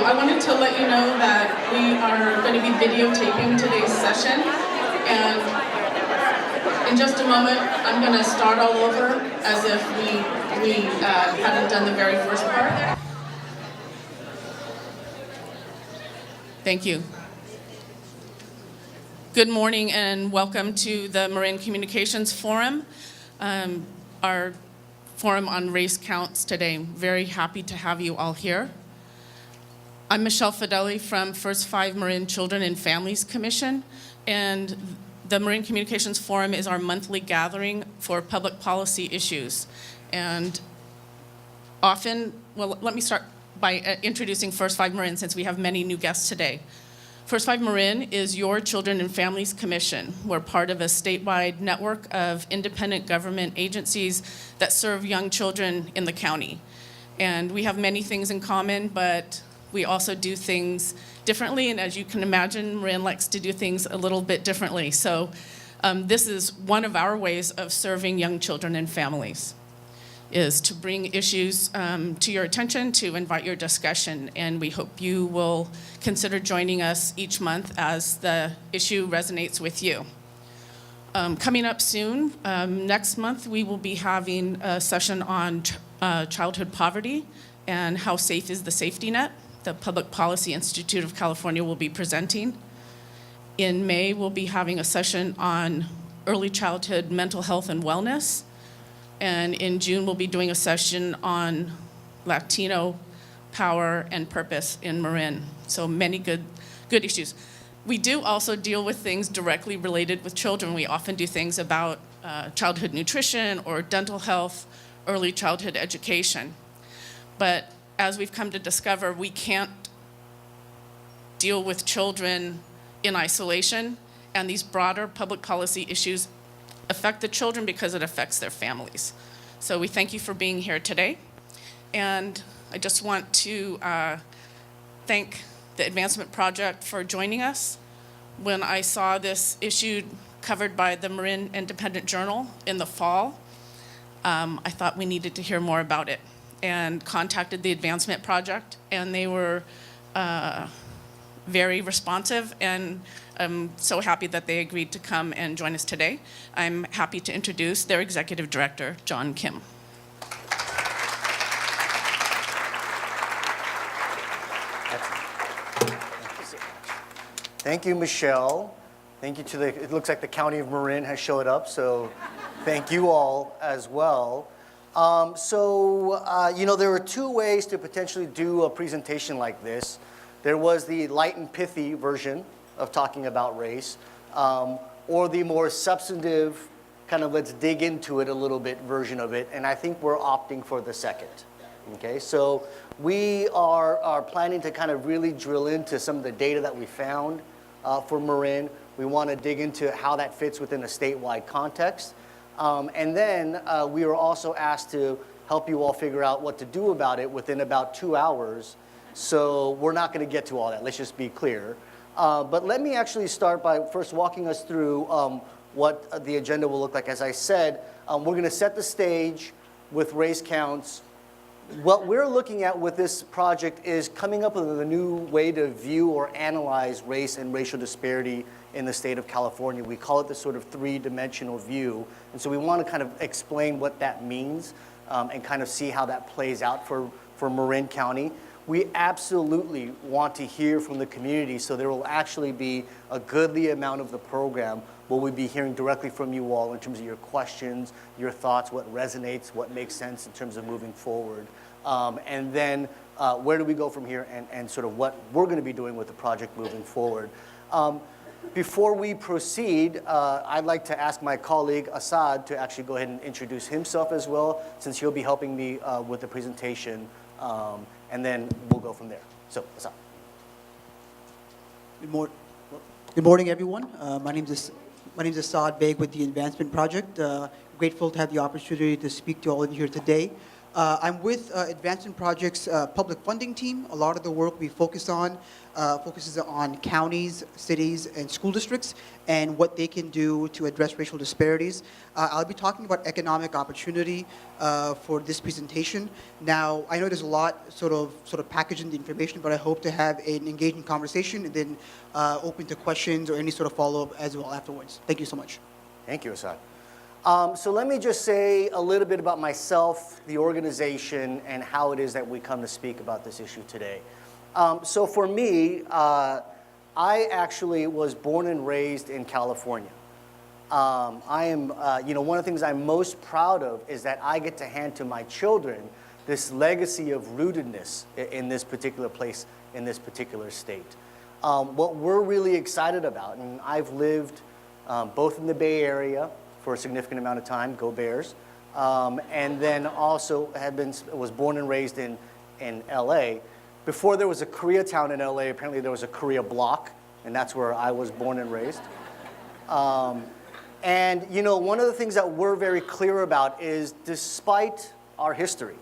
I wanted to let you know that we are going to be videotaping today's session, and in just a moment, I'm going to start all over as if we hadn't done the very first part. Thank you. Good morning and welcome to the Marin Communications Forum, our forum on race counts today. Very happy to have you all here. I'm Michelle Fadelli from First 5 Marin Children and Families Commission, and the Marin Communications Forum is our monthly gathering for public policy issues. And often, well, let me start by introducing First 5 Marin, since we have many new guests today. First 5 Marin is your Children and Families Commission. We're part of a statewide network of independent government agencies that serve young children in the county. And we have many things in common, but we also do things differently. And as you can imagine, Marin likes to do things a little bit differently. So this is one of our ways of serving young children and families, is to bring issues to your attention, to invite your discussion, and we hope you will consider joining us each month as the issue resonates with you. Coming up soon, next month, we will be having a session on childhood poverty and how safe is the safety net. The Public Policy Institute of California will be presenting. In May, we'll be having a session on early childhood mental health and wellness. And in June, we'll be doing a session on Latino power and purpose in Marin. So many good issues. We do also deal with things directly related with children. We often do things about childhood nutrition or dental health, early childhood education. But as we've come to discover, we can't deal with children in isolation, and these broader public policy issues affect the children because it affects their families. So we thank you for being here today. And I just want to thank the Advancement Project for joining us. When I saw this issue covered by the Marin Independent Journal in the fall, I thought we needed to hear more about it, and contacted the Advancement Project, and they were very responsive, and I'm so happy that they agreed to come and join us today. I'm happy to introduce their Executive Director, John Kim. Thank you, Michelle. Thank you to it looks like the County of Marin has showed up, so thank you all as well. You know, there were two ways to potentially do a presentation like this. There was the light and pithy version of talking about race, or the more substantive, kind of let's dig into it a little bit version of it, and I think we're opting for the second. Okay, so we are planning to kind of really drill into some of the data that we found for Marin. We want to dig into how that fits within a statewide context. And then we were also asked to help you all figure out what to do about it within about 2 hours. So we're not going to get to all that, let's just be clear. But let me actually start by first walking us through what the agenda will look like. As I said, we're going to set the stage with race counts. What we're looking at with this project is coming up with a new way to view or analyze race and racial disparity in the state of California. We call it the sort of three-dimensional view. And so we want to kind of explain what that means and kind of see how that plays out for Marin County. We absolutely want to hear from the community, so there will actually be a goodly amount of the program where we'll be hearing directly from you all in terms of your questions, your thoughts, what resonates, what makes sense in terms of moving forward. And then where do we go from here, and sort of what we're going to be doing with the project moving forward. Before we proceed, I'd like to ask my colleague Assad to actually go ahead and introduce himself as well, since he'll be helping me with the presentation, and then we'll go from there. So, Assad. Good morning, everyone. My name is Assad Beg with the Advancement Project. Grateful to have the opportunity to speak to all of you here today. I'm with Advancement Project's public funding team. A lot of the work we focuses on counties, cities, and school districts and what they can do to address racial disparities. I'll be talking about economic opportunity for this presentation. Now, I know there's a lot sort of packaged in the information, but I hope to have an engaging conversation and then open to questions or any sort of follow-up as well afterwards. Thank you so much. Thank you, Assad. So let me just say a little bit about myself, the organization, and how it is that we come to speak about this issue today. So for me, I actually was born and raised in California. I am, one of the things I'm most proud of is that I get to hand to my children this legacy of rootedness in this particular place, in this particular state. What we're really excited about, and I've lived both in the Bay Area for a significant amount of time, go Bears, and then also was born and raised in LA. Before there was a Koreatown in LA, apparently there was a Korea block, and that's where I was born and raised. And one of the things that we're very clear about is despite our history,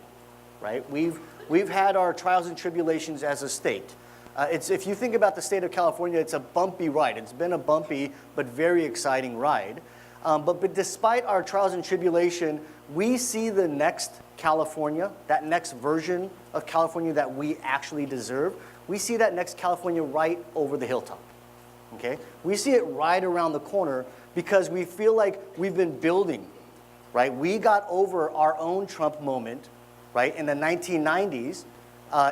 right? We've had our trials and tribulations as a state. If you think about the state of California, it's a bumpy ride. It's been a bumpy but very exciting ride. But despite our trials and tribulation, we see the next California, that next version of California that we actually deserve. We see that next California right over the hilltop, okay? We see it right around the corner because we feel like we've been building, right? We got over our own Trump moment, right? In the 1990s,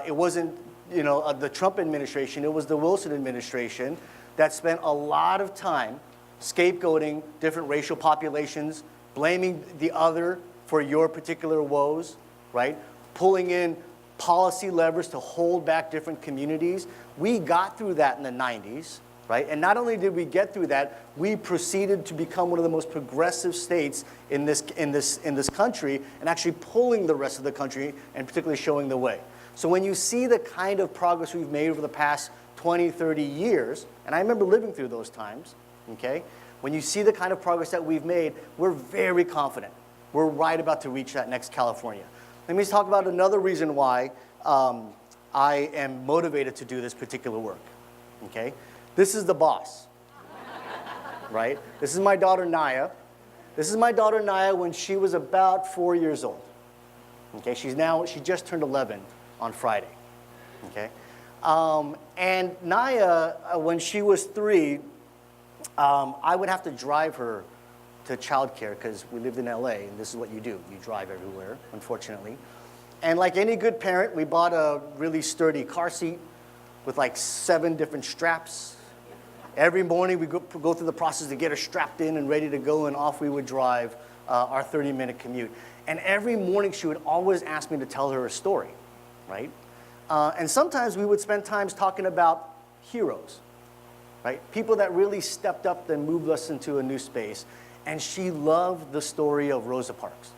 it wasn't, the Trump administration, it was the Wilson administration that spent a lot of time scapegoating different racial populations, blaming the other for your particular woes, right? Pulling in policy levers to hold back different communities. We got through that in the 90s, right? And not only did we get through that, we proceeded to become one of the most progressive states in this country and actually pulling the rest of the country and particularly showing the way. So when you see the kind of progress we've made over the past 20, 30 years, and I remember living through those times, okay? When you see the kind of progress that we've made, we're very confident. We're right about to reach that next California. Let me talk about another reason why I am motivated to do this particular work, okay? This is the boss, right? This is my daughter, Naya. This is my daughter, Naya, when she was about 4 years old, okay? She just turned 11 on Friday, okay? And Naya, when she was 3, I would have to drive her to childcare because we lived in LA, and this is what you do. You drive everywhere, unfortunately. And like any good parent, we bought a really sturdy car seat with like 7 different straps. Every morning, we go through the process to get her strapped in and ready to go, and off we would drive our 30-minute commute. And every morning, she would always ask me to tell her a story, right? And sometimes we would spend time talking about heroes, right? People that really stepped up and moved us into a new space. And she loved the story of Rosa Parks.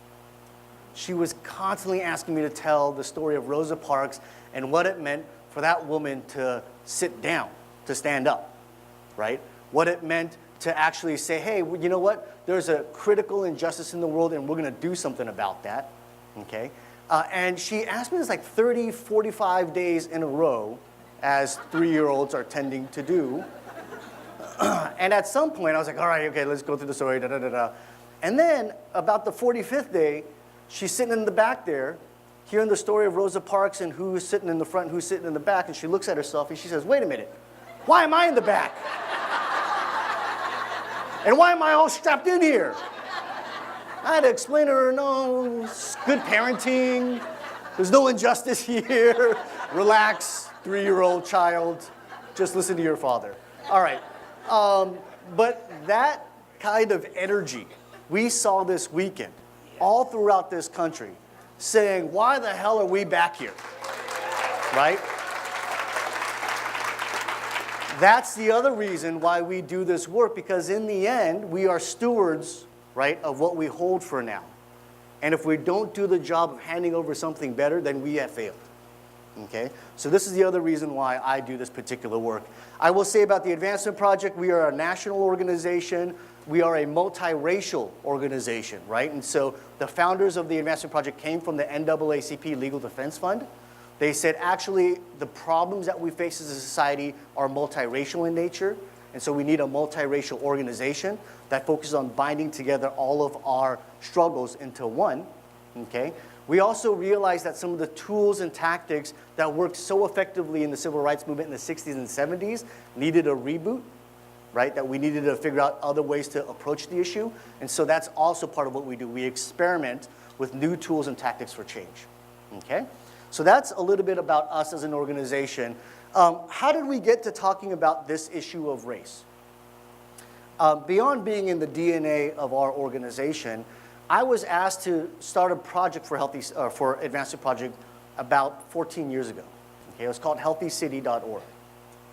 She was constantly asking me to tell the story of Rosa Parks and what it meant for that woman to sit down, to stand up, right? What it meant to actually say, hey, you know what? There's a critical injustice in the world and we're gonna do something about that, okay? And she asked me this like 30, 45 days in a row, as 3-year-olds are tending to do. And at some point, I was like, all right, okay, let's go through the story, da-da-da-da. And then, about the 45th day, she's sitting in the back there, hearing the story of Rosa Parks and who's sitting in the front and who's sitting in the back, and she looks at herself and she says, wait a minute, why am I in the back? And why am I all strapped in here? I had to explain to her, no, it's good parenting, there's no injustice here, relax, 3-year-old child, just listen to your father. All right. But that kind of energy we saw this weekend all throughout this country saying, why the hell are we back here, right? That's the other reason why we do this work, because in the end, we are stewards, right, of what we hold for now. And if we don't do the job of handing over something better, then we have failed. Okay? So this is the other reason why I do this particular work. I will say about the Advancement Project, we are a national organization. we are a multiracial organization, right? And so the founders of the Advancement Project came from the NAACP Legal Defense Fund. They said, actually, the problems that we face as a society are multiracial in nature, and so we need a multiracial organization that focuses on binding together all of our struggles into one, okay? We also realized that some of the tools and tactics that worked so effectively in the civil rights movement in the 60s and 70s needed a reboot, right? That we needed to figure out other ways to approach the issue, and so that's also part of what we do. We experiment with new tools and tactics for change, okay? So that's a little bit about us as an organization. How did we get to talking about this issue of race? Beyond being in the DNA of our organization, I was asked to start a project for Advancement Project about 14 years ago. Okay, it was called healthycity.org.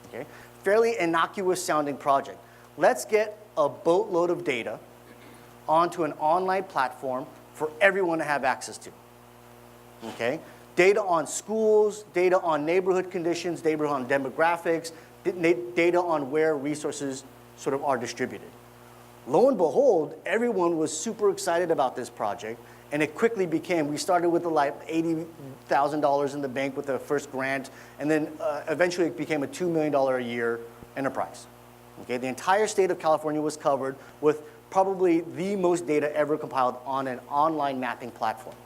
Okay, fairly innocuous sounding project. Let's get a boatload of data onto an online platform for everyone to have access to. Okay, data on schools, data on neighborhood conditions, data on demographics, data on where resources sort of are distributed. Lo and behold, everyone was super excited about this project, and it quickly became, we started with like $80,000 in the bank with the first grant, and then eventually it became a $2 million a year enterprise. Okay, the entire state of California was covered with probably the most data ever compiled on an online mapping platform.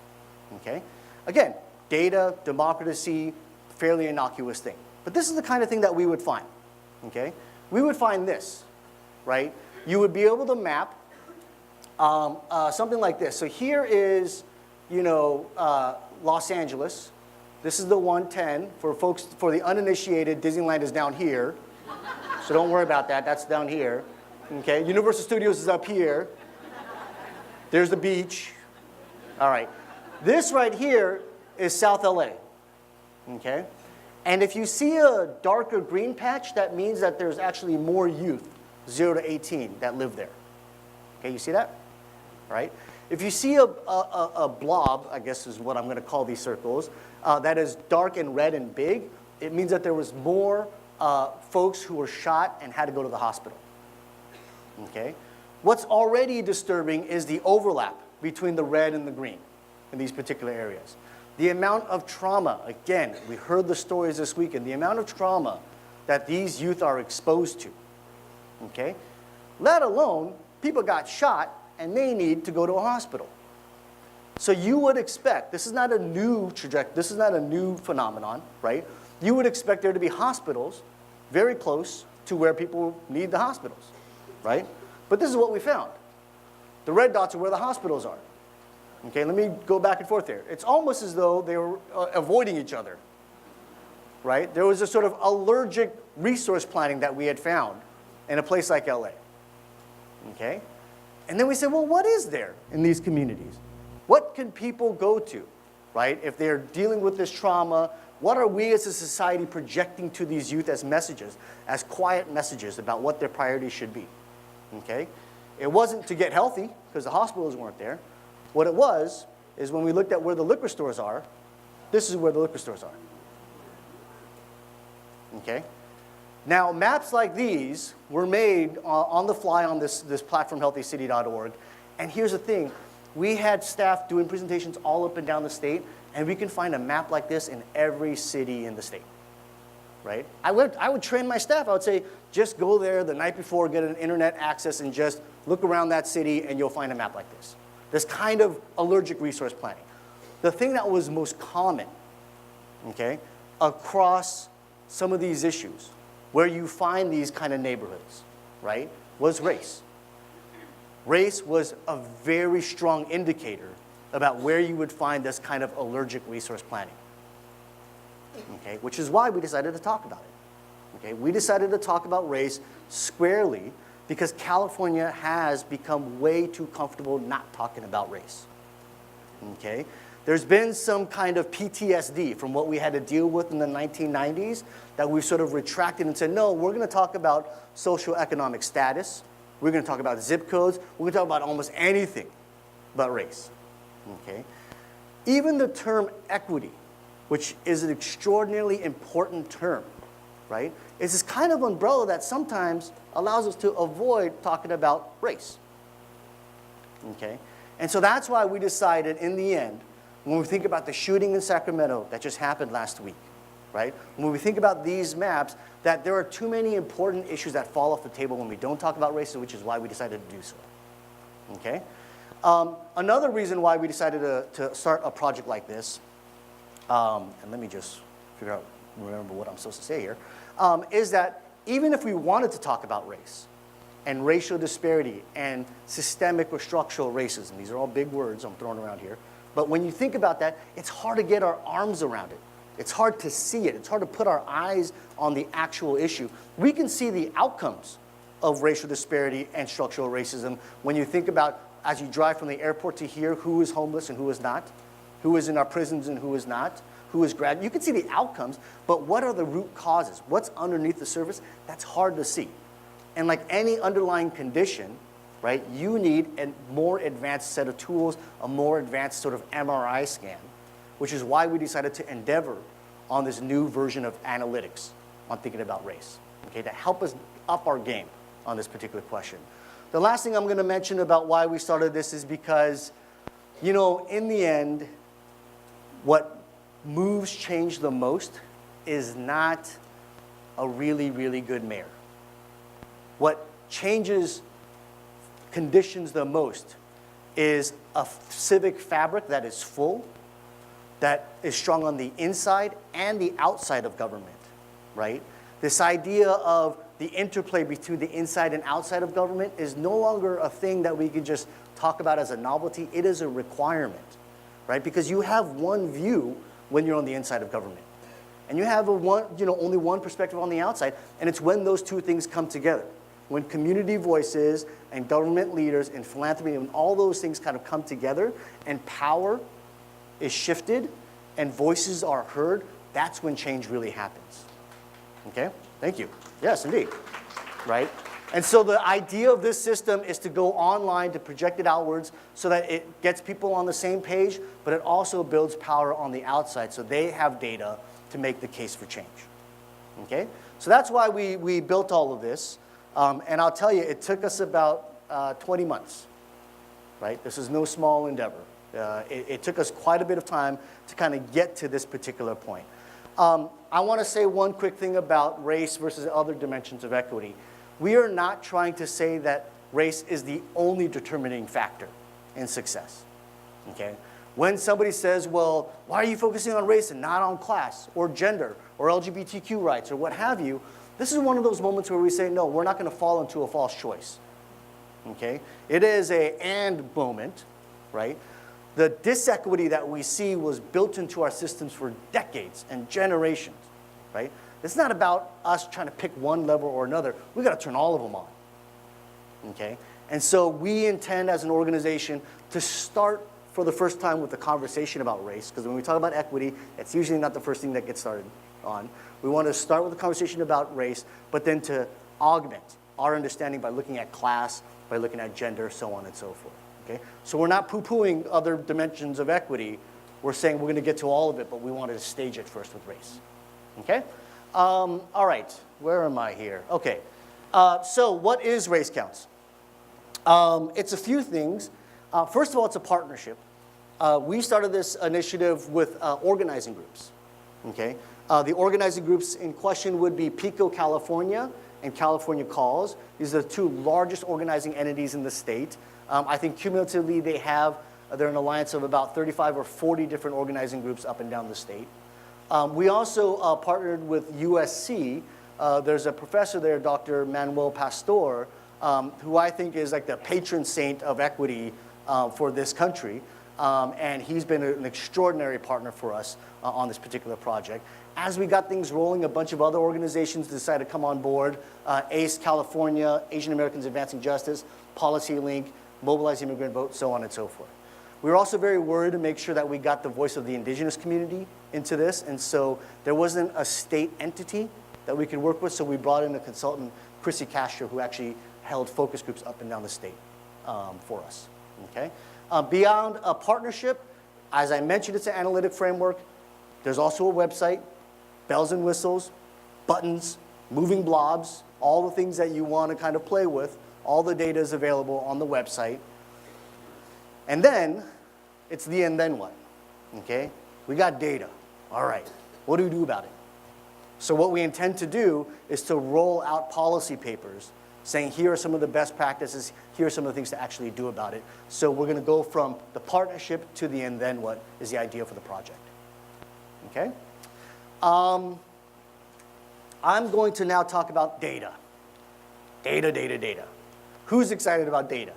Okay, again, data, democracy, fairly innocuous thing. But this is the kind of thing that we would find. Okay, we would find this, right? You would be able to map something like this. So here is, Los Angeles. This is the 110. For folks, for the uninitiated, Disneyland is down here. So don't worry about that. That's down here. Okay, Universal Studios is up here. There's the beach. All right. This right here is South LA. Okay? And if you see a darker green patch, that means that there's actually more youth, 0 to 18, that live there. Okay, you see that? Right? If you see a blob, I guess is what I'm going to call these circles, that is dark and red and big, it means that there was more folks who were shot and had to go to the hospital. Okay? What's already disturbing is the overlap between the red and the green in these particular areas. The amount of trauma, again, we heard the stories this weekend, the amount of trauma that these youth are exposed to. Okay? Let alone, people got shot and they need to go to a hospital. So you would expect, this is not a new trajectory, this is not a new phenomenon, right? You would expect there to be hospitals very close to where people need the hospitals, right? But this is what we found. The red dots are where the hospitals are. Okay, let me go back and forth there. It's almost as though they were avoiding each other, right? There was a sort of allergic resource planning that we had found in a place like LA, okay? And then we said, well, what is there in these communities? What can people go to, right? If they're dealing with this trauma, what are we as a society projecting to these youth as messages, as quiet messages about what their priorities should be, okay? It wasn't to get healthy, because the hospitals weren't there. What it was is when we looked at where the liquor stores are, this is where the liquor stores are. Okay? Now, maps like these were made on the fly on this platform, healthycity.org. And here's the thing. We had staff doing presentations all up and down the state, and we can find a map like this in every city in the state. Right? I would train my staff. I would say, just go there the night before, get an internet access, and just look around that city, and you'll find a map like this. This kind of allergic resource planning. The thing that was most common, okay, across some of these issues, where you find these kind of neighborhoods, right, was race. Race was a very strong indicator about where you would find this kind of allergic resource planning. Okay, which is why we decided to talk about it. Okay, we decided to talk about race squarely because California has become way too comfortable not talking about race. Okay? There's been some kind of PTSD from what we had to deal with in the 1990s that we've sort of retracted and said, no, we're going to talk about socioeconomic status. We're going to talk about zip codes. We're going to talk about almost anything but race. Okay? Even the term equity, which is an extraordinarily important term, right? is this kind of umbrella that sometimes allows us to avoid talking about race. Okay? And so that's why we decided in the end, when we think about the shooting in Sacramento that just happened last week, right? When we think about these maps, that there are too many important issues that fall off the table when we don't talk about race, which is why we decided to do so. Okay? Another reason why we decided to start a project like this, and let me just remember what I'm supposed to say here, is that even if we wanted to talk about race and racial disparity and systemic or structural racism, these are all big words I'm throwing around here, but when you think about that, it's hard to get our arms around it. It's hard to see it. It's hard to put our eyes on the actual issue. We can see the outcomes of racial disparity and structural racism when you think about, as you drive from the airport to here, who is homeless and who is not, who is in our prisons and who is not, who is grad. You can see the outcomes, but what are the root causes? What's underneath the surface? That's hard to see. And like any underlying condition, right, you need a more advanced set of tools, a more advanced sort of MRI scan, which is why we decided to endeavor on this new version of analytics on thinking about race, okay, to help us up our game on this particular question. The last thing I'm going to mention about why we started this is because, you know, in the end, what moves change the most is not a really, really good mayor. What changes conditions the most is a civic fabric that is full, that is strong on the inside and the outside of government, right? This idea of the interplay between the inside and outside of government is no longer a thing that we can just talk about as a novelty. It is a requirement, right? Because you have one view when you're on the inside of government. And you have only one perspective on the outside, and it's when those two things come together. When community voices and government leaders and philanthropy and all those things kind of come together and power is shifted and voices are heard, that's when change really happens. Okay? Thank you. Yes, indeed. Right? And so the idea of this system is to go online, to project it outwards so that it gets people on the same page, but it also builds power on the outside so they have data to make the case for change. Okay? So that's why we built all of this. And I'll tell you, it took us about 20 months. Right? This is no small endeavor. It took us quite a bit of time to kind of get to this particular point. I want to say one quick thing about race versus other dimensions of equity. We are not trying to say that race is the only determining factor in success. Okay? When somebody says, well, why are you focusing on race and not on class or gender or LGBTQ rights or what have you, this is one of those moments where we say, no, we're not going to fall into a false choice. Okay? It is a and moment, right? The disequity that we see was built into our systems for decades and generations, right? It's not about us trying to pick one level or another. We've got to turn all of them on, okay? And so we intend as an organization to start for the first time with the conversation about race, because when we talk about equity, it's usually not the first thing that gets started on. We want to start with a conversation about race, but then to augment our understanding by looking at class, by looking at gender, so on and so forth. Okay? So we're not poo-pooing other dimensions of equity. We're saying we're going to get to all of it, but we wanted to stage it first with race. Okay? All right. Where am I here? Okay. So what is Race Counts? It's a few things. First of all, it's a partnership. We started this initiative with organizing groups. Okay? The organizing groups in question would be Pico, California, and California Calls. These are the two largest organizing entities in the state. I think cumulatively they're an alliance of about 35 or 40 different organizing groups up and down the state. We also partnered with USC. There's a professor there, Dr. Manuel Pastor, who I think is like the patron saint of equity for this country. And he's been an extraordinary partner for us on this particular project. As we got things rolling, a bunch of other organizations decided to come on board. ACE California, Asian Americans Advancing Justice, Policy Link, Mobilize Immigrant Vote, so on and so forth. We were also very worried to make sure that we got the voice of the indigenous community into this, and so there wasn't a state entity that we could work with, so we brought in a consultant, Chrissy Castro, who actually held focus groups up and down the state for us. Okay? Beyond a partnership, as I mentioned, it's an analytic framework. There's also a website, bells and whistles, buttons, moving blobs, all the things that you want to kind of play with. All the data is available on the website. And then, it's the and then what, okay? We got data. All right, what do we do about it? So what we intend to do is to roll out policy papers saying here are some of the best practices, here are some of the things to actually do about it. So we're going to go from the partnership to the and then what is the idea for the project. Okay? I'm going to now talk about data. Data. Who's excited about data?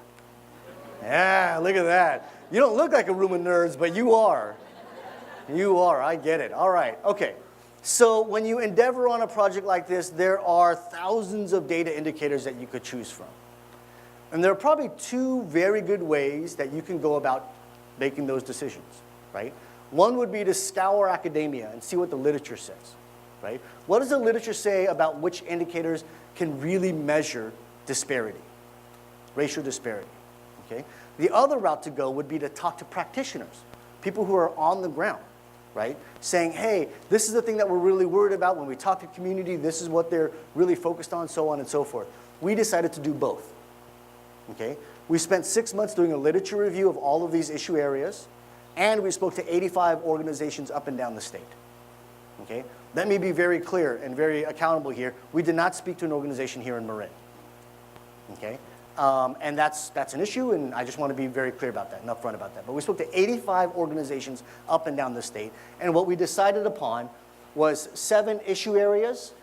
Yeah, look at that. You don't look like a room of nerds, but you are. You are, I get it. All right, okay. So when you endeavor on a project like this, there are thousands of data indicators that you could choose from. And there are probably two very good ways that you can go about making those decisions, right? One would be to scour academia and see what the literature says, right? What does the literature say about which indicators can really measure disparity, racial disparity, okay? The other route to go would be to talk to practitioners, people who are on the ground, right? Saying, hey, this is the thing that we're really worried about. When we talk to community, this is what they're really focused on, so on and so forth. We decided to do both, okay? We spent 6 months doing a literature review of all of these issue areas, and we spoke to 85 organizations up and down the state, okay? Let me be very clear and very accountable here. We did not speak to an organization here in Marin, okay? And that's an issue, and I just want to be very clear about that and upfront about that. But we spoke to 85 organizations up and down the state, and what we decided upon was 7 issue areas,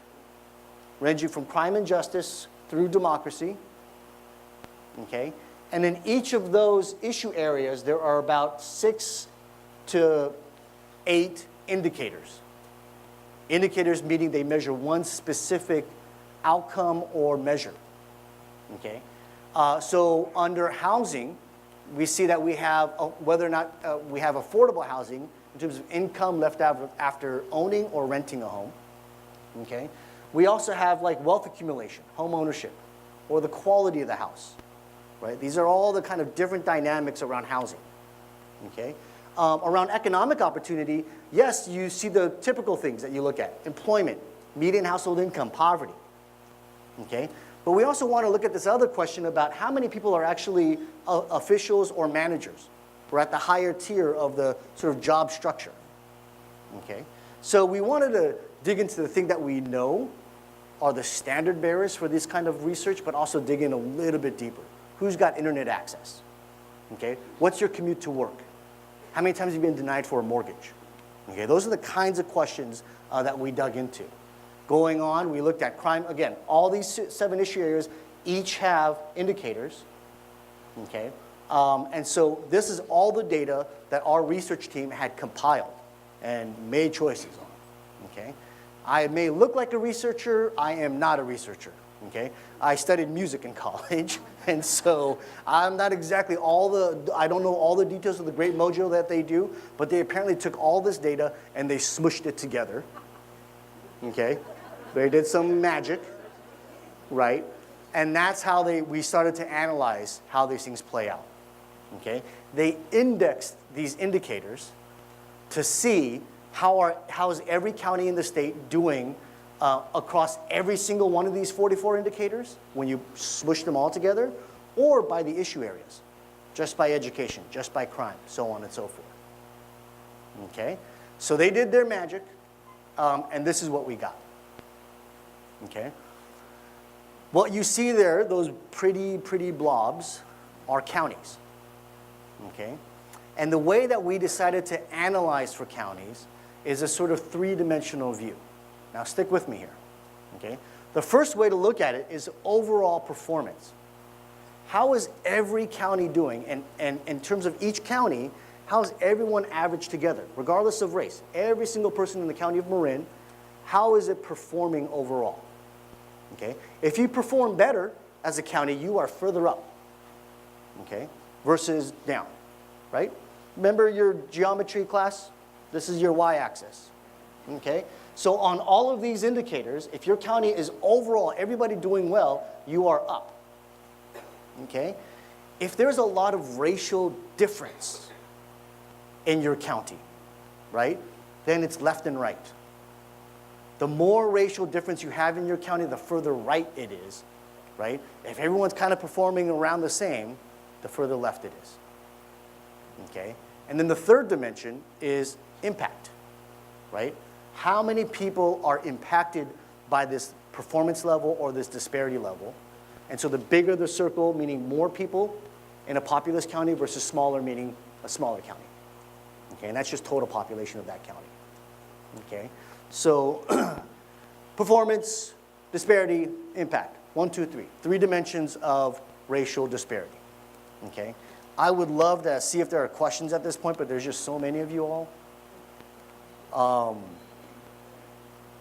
ranging from crime and justice through democracy, okay? And in each of those issue areas, there are about 6 to 8 indicators. Indicators meaning they measure one specific outcome or measure, okay? So under housing, we see that we have, whether or not we have affordable housing in terms of income left after owning or renting a home, okay? We also have like wealth accumulation, home ownership, or the quality of the house, right? These are all the kind of different dynamics around housing, okay? Around economic opportunity, yes, you see the typical things that you look at: employment, median household income, poverty, okay? But we also want to look at this other question about how many people are actually officials or managers, or at the higher tier of the sort of job structure, okay? So we wanted to dig into the thing that we know are the standard bearers for this kind of research, but also dig in a little bit deeper. Who's got internet access, okay? What's your commute to work? How many times have you been denied for a mortgage? Okay, those are the kinds of questions that we dug into. Going on, we looked at crime. Again, all these 7 issue areas each have indicators, okay? And so this is all the data that our research team had compiled and made choices on, okay? I may look like a researcher. I am not a researcher, okay? I studied music in college, and so I'm not exactly I don't know all the details of the great mojo that they do, but they apparently took all this data and they smushed it together, okay? They did some magic, right? And that's how we started to analyze how these things play out, okay? They indexed these indicators to see how's every county in the state doing across every single one of these 44 indicators when you smush them all together, or by the issue areas, just by education, just by crime, so on and so forth, okay? So they did their magic, and this is what we got. Okay. What you see there, those pretty blobs, are counties. Okay. And the way that we decided to analyze for counties is a sort of 3-dimensional view. Now stick with me here. Okay. The first way to look at it is overall performance. How is every county doing? And in terms of each county, how is everyone averaged together, regardless of race? Every single person in the county of Marin, how is it performing overall? Okay? If you perform better as a county, you are further up, okay, versus down, right? Remember your geometry class? This is your y-axis, okay? So on all of these indicators, if your county is overall, everybody doing well, you are up, okay? If there's a lot of racial difference in your county, right, then it's left and right. The more racial difference you have in your county, the further right it is, right? If everyone's kind of performing around the same, the further left it is, okay? And then the third dimension is impact, right? How many people are impacted by this performance level or this disparity level? And so the bigger the circle, meaning more people in a populous county versus smaller, meaning a smaller county. Okay, and that's just total population of that county. Okay, so performance, disparity, impact. 1, 2, 3. 3 dimensions of racial disparity. Okay, I would love to see if there are questions at this point, but there's just so many of you all. All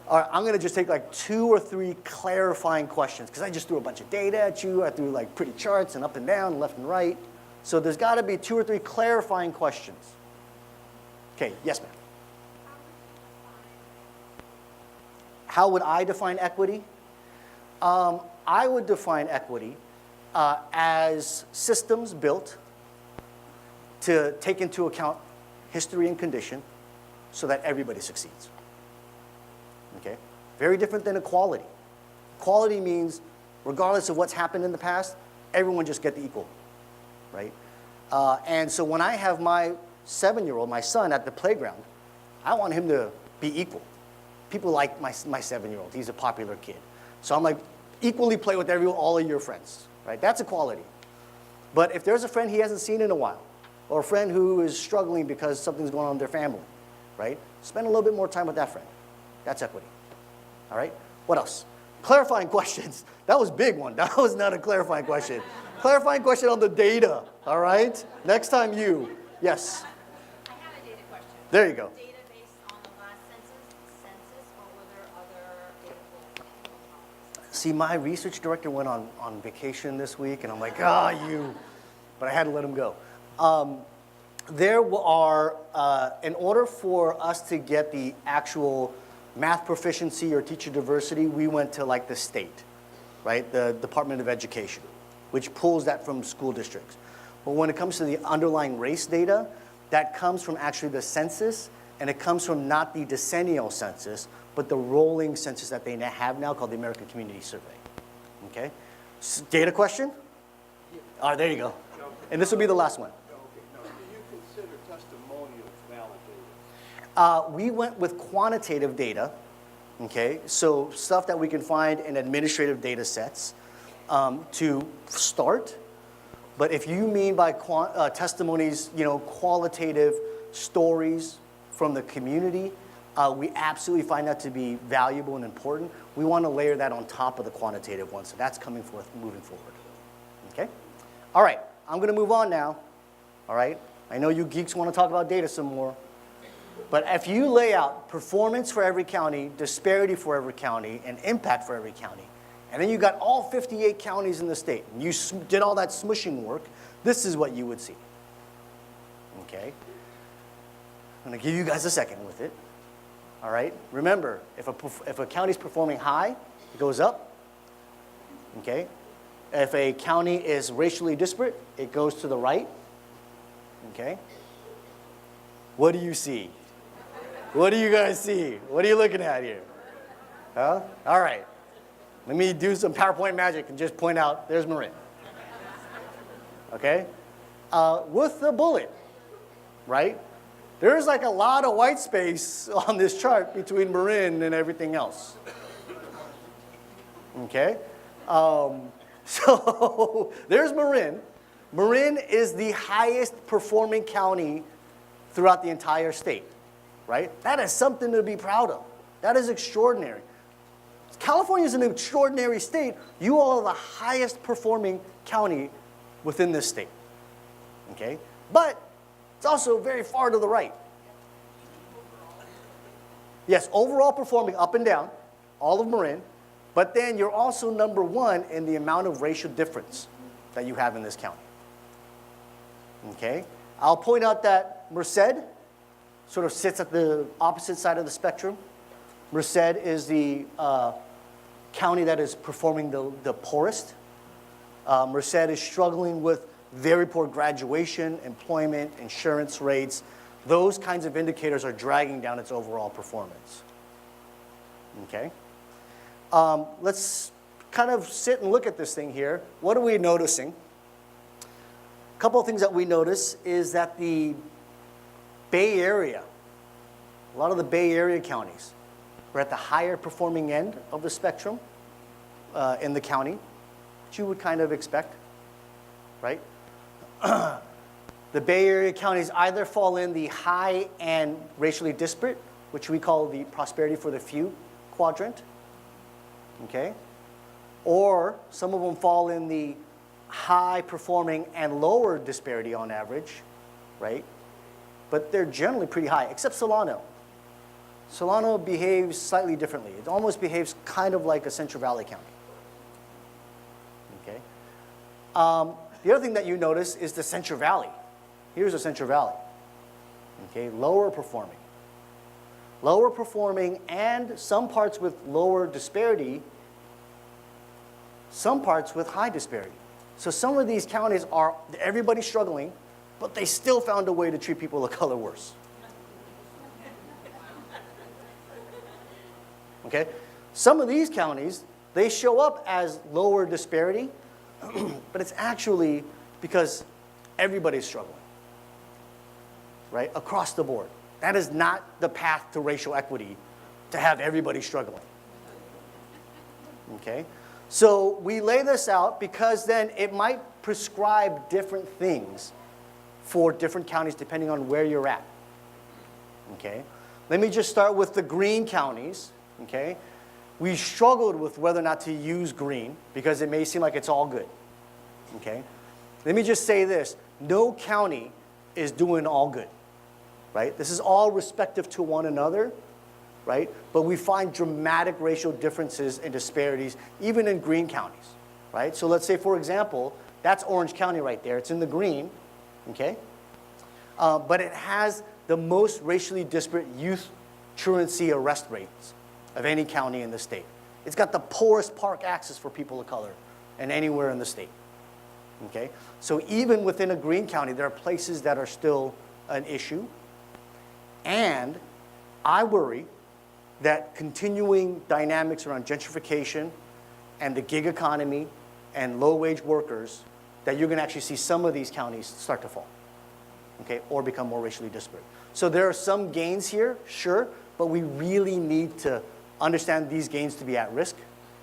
right, I'm going to just take like 2 or 3 clarifying questions because I just threw a bunch of data at you. I threw like pretty charts and up and down, left and right. So there's got to be 2 or 3 clarifying questions. Okay, yes, ma'am. How would I define equity? I would define equity as systems built to take into account history and condition so that everybody succeeds. Okay? Very different than equality. Equality means regardless of what's happened in the past, everyone just get the equal, right? And so when I have my 7-year-old, my son, at the playground, I want him to be equal. People like my 7-year-old. He's a popular kid. So I'm like, equally play with all of your friends, right? That's equality. But if there's a friend he hasn't seen in a while, or a friend who is struggling because something's going on in their family, right? Spend a little bit more time with that friend. That's equity. All right? What else? Clarifying questions. That was a big one. That was not a clarifying question. Clarifying question on the data. All right? Next time you. Yes? I have a data question. There you go. Data based on the last census, or were there other data pools? See, my research director went on vacation this week, and I'm like, you. But I had to let him go. There are, in order for us to get the actual math proficiency or teacher diversity, we went to like the state, right? The Department of Education, which pulls that from school districts. But when it comes to the underlying race data, that comes from actually the census, and it comes from not the decennial census, but the rolling census that they have now called the American Community Survey. Okay? Data question? All right, there you go. And this will be the last one. Do you consider testimonials valid data? We went with quantitative data, okay? So stuff that we can find in administrative data sets to start. But if you mean by testimonies, qualitative stories from the community, we absolutely find that to be valuable and important. We want to layer that on top of the quantitative one, so that's coming forth, moving forward. Okay? All right, I'm going to move on now. All right? I know you geeks want to talk about data some more. But if you lay out performance for every county, disparity for every county, and impact for every county, and then you got all 58 counties in the state, and you did all that smushing work, this is what you would see. Okay? I'm going to give you guys a second with it. All right? Remember, if a county's performing high, it goes up. Okay? If a county is racially disparate, it goes to the right. Okay? What do you see? What do you guys see? What are you looking at here? Huh? All right. Let me do some PowerPoint magic and just point out, there's Marin. Okay? With the bullet, right? There's like a lot of white space on this chart between Marin and everything else. Okay? So there's Marin. Marin is the highest performing county throughout the entire state, right? That is something to be proud of. That is extraordinary. California is an extraordinary state. You all are the highest performing county within this state, okay? But it's also very far to the right. Yes, overall performing up and down, all of Marin, but then you're also number 1 in the amount of racial difference that you have in this county. Okay? I'll point out that Merced sort of sits at the opposite side of the spectrum. Merced is the county that is performing the poorest. Merced is struggling with very poor graduation, employment, insurance rates. Those kinds of indicators are dragging down its overall performance. Okay? Let's kind of sit and look at this thing here. What are we noticing? A couple of things that we notice is that the Bay Area, a lot of the Bay Area counties, are at the higher performing end of the spectrum in the county, which you would kind of expect, right? The Bay Area counties either fall in the high and racially disparate, which we call the prosperity for the few quadrant, okay? Or some of them fall in the high performing and lower disparity on average, right? But they're generally pretty high, except Solano. Solano behaves slightly differently. It almost behaves kind of like a Central Valley county. Okay. The other thing that you notice is the Central Valley. Here's the Central Valley. Okay, lower performing. Lower performing and some parts with lower disparity, some parts with high disparity. So some of these counties are, everybody's struggling, but they still found a way to treat people of color worse. Okay? Some of these counties, they show up as lower disparity, but it's actually because everybody's struggling, right? Across the board. That is not the path to racial equity, to have everybody struggling. Okay? So we lay this out because then it might prescribe different things for different counties depending on where you're at. Okay? Let me just start with the green counties. Okay? We struggled with whether or not to use green because it may seem like it's all good. Okay? Let me just say this. No county is doing all good. Right? This is all respective to one another. Right? But we find dramatic racial differences and disparities even in green counties. Right? So let's say, for example, that's Orange County right there. It's in the green. Okay? But it has the most racially disparate youth truancy arrest rates of any county in the state. It's got the poorest park access for people of color and anywhere in the state. Okay? So even within a green county, there are places that are still an issue. And I worry that continuing dynamics around gentrification and the gig economy and low-wage workers, that you're going to actually see some of these counties start to fall, okay, or become more racially disparate. So there are some gains here, sure, but we really need to understand these gains to be at risk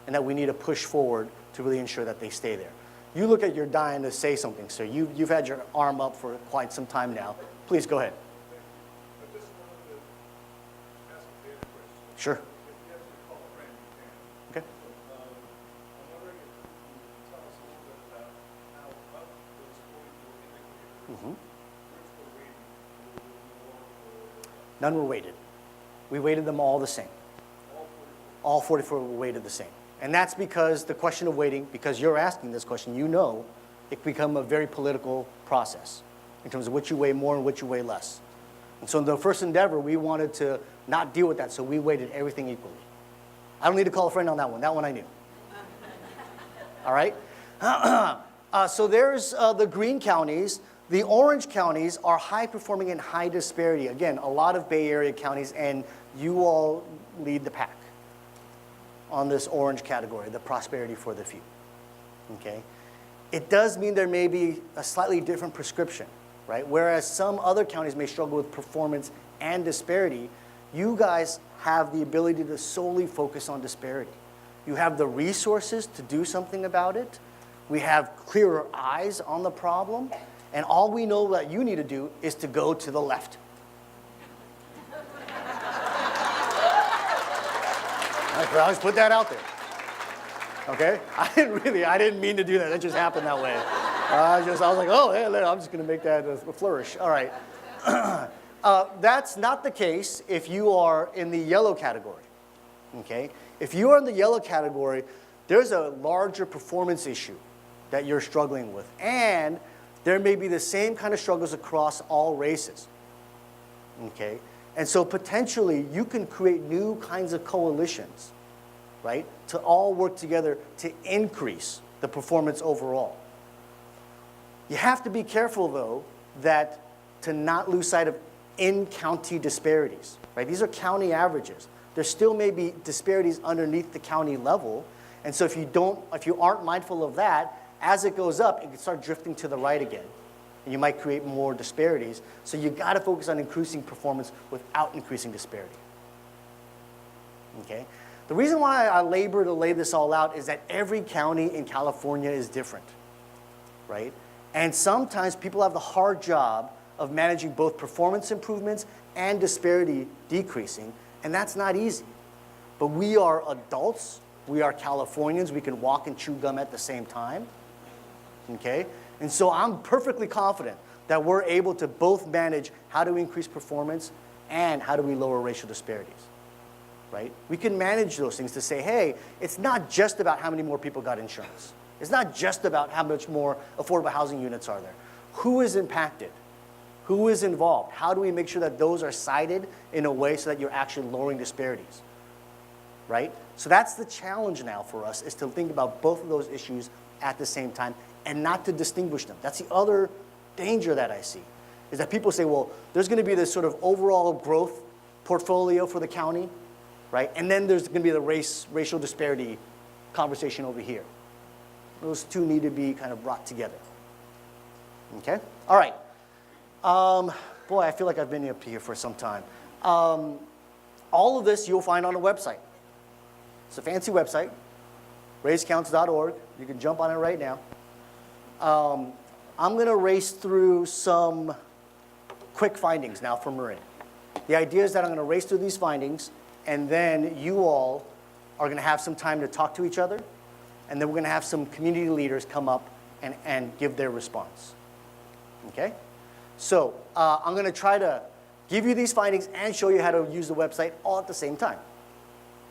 and that we need to push forward to really ensure that they stay there. You look at you're dying to say something, sir. You've had your arm up for quite some time now. Please go ahead. I just wanted to ask a data question. Sure. If you have to call a friend, you can. Okay. I'm wondering if you can tell us a little bit about how up those 44 indicators, which were weighted, a little bit more or None were weighted. We weighted them all the same. all 44? All 44 were weighted the same. And that's because the question of weighting, because you're asking this question, you know it can become a very political process in terms of which you weigh more and which you weigh less. And so in the first endeavor, we wanted to not deal with that, so we weighted everything equally. I don't need to call a friend on that one. That one I knew. All right? So there's the green counties. The orange counties are high performing and high disparity. Again, a lot of Bay Area counties, and you all lead the pack on this orange category, the prosperity for the few. Okay? It does mean there may be a slightly different prescription, right? Whereas some other counties may struggle with performance and disparity, you guys have the ability to solely focus on disparity. You have the resources to do something about it. We have clearer eyes on the problem. And all we know that you need to do is to go to the left. I'll just put that out there. Okay? I didn't mean to do that. That just happened that way. I was like, oh, hey, I'm just going to make that a flourish. All right. That's not the case if you are in the yellow category. Okay? If you are in the yellow category, there's a larger performance issue that you're struggling with. And there may be the same kind of struggles across all races. Okay? And so potentially you can create new kinds of coalitions, right, to all work together to increase the performance overall. You have to be careful, though, that to not lose sight of in-county disparities, right? These are county averages. there still may be disparities underneath the county level. And so if you aren't mindful of that, as it goes up, it can start drifting to the right again. And you might create more disparities. So you got to focus on increasing performance without increasing disparity. Okay? The reason why I labor to lay this all out is that every county in California is different, right? And sometimes people have the hard job of managing both performance improvements and disparity decreasing, and that's not easy. But we are adults, we are Californians, we can walk and chew gum at the same time, okay? And so I'm perfectly confident that we're able to both manage how to increase performance and how do we lower racial disparities, right? We can manage those things to say, hey, it's not just about how many more people got insurance. It's not just about how much more affordable housing units are there. Who is impacted? Who is involved? How do we make sure that those are cited in a way so that you're actually lowering disparities, right? So that's the challenge now for us, is to think about both of those issues at the same time and not to distinguish them. That's the other danger that I see, is that people say, well, there's going to be this sort of overall growth portfolio for the county, right? And then there's going to be the racial disparity conversation over here. Those two need to be kind of brought together. Okay? All right. Boy, I feel like I've been up here for some time. All of this you'll find on a website. It's a fancy website, raisecounts.org. You can jump on it right now. I'm going to race through some quick findings now for Marin. The idea is that I'm going to race through these findings, and then you all are going to have some time to talk to each other, and then we're going to have some community leaders come up and give their response. Okay? So I'm going to try to give you these findings and show you how to use the website all at the same time.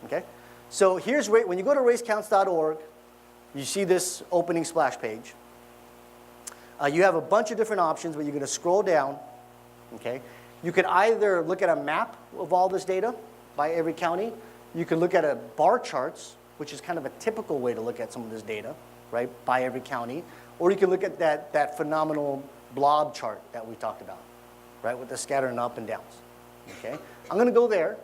Okay? So here's when you go to racecounts.org, you see this opening splash page. You have a bunch of different options, but you're going to scroll down. Okay? You could either look at a map of all this data by every county. You could look at a bar charts, which is kind of a typical way to look at some of this data, right, by every county. Or you can look at that phenomenal blob chart that we talked about, right, with the scattering up and downs. Okay? I'm going to go there.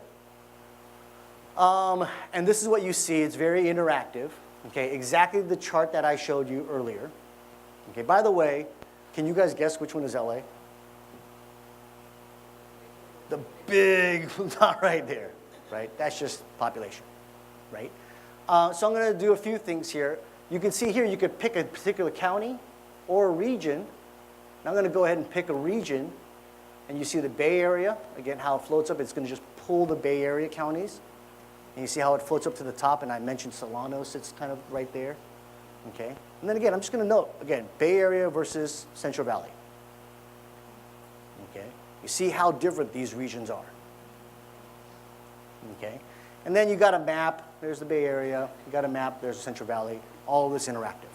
And this is what you see. It's very interactive. Okay? Exactly the chart that I showed you earlier. Okay? By the way, can you guys guess which one is LA? The big, not right there, right? That's just population, right? So I'm going to do a few things here. You can see here you could pick a particular county or a region. And I'm going to go ahead and pick a region. And you see the Bay Area, again, how it floats up. It's going to just pull the Bay Area counties. And you see how it floats up to the top. And I mentioned Solano sits kind of right there. Okay? And then again, I'm just going to note, again, Bay Area versus Central Valley. Okay? You see how different these regions are. Okay? And then you got a map. There's the Bay Area. You got a map. There's the Central Valley. All of this interactive.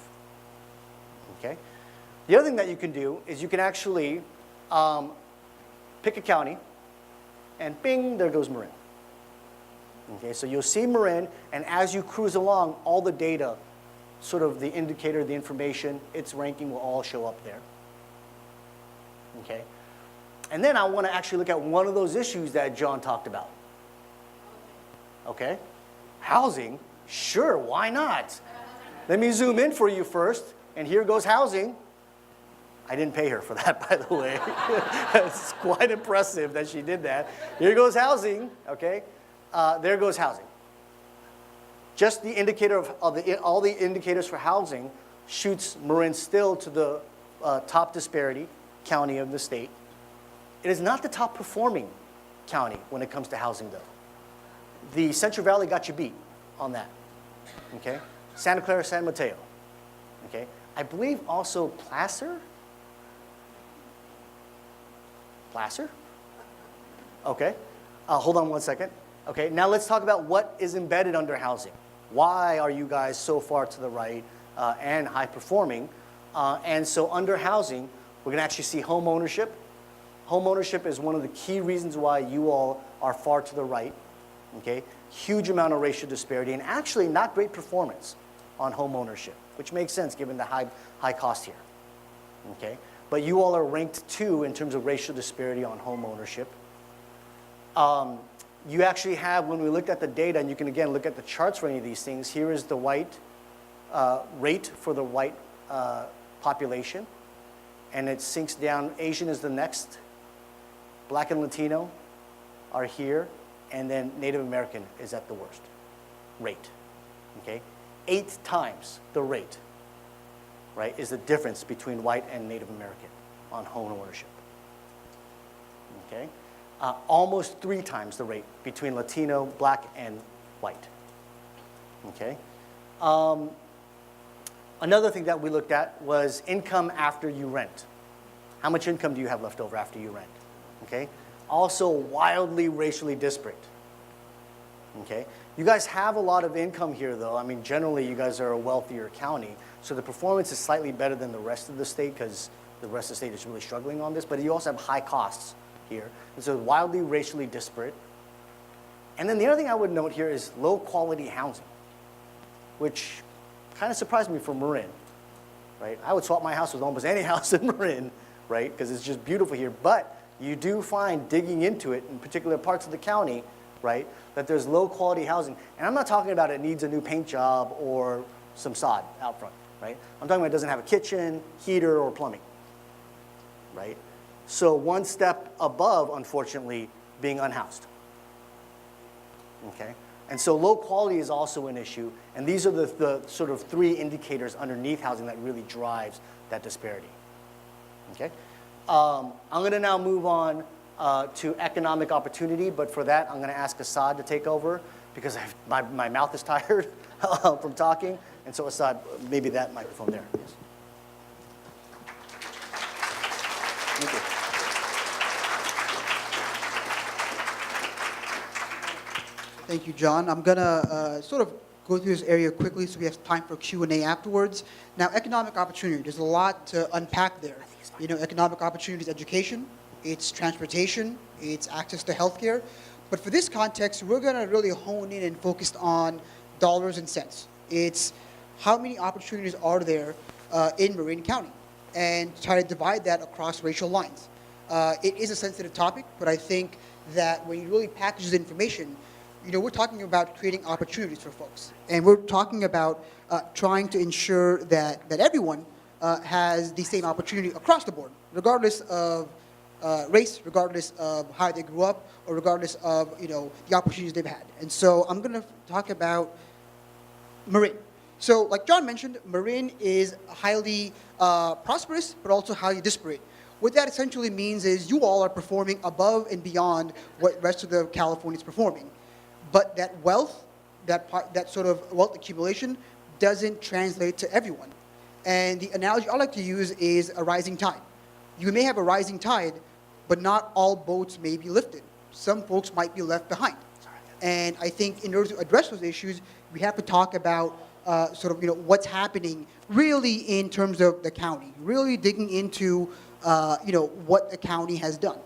Okay? The other thing that you can do is you can actually pick a county, and bing, there goes Marin. Okay, so you'll see Marin, and as you cruise along, all the data, sort of the indicator, the information, its ranking will all show up there. Okay? And then I want to actually look at one of those issues that John talked about. Okay? Housing? Sure, why not? Let me zoom in for you first, and here goes housing. I didn't pay her for that, by the way. It's quite impressive that she did that. Here goes housing, okay? There goes housing. Just the indicator of all the indicators for housing shoots Marin still to the top disparity county of the state. It is not the top performing county when it comes to housing, though. The Central Valley got you beat on that, okay? Santa Clara, San Mateo, okay? I believe also Placer? Placer? Okay. Hold on one second. Okay, now let's talk about what is embedded under housing. Why are you guys so far to the right and high performing? And so under housing, we're going to actually see home ownership. Home ownership is one of the key reasons why you all are far to the right. Okay, huge amount of racial disparity and actually not great performance on home ownership, which makes sense given the high cost here. Okay, but you all are ranked 2 in terms of racial disparity on home ownership. you actually have, when we looked at the data, and you can again look at the charts for any of these things, here is the white rate for the white population, and it sinks down. Asian is the next, Black and Latino are here, and then Native American is at the worst rate, okay? 8 times the rate, right, is the difference between white and Native American on home ownership, okay? Almost 3 times the rate between Latino, Black, and white, okay? Another thing that we looked at was income after you rent. How much income do you have left over after you rent, okay? Also wildly racially disparate, okay? You guys have a lot of income here, though. I mean, generally, you guys are a wealthier county, so the performance is slightly better than the rest of the state because the rest of the state is really struggling on this, but you also have high costs here. And so wildly racially disparate. And then the other thing I would note here is low quality housing, which kind of surprised me for Marin, right? I would swap my house with almost any house in Marin, right? Because it's just beautiful here. But you do find, digging into it in particular parts of the county, right, that there's low quality housing. And I'm not talking about it needs a new paint job or some sod out front, right? I'm talking about it doesn't have a kitchen, heater, or plumbing, right? So one step above, unfortunately, being unhoused, okay? And so low quality is also an issue, and these are the sort of 3 indicators underneath housing that really drives that disparity, okay? I'm gonna now move on to economic opportunity, but for that, I'm gonna ask Assad to take over because my mouth is tired from talking, and so Assad, maybe that microphone there, yes. Thank you. Thank you, John. I'm going to sort of go through this area quickly so we have time for Q&A afterwards. Now, economic opportunity, there's a lot to unpack there. You know, economic opportunity is education, it's transportation, it's access to healthcare. But for this context, we're going to really hone in and focus on dollars and cents. It's how many opportunities are there in Marin County, and try to divide that across racial lines. It is a sensitive topic, but I think that when you really package the information, you know, we're talking about creating opportunities for folks. And we're talking about trying to ensure that everyone has the same opportunity across the board, regardless of race, regardless of how they grew up, or regardless of, you know, the opportunities they've had. And so I'm going to talk about Marin. So like John mentioned, Marin is highly prosperous, but also highly disparate. What that essentially means is you all are performing above and beyond what the rest of the California is performing. But that wealth, that sort of wealth accumulation doesn't translate to everyone. And the analogy I like to use is a rising tide. You may have a rising tide, but not all boats may be lifted. Some folks might be left behind. And I think in order to address those issues, we have to talk about sort of, you know, what's happening really in terms of the county, really digging into, you know, what the county has done.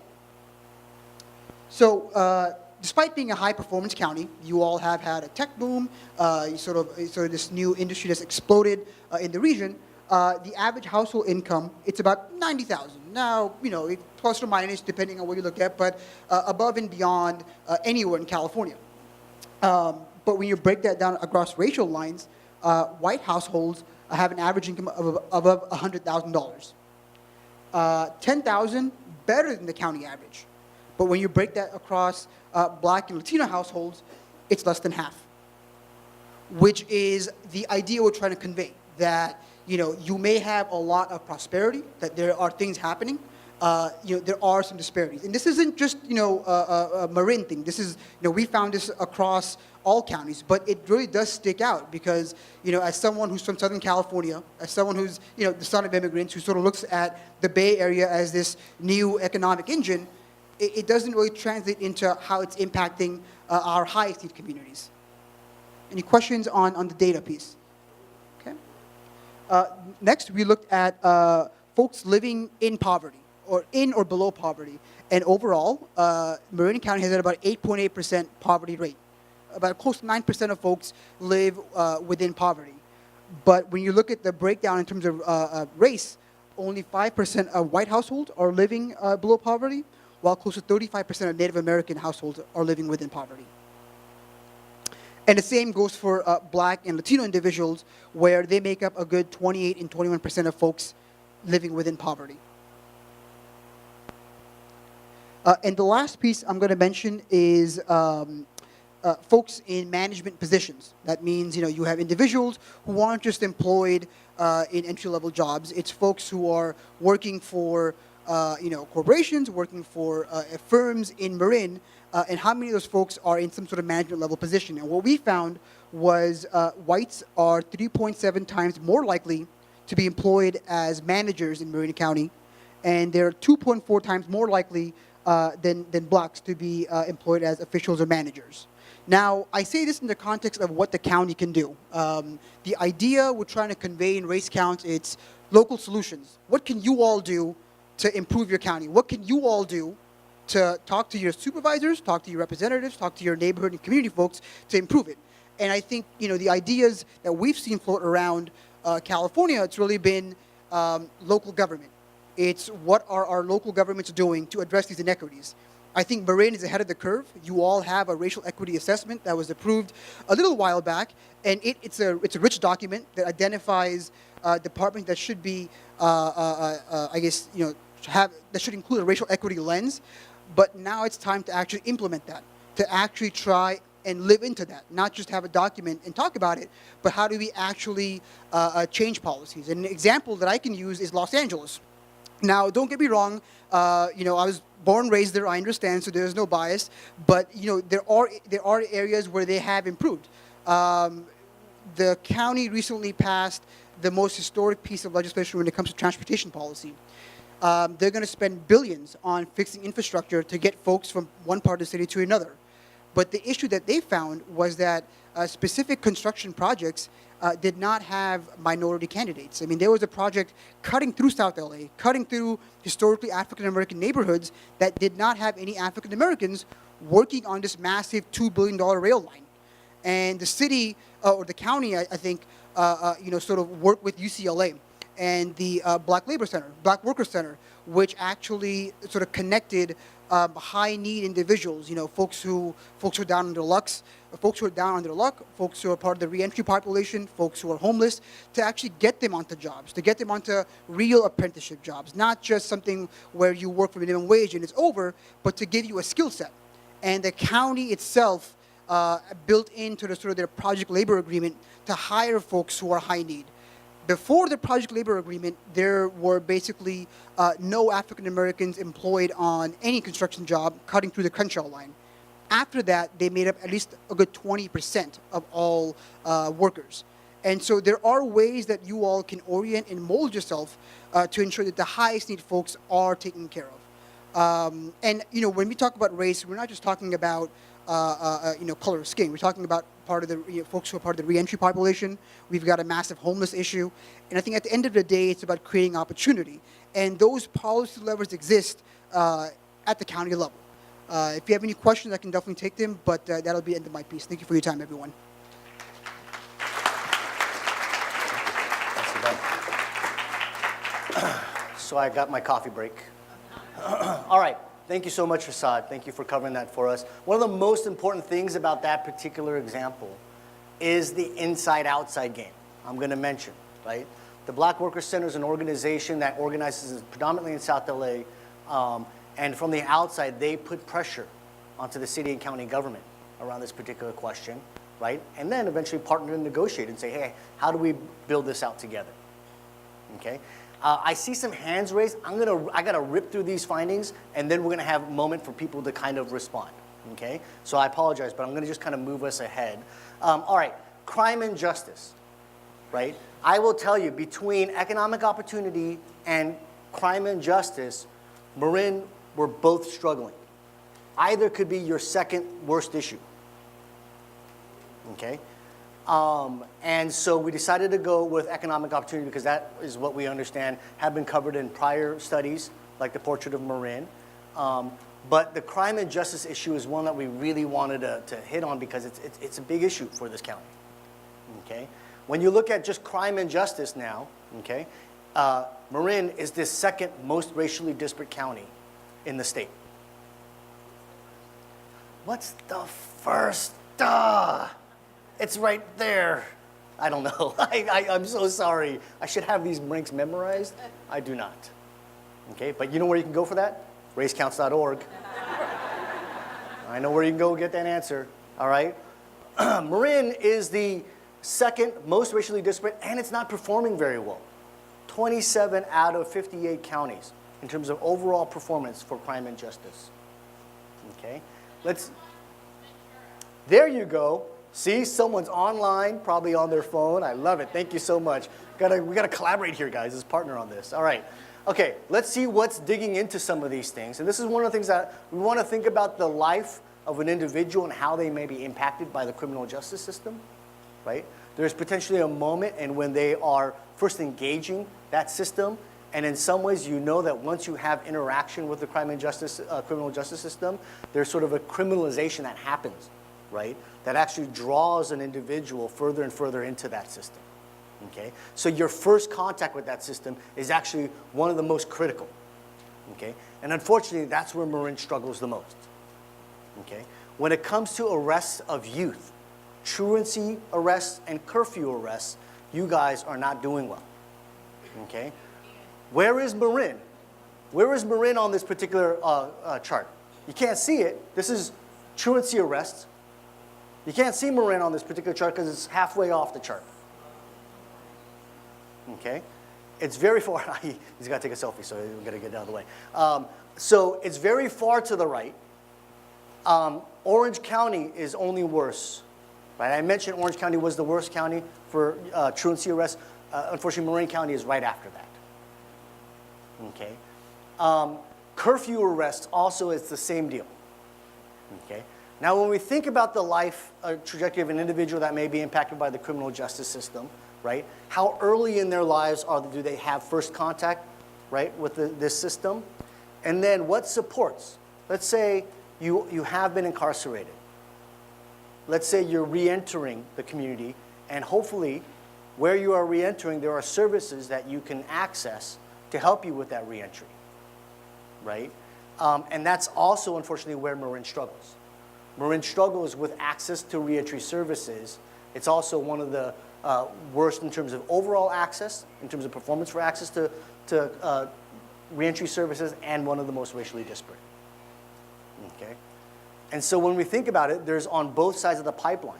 So despite being a high-performance county, you all have had a tech boom, sort of this new industry that's exploded in the region. The average household income, it's about $90,000. Now, you know, plus or minus, depending on what you look at, but above and beyond anywhere in California. But when you break that down across racial lines, white households have an average income of above $100,000. $10,000 better than the county average. But when you break that across Black and Latino households, it's less than half, which is the idea we're trying to convey, that, you know, you may have a lot of prosperity, that there are things happening, you know, there are some disparities. And this isn't just, you know, a Marin thing. This is, you know, we found this across all counties, but it really does stick out because, you know, as someone who's from Southern California, as someone who's, you know, the son of immigrants, who sort of looks at the Bay Area as this new economic engine, it doesn't really translate into how it's impacting our highest need communities. Any questions on the data piece? Okay. Next, we looked at folks living in poverty, or in or below poverty. And overall, Marin County has at about 8.8% poverty rate. About close to 9% of folks live within poverty. But when you look at the breakdown in terms of race, only 5% of white households are living below poverty, while close to 35% of Native American households are living within poverty. And the same goes for Black and Latino individuals, where they make up a good 28 and 21% of folks living within poverty. And the last piece I'm going to mention is folks in management positions. That means, you have individuals who aren't just employed in entry-level jobs. It's folks who are working for, corporations, working for firms in Marin, and how many of those folks are in some sort of management level position. And what we found was whites are 3.7 times more likely to be employed as managers in Marin County, and they're 2.4 times more likely than Blacks to be employed as officials or managers. Now, I say this in the context of what the county can do. The idea we're trying to convey in race counts, it's local solutions. What can you all do to improve your county? What can you all do to talk to your supervisors, talk to your representatives, talk to your neighborhood and community folks to improve it? And I think, the ideas that we've seen float around California, it's really been local government. It's what are our local governments doing to address these inequities. I think Marin is ahead of the curve. You all have a racial equity assessment that was approved a little while back, and it's a rich document that identifies departments that should be, that should include a racial equity lens. But now it's time to actually implement that, to actually try and live into that, not just have a document and talk about it, but how do we actually change policies? And an example that I can use is Los Angeles. Now, don't get me wrong, I was born and raised there, I understand, so there's no bias, but there are areas where they have improved. The county recently passed the most historic piece of legislation when it comes to transportation policy. They're going to spend billions on fixing infrastructure to get folks from one part of the city to another. But the issue that they found was that specific construction projects did not have minority candidates. I mean, there was a project cutting through South LA, cutting through historically African-American neighborhoods that did not have any African-Americans working on this massive $2 billion rail line. And the city, or the county, I think, sort of worked with UCLA and the Black Worker Center, which actually sort of connected high-need individuals, folks who are down on their luck, folks who are part of the reentry population, folks who are homeless, to actually get them onto jobs, to get them onto real apprenticeship jobs, not just something where you work for minimum wage and it's over, but to give you a skill set. And the county itself built into the sort of their project labor agreement to hire folks who are high need. Before the project labor agreement, there were basically no African Americans employed on any construction job cutting through the Crenshaw line. After that, they made up at least a good 20% of all workers. And so there are ways that you all can orient and mold yourself to ensure that the highest need folks are taken care of. And when we talk about race, we're not just talking about color of skin. We're talking about part of the folks who are part of the reentry population. We've got a massive homeless issue. And I think at the end of the day, it's about creating opportunity. And those policy levers exist at the county level. If you have any questions, I can definitely take them, but that'll be the end of my piece. Thank you for your time, everyone. So I got my coffee break. All right. Thank you so much, Rasad. Thank you for covering that for us. One of the most important things about that particular example is the inside-outside game I'm going to mention, right? The Black Worker Center is an organization that organizes predominantly in South LA, and from the outside, they put pressure onto the city and county government around this particular question, right? And then eventually partner and negotiate and say, hey, how do we build this out together? Okay? I see some hands raised. I gotta rip through these findings, and then we're gonna have a moment for people to kind of respond. Okay? So I apologize, but I'm gonna just kind of move us ahead. All right, crime and justice, right? I will tell you, between economic opportunity and crime and justice, Marin, we're both struggling. Either could be your second worst issue. Okay? And so we decided to go with economic opportunity because that is what we understand have been covered in prior studies, like the Portrait of Marin. But the crime and justice issue is one that we really wanted to hit on because it's a big issue for this county. Okay? When you look at just crime and justice now, okay, Marin is the second most racially disparate county in the state. What's the first? It's right there. I don't know. I'm so sorry. I should have these ranks memorized. I do not. Okay, but you know where you can go for that? Racecounts.org. I know where you can go get that answer. All right. Marin is the second most racially disparate, and it's not performing very well. 27 out of 58 counties in terms of overall performance for crime and justice. Okay, there you go. See, someone's online, probably on their phone. I love it. Thank you so much. We gotta collaborate here, guys, as partner on this. All right. Okay, let's see what's digging into some of these things. And this is one of the things that we want to think about the life of an individual and how they may be impacted by the criminal justice system, right? There's potentially a moment and when they are first engaging that system, and in some ways you know that once you have interaction with the criminal justice system, there's sort of a criminalization that happens, right? That actually draws an individual further and further into that system, okay? So your first contact with that system is actually one of the most critical, okay? And unfortunately, that's where Marin struggles the most, okay? When it comes to arrests of youth, truancy arrests and curfew arrests, you guys are not doing well, okay? Where is Marin? Where is Marin on this particular chart? You can't see it. This is truancy arrests. You can't see Marin on this particular chart because it's halfway off the chart. Okay? It's very far. He's got to take a selfie, so we've got to get out of the way. So it's very far to the right. Orange County is only worse. Right? I mentioned Orange County was the worst county for truancy arrests. Unfortunately, Marin County is right after that. Okay. Curfew arrests also is the same deal. Okay. Now, when we think about the life trajectory of an individual that may be impacted by the criminal justice system, right? How early in their lives do they have first contact, right, with this system? And then what supports? Let's say you have been incarcerated. Let's say you're re-entering the community, and hopefully where you are re-entering, there are services that you can access to help you with that re-entry, right? And that's also, unfortunately, where Marin struggles. Marin struggles with access to re-entry services. It's also one of the worst in terms of overall access, in terms of performance for access to re-entry services, and one of the most racially disparate. Okay? And so when we think about it, there's on both sides of the pipeline,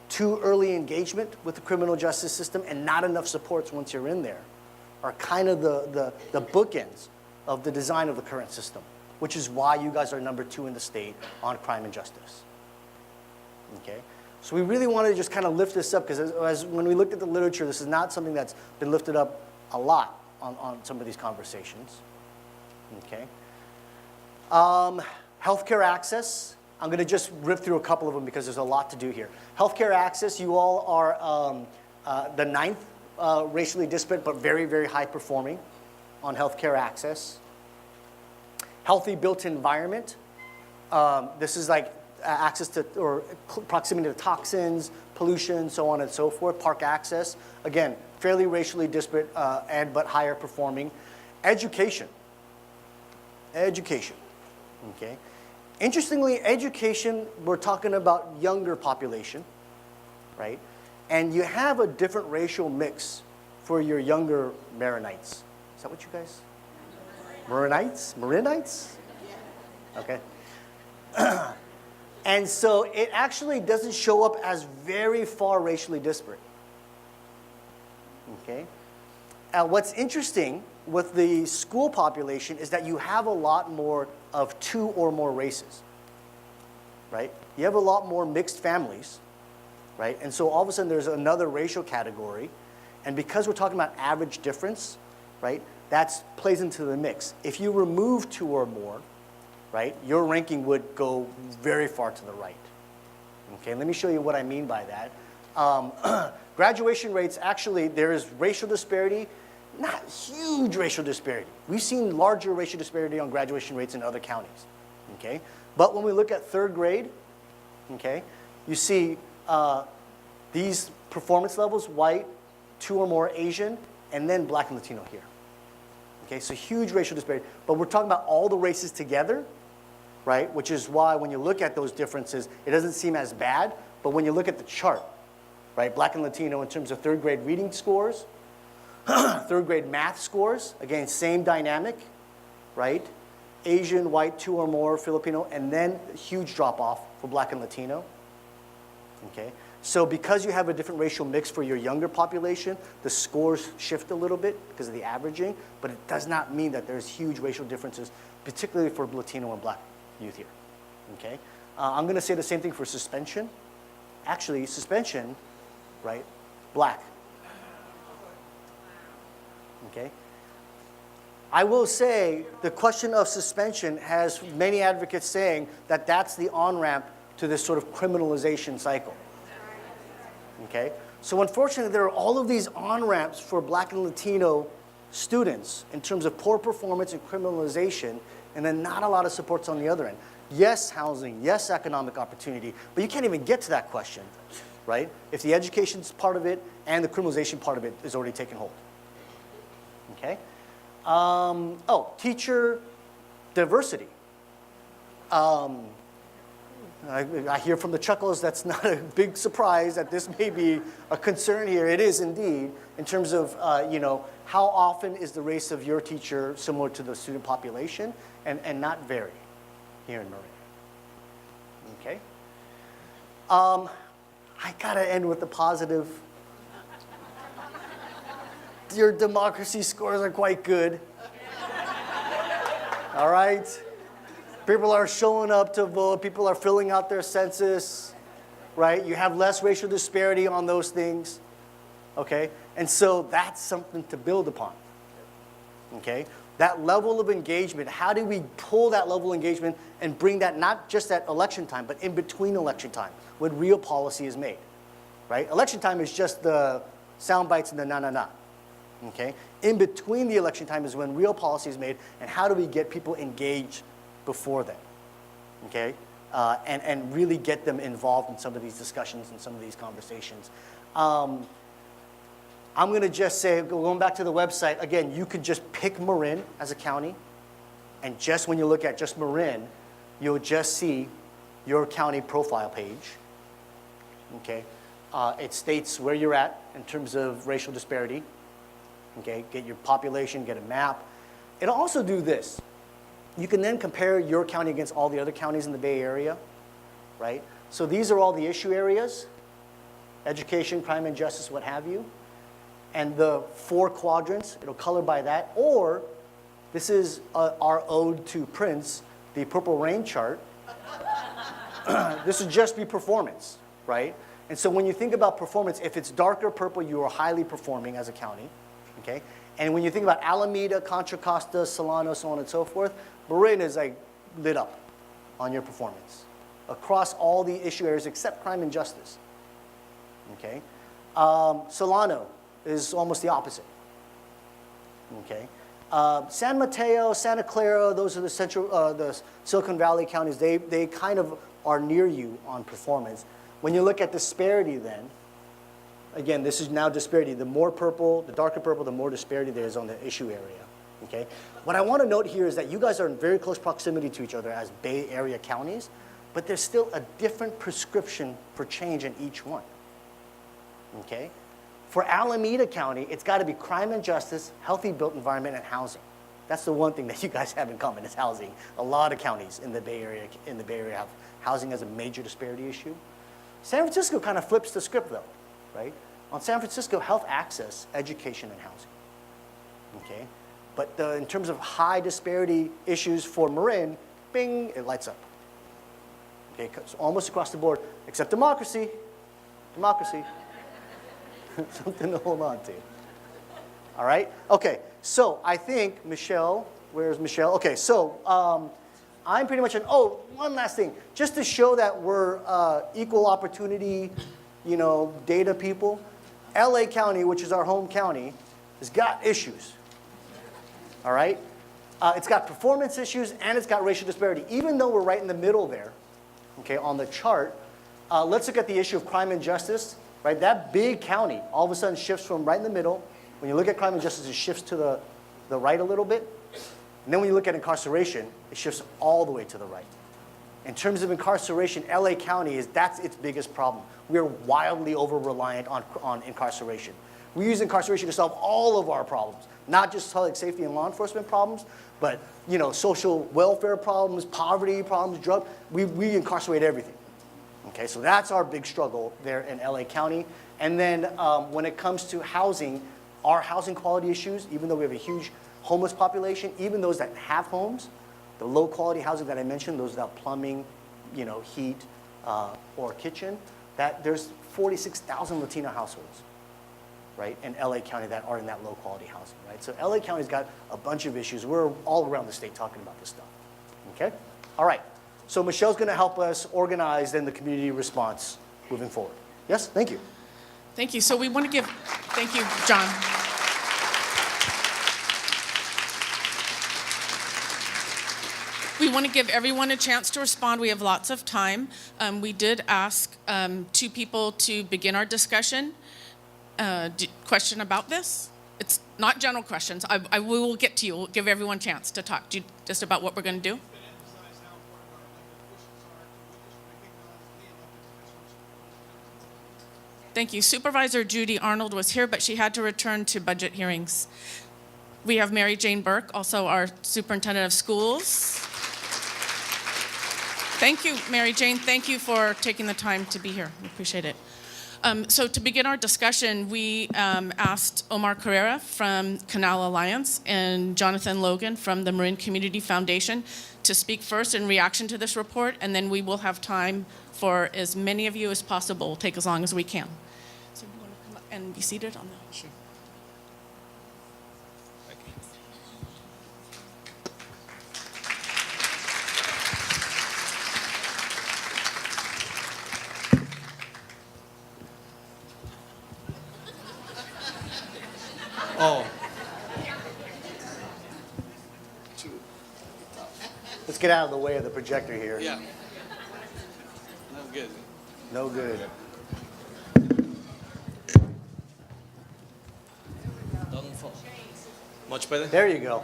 too early engagement with the criminal justice system and not enough supports once you're in there are kind of the bookends of the design of the current system, which is why you guys are number 2 in the state on crime and justice. Okay? So we really wanted to just kind of lift this up because when we looked at the literature, this is not something that's been lifted up a lot on some of these conversations. Okay? Healthcare access. I'm going to just rip through a couple of them because there's a lot to do here. Healthcare access, you all are the 9th racially disparate but very, very high performing on healthcare access. Healthy built environment. This is like access to or proximity to toxins, pollution, so on and so forth. Park access. Again, fairly racially disparate but higher performing. Education. Education. Okay. Interestingly, education, we're talking about younger population, right? And you have a different racial mix for your younger Marinites. Is that what you guys? Marinites? Marinites? Okay. And so it actually doesn't show up as very far racially disparate. Okay. What's interesting with the school population is that you have a lot more of 2 or more races, right? You have a lot more mixed families, right? And so all of a sudden there's another racial category. And because we're talking about average difference, right, that plays into the mix. If you remove 2 or more, right, your ranking would go very far to the right. Okay, let me show you what I mean by that. Graduation rates, actually, there is racial disparity, not huge racial disparity. We've seen larger racial disparity on graduation rates in other counties, okay? But when we look at 3rd grade, okay, you see these performance levels, white, 2 or more Asian, and then Black and Latino here. Okay, so huge racial disparity. But we're talking about all the races together, right? Which is why when you look at those differences, it doesn't seem as bad, but when you look at the chart, right, Black and Latino in terms of third grade reading scores, third grade math scores, again, same dynamic, right? Asian, white, 2 or more, Filipino, and then a huge drop off for Black and Latino, okay? So because you have a different racial mix for your younger population, the scores shift a little bit because of the averaging, but it does not mean that there's huge racial differences, particularly for Latino and Black youth here, okay? I'm gonna say the same thing for suspension. Actually, suspension, right, Black, okay? I will say the question of suspension has many advocates saying that that's the on-ramp to this sort of criminalization cycle. Okay? So unfortunately, there are all of these on-ramps for Black and Latino students in terms of poor performance and criminalization, and then not a lot of supports on the other end. Yes, housing, yes, economic opportunity, but you can't even get to that question, right? If the education's part of it and the criminalization part of it is already taken hold. Okay? Teacher diversity. I hear from the chuckles that's not a big surprise that this may be a concern here. It is indeed, in terms of, how often is the race of your teacher similar to the student population, and not vary here in Marin. Okay? I gotta end with the positive. Your democracy scores are quite good. All right? People are showing up to vote. People are filling out their census, right? You have less racial disparity on those things, okay? And so that's something to build upon, okay? That level of engagement, how do we pull that level of engagement and bring that not just at election time, but in between election time, when real policy is made, right? Election time is just the sound bites and the na-na-na. Okay? In between the election time is when real policy is made, and how do we get people engaged before then? Okay? And really get them involved in some of these discussions and some of these conversations. I'm going to just say, going back to the website, again, you could just pick Marin as a county, and just when you look at just Marin, you'll just see your county profile page. Okay? It states where you're at in terms of racial disparity. Okay, get your population, get a map. It'll also do this. You can then compare your county against all the other counties in the Bay Area, right? So these are all the issue areas: education, crime and justice, what have you. And the 4 quadrants, it'll color by that. Or this is our ode to Prince, the Purple Rain chart. This would just be performance, right? And so when you think about performance, if it's darker purple, you are highly performing as a county. Okay? And when you think about Alameda, Contra Costa, Solano, so on and so forth, Marin is like lit up on your performance across all the issue areas except crime and justice. Okay? Solano is almost the opposite. Okay? San Mateo, Santa Clara, those are the Silicon Valley counties. They kind of are near you on performance. When you look at disparity then, again, this is now disparity. The more purple, the darker purple, the more disparity there is on the issue area, okay? What I want to note here is that you guys are in very close proximity to each other as Bay Area counties, but there's still a different prescription for change in each one, okay? For Alameda County, it's got to be crime and justice, healthy built environment, and housing. That's the one thing that you guys have in common is housing. A lot of counties in the Bay Area have housing as a major disparity issue. San Francisco kind of flips the script though. Right? On San Francisco, health access, education, and housing. Okay? But in terms of high disparity issues for Marin, bing, it lights up. Okay, so almost across the board, except democracy. Democracy. Something to hold on to. All right? Okay, so I think Michelle, where's Michelle? Okay, so I'm pretty much one last thing. Just to show that we're equal opportunity, data people, LA County, which is our home county, has got issues, all right? It's got performance issues and it's got racial disparity. Even though we're right in the middle there, okay, on the chart, let's look at the issue of crime and justice, right? That big county all of a sudden shifts from right in the middle. When you look at crime and justice, it shifts to the right a little bit. And then when you look at incarceration, it shifts all the way to the right. In terms of incarceration, LA County that's its biggest problem. We are wildly over-reliant on incarceration. We use incarceration to solve all of our problems, not just public safety and law enforcement problems, but social welfare problems, poverty problems, drug. We incarcerate everything. Okay, so that's our big struggle there in LA County. And then when it comes to housing, our housing quality issues, even though we have a huge homeless population, even those that have homes, the low quality housing that I mentioned, those without plumbing, heat, or kitchen, that there's 46,000 Latino households, right, in LA County that are in that low quality housing, right? So LA County's got a bunch of issues. We're all around the state talking about this stuff, okay? All right, so Michelle's gonna help us organize then the community response moving forward. Yes, thank you. Thank you. So we want to give, thank you, John. We want to give everyone a chance to respond. We have lots of time. We did ask 2 people to begin our discussion. Question about this? It's not general questions. We will get to you. We'll give everyone a chance to talk just about what we're going to do. Thank you. Supervisor Judy Arnold was here, but she had to return to budget hearings. We have Mary Jane Burke, also our superintendent of schools. Thank you, Mary Jane. Thank you for taking the time to be here. We appreciate it. So to begin our discussion, we asked Omar Carrera from Canal Alliance and Jonathan Logan from the Marin Community Foundation to speak first in reaction to this report, and then we will have time for as many of you as possible. We'll take as long as we can. So you want to come up and be seated on the... Sure. Oh. Let's get out of the way of the projector here. Yeah. No good. No good. Doesn't fall. Much better? There you go.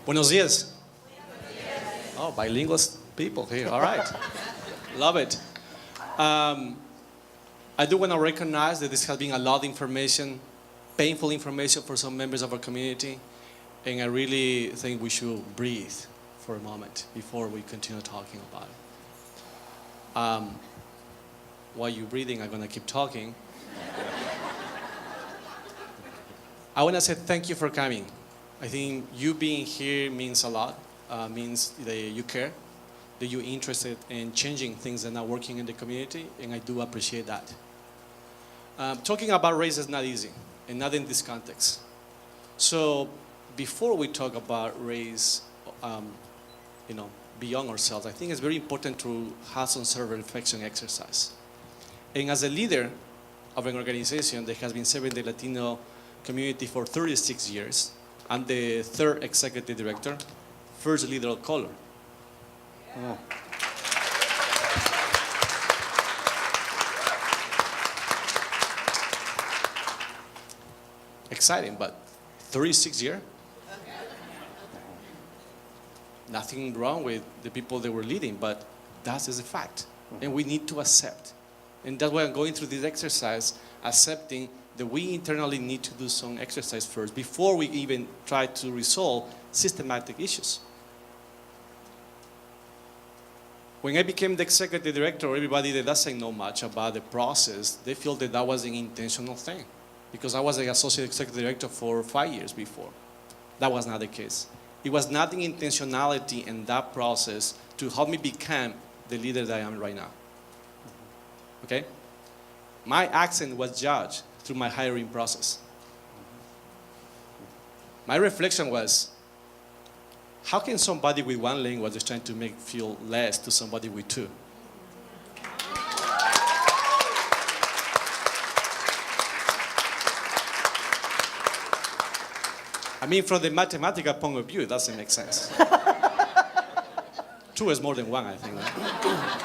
Buenos dias. Oh, bilingual people here. All right. Love it. I do want to recognize that this has been a lot of information, painful information for some members of our community, and I really think we should breathe for a moment before we continue talking about it. While you're breathing, I'm going to keep talking. I want to say thank you for coming. I think you being here means a lot, means that you care, that you're interested in changing things that are not working in the community, and I do appreciate that. Talking about race is not easy, and not in this context. So before we talk about race, beyond ourselves, I think it's very important to have some sort of reflection exercise. And as a leader of an organization that has been serving the Latino community for 36 years, I'm the 3rd executive director, first leader of color. Oh. Exciting, but 36 years? Nothing wrong with the people that we're leading, but that is a fact. And we need to accept. And that's why I'm going through this exercise, accepting that we internally need to do some exercise first before we even try to resolve systematic issues. When I became the executive director, everybody that doesn't know much about the process, they feel that that was an intentional thing. Because I was the associate executive director for 5 years before. That was not the case. It was not the intentionality in that process to help me become the leader that I am right now. Okay? My accent was judged through my hiring process. My reflection was, how can somebody with one language is trying to make feel less to somebody with 2? I mean, from the mathematical point of view, it doesn't make sense. 2 is more than 1, I think. Right?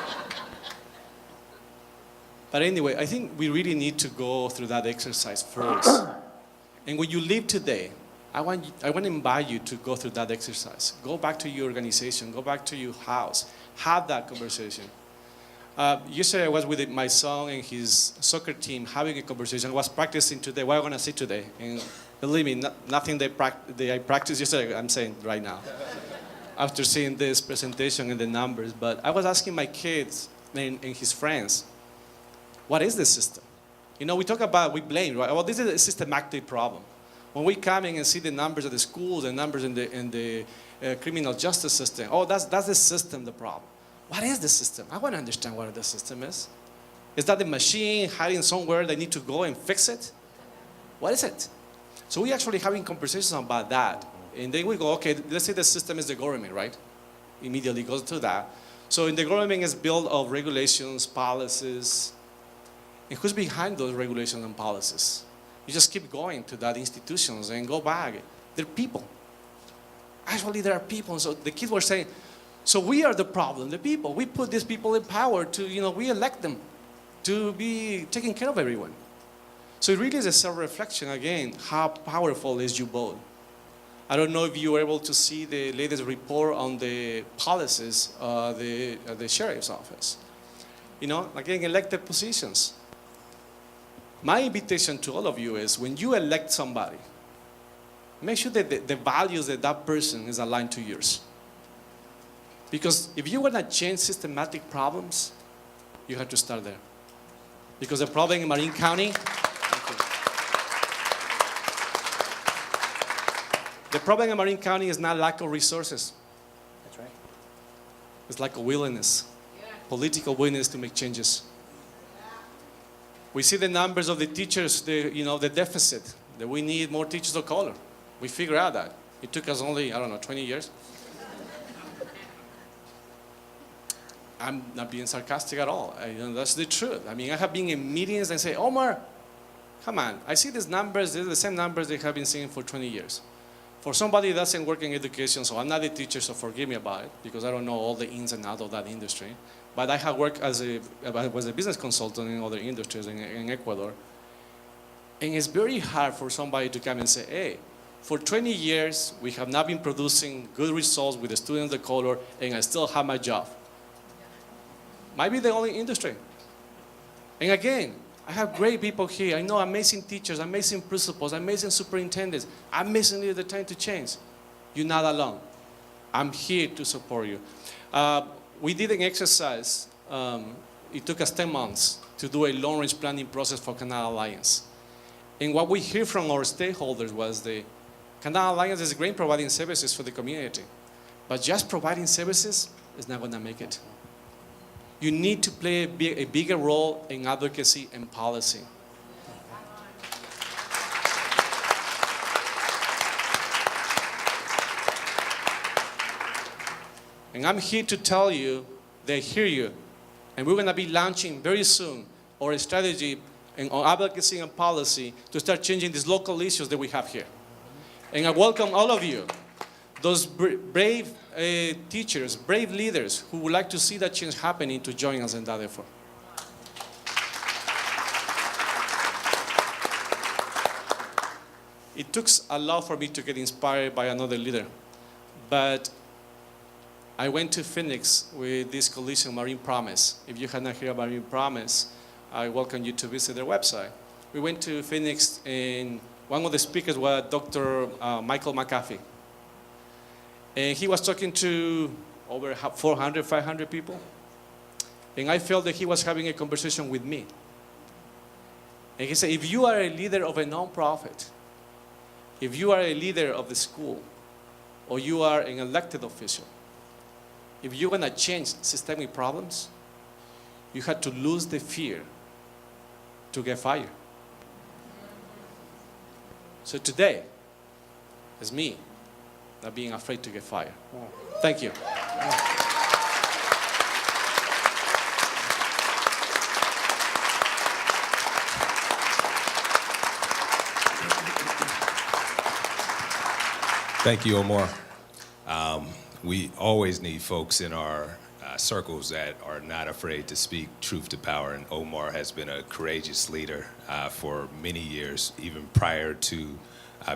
But anyway, I think we really need to go through that exercise first. And when you live today I want to invite you to go through that exercise. Go back to your organization. Go back to your house. Have that conversation. Yesterday I was with my son and his soccer team having a conversation. I was practicing today, what I'm going to say today. And believe me, nothing I practiced yesterday, I'm saying right now. After seeing this presentation and the numbers. But I was asking my kids and his friends, what is the system? You know, we talk about, we blame, right? Well, this is a systematic problem. When we come in and see the numbers of the schools, the numbers in the criminal justice system, oh, that's the system, the problem. What is the system? I want to understand what the system is. Is that the machine hiding somewhere they need to go and fix it? What is it? So we're actually having conversations about that. And then we go, okay, let's say the system is the government, right? Immediately goes to that. So in the government is built of regulations, policies. And who's behind those regulations and policies? You just keep going to that institutions and go back. They're people. Actually, there are people. So the kids were saying, so we are the problem, the people. We put these people in power to, we elect them to be taking care of everyone. So it really is a self-reflection, again, how powerful is you both. I don't know if you were able to see the latest report on the policies of the sheriff's office. Again, elected positions. My invitation to all of you is when you elect somebody, make sure that the values that that person is aligned to yours. Because if you want to change systematic problems, you have to start there. Because the problem in Marin County, the problem in Marin County is not lack of resources. That's right. It's lack of willingness, political willingness to make changes. We see the numbers of the teachers, the deficit, that we need more teachers of color. We figure out that. It took us only, 20 years. I'm not being sarcastic at all. That's the truth. I have been in meetings and say, Omar, come on. I see these numbers. They're the same numbers they have been seeing for 20 years. For somebody that doesn't work in education, so I'm not a teacher, so forgive me about it, because I don't know all the ins and outs of that industry. But I have worked I was a business consultant in other industries in Ecuador. And it's very hard for somebody to come and say, hey, for 20 years, we have not been producing good results with the students of color, and I still have my job. Might be the only industry. And again, I have great people here. I know amazing teachers, amazing principals, amazing superintendents, amazingly the time to change. You're not alone. I'm here to support you. We did an exercise. It took us 10 months to do a long-range planning process for Canal Alliance. And what we hear from our stakeholders was the Canal Alliance is great providing services for the community. But just providing services is not going to make it. You need to play a bigger role in advocacy and policy. And I'm here to tell you, they hear you. And we're going to be launching very soon our strategy on advocacy and policy to start changing these local issues that we have here. And I welcome all of you, those brave teachers, brave leaders who would like to see that change happening, to join us in that effort. It took a lot for me to get inspired by another leader. But I went to Phoenix with this coalition, Marin Promise. If you have not heard about Marin Promise, I welcome you to visit their website. We went to Phoenix, and one of the speakers was Dr. Michael McAfee. And he was talking to over 400, 500 people. And I felt that he was having a conversation with me. And he said, if you are a leader of a nonprofit, if you are a leader of the school, or you are an elected official, if you're going to change systemic problems, you have to lose the fear to get fired. So today, it's me not being afraid to get fired. Thank you. Thank you, Omar. We always need folks in our circles that are not afraid to speak truth to power, and Omar has been a courageous leader for many years, even prior to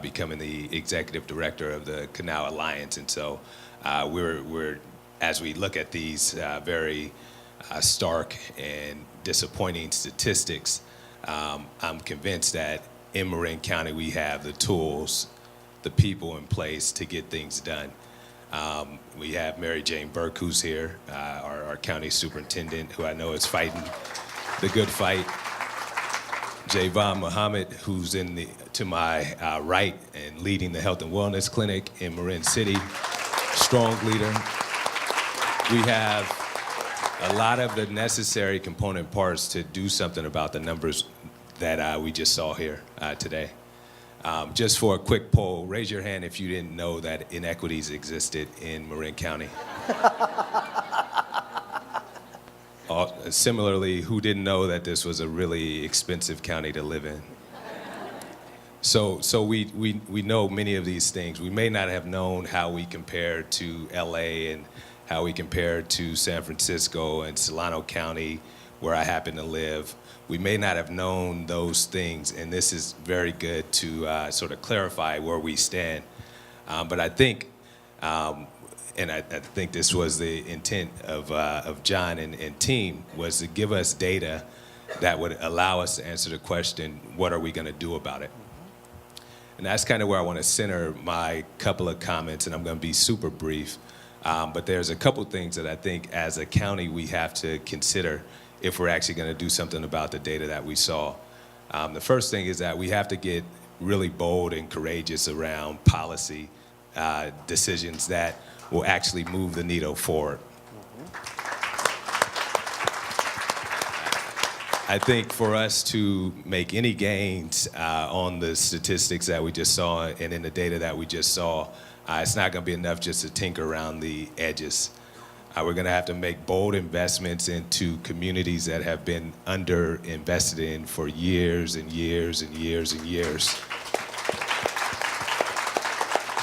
becoming the executive director of the Canal Alliance. And so we're as we look at these very stark and disappointing statistics, I'm convinced that in Marin County we have the tools, the people in place to get things done. We have Mary Jane Burke, who's here, our county superintendent, who I know is fighting the good fight. Javon Muhammad, who's to my right and leading the Health and Wellness Clinic in Marin City, strong leader. We have a lot of the necessary component parts to do something about the numbers that we just saw here today. Just for a quick poll, raise your hand if you didn't know that inequities existed in Marin County. Similarly, who didn't know that this was a really expensive county to live in? So we know many of these things. We may not have known how we compared to LA and how we compared to San Francisco and Solano County, where I happen to live. We may not have known those things, and this is very good to sort of clarify where we stand. But I think, and I think this was the intent of John and team, was to give us data that would allow us to answer the question, what are we going to do about it? And that's kind of where I want to center my couple of comments, and I'm going to be super brief. But there's a couple things that I think as a county we have to consider if we're actually going to do something about the data that we saw. The first thing is that we have to get really bold and courageous around policy decisions that will actually move the needle forward. I think for us to make any gains on the statistics that we just saw and in the data that we just saw, it's not going to be enough just to tinker around the edges. We're going to have to make bold investments into communities that have been under-invested in for years and years and years and years.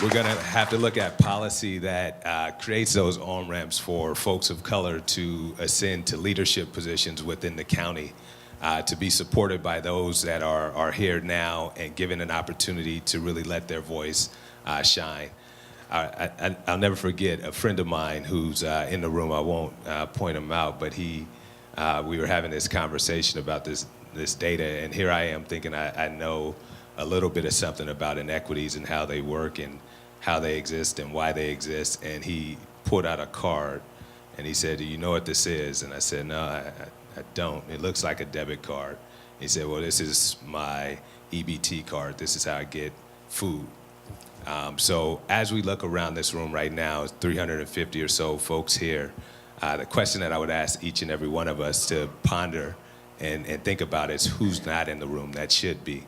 We're going to have to look at policy that creates those on-ramps for folks of color to ascend to leadership positions within the county, to be supported by those that are here now and given an opportunity to really let their voice shine. I'll never forget a friend of mine who's in the room. I won't point him out, but we were having this conversation about this data, and here I am thinking I know a little bit of something about inequities and how they work and how they exist and why they exist. And he pulled out a card, and he said, "Do you know what this is?" And I said, "No, I don't. It looks like a debit card." He said, "Well, this is my EBT card. This is how I get food." So as we look around this room right now, 350 or so folks here, the question that I would ask each and every one of us to ponder and think about is who's not in the room that should be.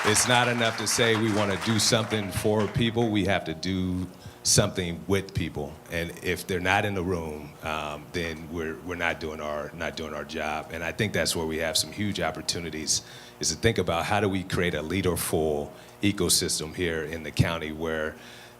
It's not enough to say we want to do something for people. We have to do something with people. And if they're not in the room, then we're not doing our job. And I think that's where we have some huge opportunities, is to think about how do we create a leaderful ecosystem here in the county where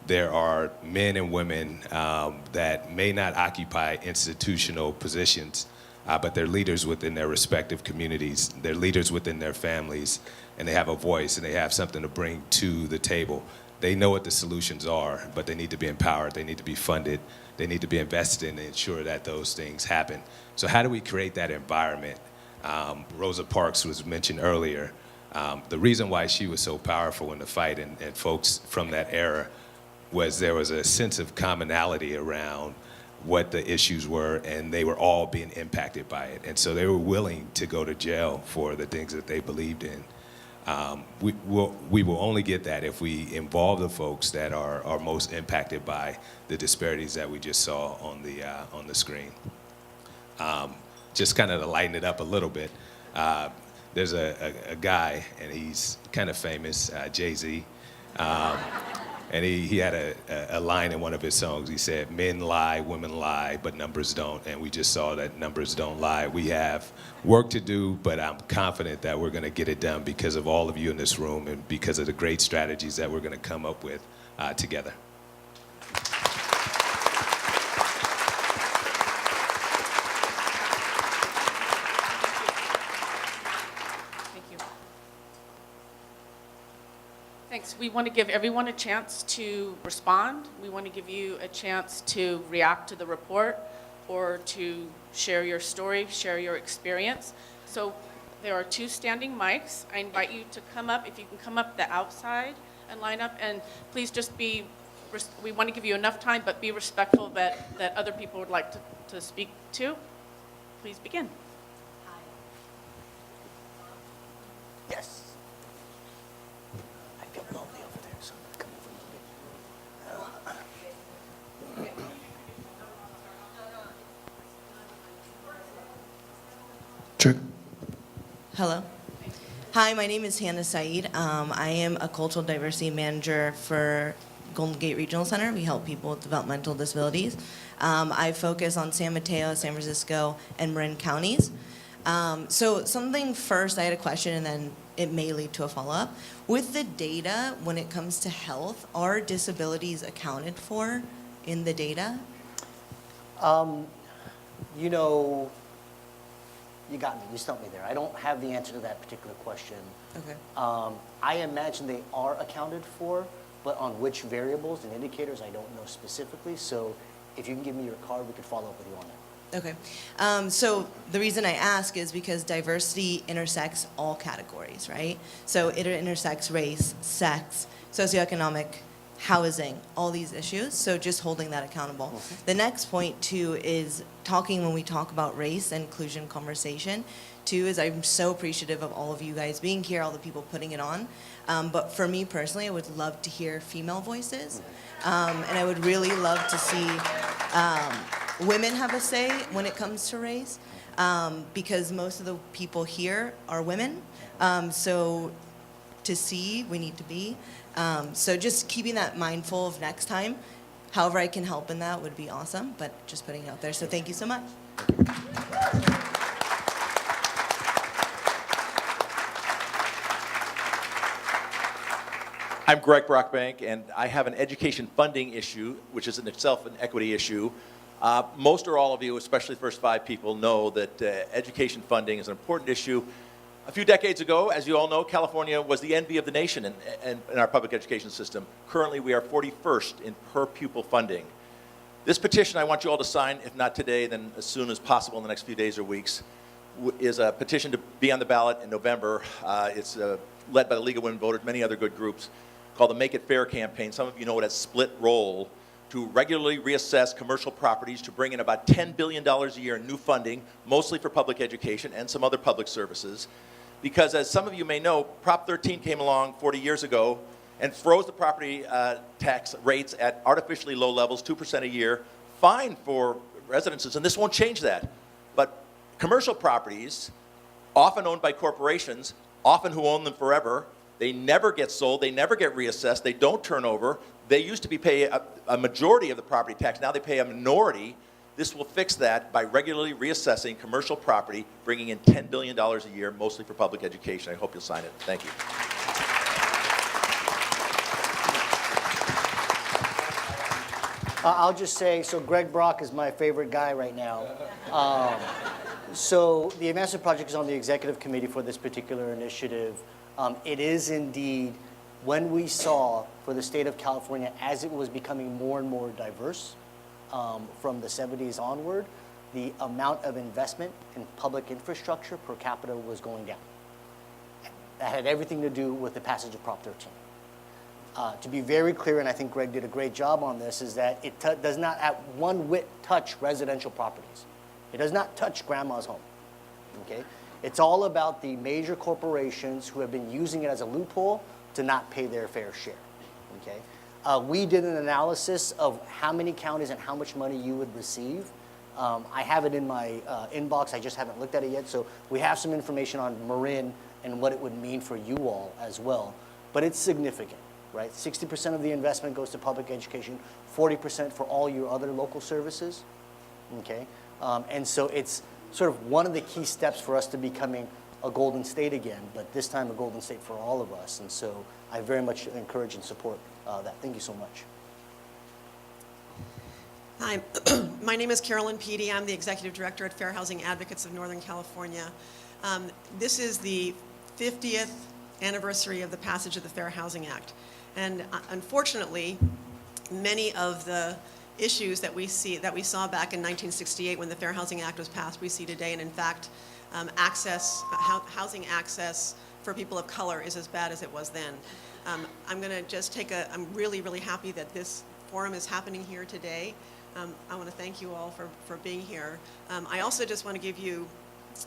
there are men and women that may not occupy institutional positions, but they're leaders within their respective communities. They're leaders within their families, and they have a voice and they have something to bring to the table. They know what the solutions are, but they need to be empowered, they need to be funded, they need to be invested in to ensure that those things happen. So how do we create that environment? Rosa Parks was mentioned earlier. The reason why she was so powerful in the fight, and folks from that era, was there was a sense of commonality around what the issues were, and they were all being impacted by it. And so they were willing to go to jail for the things that they believed in. We will only get that if we involve the folks that are most impacted by the disparities that we just saw on the screen. Just kind of to lighten it up a little bit, there's a guy, and he's kind of famous, Jay-Z, and he had a line in one of his songs. He said, "Men lie, women lie, but numbers don't." And we just saw that numbers don't lie. We have work to do, but I'm confident that we're going to get it done because of all of you in this room and because of the great strategies that we're going to come up with together. Thank you. Thanks. We want to give everyone a chance to respond. We want to give you a chance to react to the report or to share your story, share your experience. So there are 2 standing mics. I invite you to come up. If you can come up the outside and line up, and please just be, we want to give you enough time, but be respectful that other people would like to speak to. Please begin. Yes. I feel lonely over there, so I'm coming from the Check. Hello. Hi, my name is Hannah Saeed. I am a cultural diversity manager for Golden Gate Regional Center. We help people with developmental disabilities. I focus on San Mateo, San Francisco, and Marin counties. So something first, I had a question and then it may lead to a follow-up. With the data, when it comes to health, are disabilities accounted for in the data? You know, you got me. You stumped me there. I don't have the answer to that particular question. Okay. I imagine they are accounted for, but on which variables and indicators, I don't know specifically. So if you can give me your card, we could follow up with you on it. Okay. So the reason I ask is because diversity intersects all categories, right? So it intersects race, sex, socioeconomic, housing, all these issues. So just holding that accountable. Okay. The next point, too, is talking when we talk about race and inclusion conversation, too, is I'm so appreciative of all of you guys being here, all the people putting it on. But for me personally, I would love to hear female voices. And I would really love to see women have a say when it comes to race, because most of the people here are women. So to see, we need to be. So just keeping that mindful of next time. However I can help in that would be awesome, but just putting it out there. So thank you so much. I'm Greg Brockbank, and I have an education funding issue, which is in itself an equity issue. Most or all of you, especially the first 5 people, know that education funding is an important issue. A few decades ago, as you all know, California was the envy of the nation in our public education system. Currently, we are 41st in per pupil funding. This petition I want you all to sign, if not today, then as soon as possible in the next few days or weeks, is a petition to be on the ballot in November. It's led by the League of Women Voters, many other good groups, called the Make It Fair campaign. Some of you know it as Split Roll, to regularly reassess commercial properties to bring in about $10 billion a year in new funding, mostly for public education and some other public services. Because as some of you may know, Prop 13 came along 40 years ago and froze the property tax rates at artificially low levels, 2% a year, fine for residences, and this won't change that. But commercial properties, often owned by corporations, often who own them forever, they never get sold, they never get reassessed, they don't turn over. They used to be pay a majority of the property tax, now they pay a minority. This will fix that by regularly reassessing commercial property, bringing in $10 billion a year, mostly for public education. I hope you'll sign it. Thank you. I'll just say, so Greg Brock is my favorite guy right now. So the Advancement Project is on the executive committee for this particular initiative. It is indeed, when we saw for the state of California, as it was becoming more and more diverse from the 70s onward, the amount of investment in public infrastructure per capita was going down. That had everything to do with the passage of Prop 13. To be very clear, and I think Greg did a great job on this, is that it does not at one whit touch residential properties. It does not touch grandma's home, okay? It's all about the major corporations who have been using it as a loophole to not pay their fair share, okay? We did an analysis of how many counties and how much money you would receive. I have it in my inbox, I just haven't looked at it yet, so we have some information on Marin and what it would mean for you all as well, but it's significant. Right? 60% of the investment goes to public education, 40% for all your other local services, okay? And so it's sort of one of the key steps for us to becoming a golden state again, but this time a golden state for all of us. And so I very much encourage and support that. Thank you so much. Hi, my name is Carolyn Peedy. I'm the Executive Director at Fair Housing Advocates of Northern California. This is the 50th anniversary of the passage of the Fair Housing Act. And unfortunately, many of the issues that we saw back in 1968 when the Fair Housing Act was passed, we see today. And in fact, housing access for people of color is as bad as it was then. I'm going to just I'm really, really happy that this forum is happening here today. I want to thank you all for being here. I also just want to give you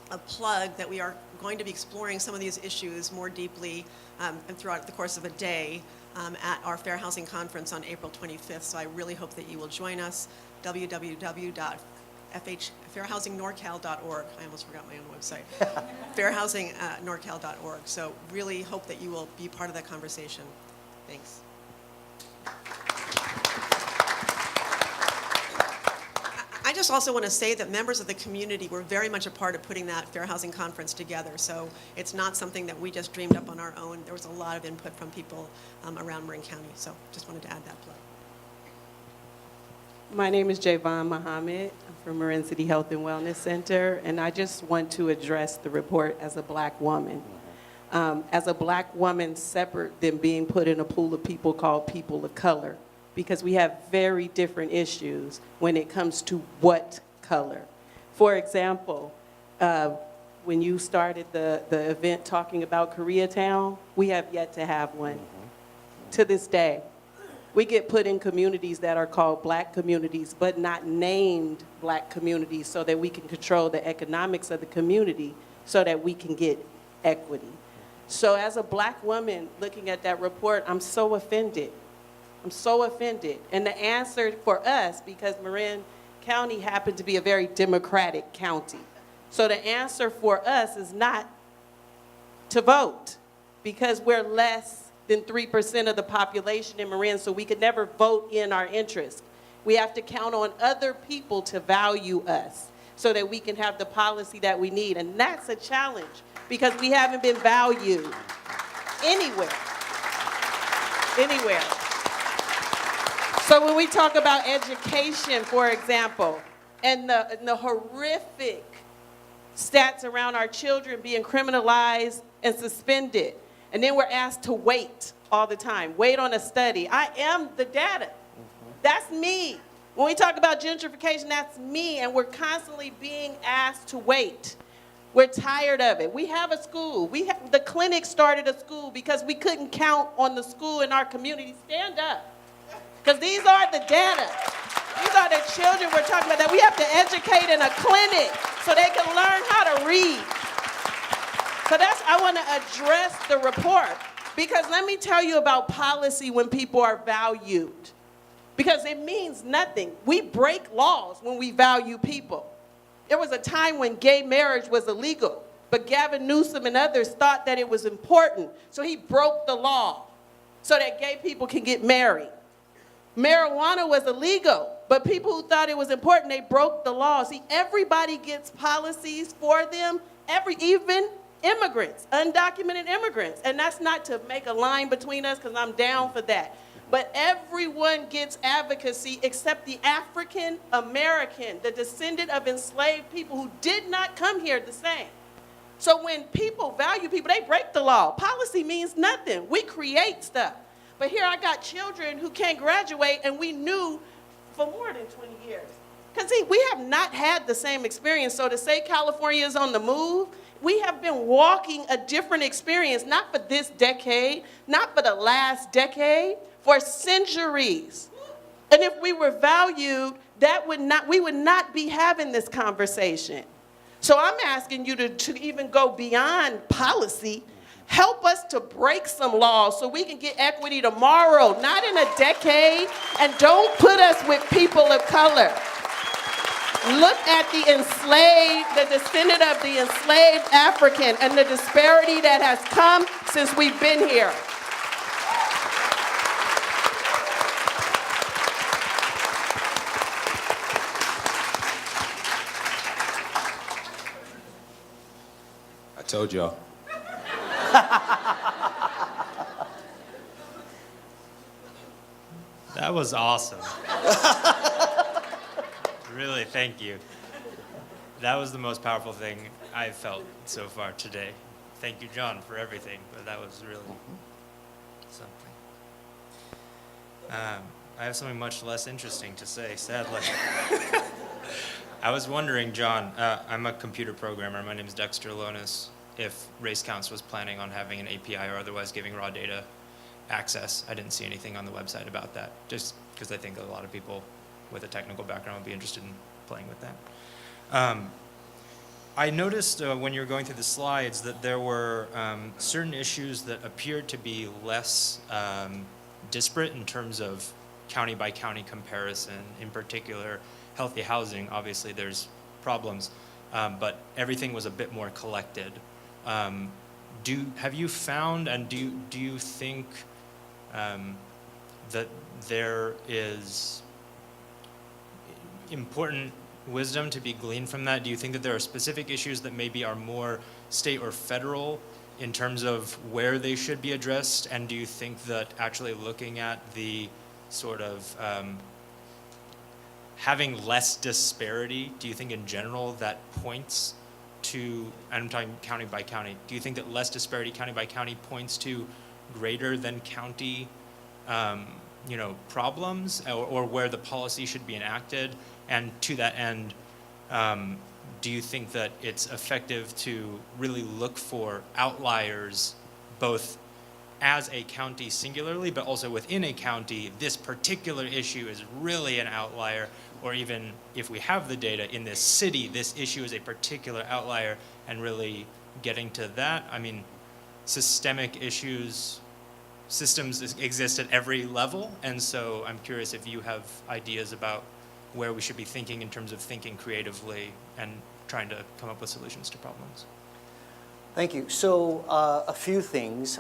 a plug that we are going to be exploring some of these issues more deeply and throughout the course of a day at our Fair Housing Conference on April 25th. So I really hope that you will join us. www.fairhousingnorcal.org. I almost forgot my own website. fairhousingnorcal.org. So really hope that you will be part of that conversation. Thanks. I just also want to say that members of the community were very much a part of putting that Fair Housing Conference together. So it's not something that we just dreamed up on our own. There was a lot of input from people around Marin County. So just wanted to add that plug. My name is Javon Muhammad. I'm from Marin City Health and Wellness Center, and I just want to address the report as a black woman. As a black woman, separate than being put in a pool of people called people of color, because we have very different issues when it comes to what color. For example, when you started the event talking about Koreatown, we have yet to have one. To this day, we get put in communities that are called black communities, but not named black communities, so that we can control the economics of the community so that we can get equity. So as a black woman looking at that report, I'm so offended. I'm so offended. And the answer for us, because Marin County happened to be a very Democratic county, so the answer for us is not to vote, because we're less than 3% of the population in Marin, so we could never vote in our interest. We have to count on other people to value us so that we can have the policy that we need. And that's a challenge, because we haven't been valued anywhere. Anywhere. So when we talk about education, for example, and the horrific stats around our children being criminalized and suspended, and then we're asked to wait all the time, wait on a study. I am the data. That's me. When we talk about gentrification, that's me, and we're constantly being asked to wait. We're tired of it. We have a school. The clinic started a school because we couldn't count on the school in our community. Stand up, because these are the data. These are the children we're talking about that we have to educate in a clinic so they can learn how to read. So I want to address the report, because let me tell you about policy when people are valued, because it means nothing. We break laws when we value people. There was a time when gay marriage was illegal, but Gavin Newsom and others thought that it was important, so he broke the law so that gay people can get married. Marijuana was illegal, but people who thought it was important, they broke the law. See, everybody gets policies for them, even immigrants, undocumented immigrants. And that's not to make a line between us, because I'm down for that. But everyone gets advocacy except the African American, the descendant of enslaved people who did not come here the same. So when people value people, they break the law. Policy means nothing. We create stuff. But here I got children who can't graduate, and we knew for more than 20 years. Because see, we have not had the same experience. So to say California is on the move, we have been walking a different experience, not for this decade, not for the last decade, for centuries. And if we were valued, we would not be having this conversation. So I'm asking you to even go beyond policy. Help us to break some laws so we can get equity tomorrow, not in a decade. And don't put us with people of color. Look at the enslaved, the descendant of the enslaved African, and the disparity that has come since we've been here. I told y'all. That was awesome. Really, thank you. That was the most powerful thing I've felt so far today. thank you, John, for everything, but that was really something. I have something much less interesting to say, sadly. I was wondering, John, I'm a computer programmer. My name is Dexter Lonis. If Race Counts was planning on having an API or otherwise giving raw data access, I didn't see anything on the website about that, just because I think a lot of people with a technical background would be interested in playing with that. I noticed when you were going through the slides that there were certain issues that appeared to be less disparate in terms of county by county comparison. In particular, healthy housing, obviously there's problems, but everything was a bit more collected. Have you found, and do you think that there is important wisdom to be gleaned from that? Do you think that there are specific issues that maybe are more state or federal in terms of where they should be addressed? And do you think that actually looking at the sort of having less disparity, do you think in general that points to, and I'm talking county by county, do you think that less disparity county by county points to greater than county problems, or where the policy should be enacted? And to that end, do you think that it's effective to really look for outliers, both as a county singularly, but also within a county, this particular issue is really an outlier, or even if we have the data in this city, this issue is a particular outlier, and really getting to that? I mean, systemic issues, systems exist at every level, and so I'm curious if you have ideas about where we should be thinking in terms of thinking creatively and trying to come up with solutions to problems. Thank you. So a few things.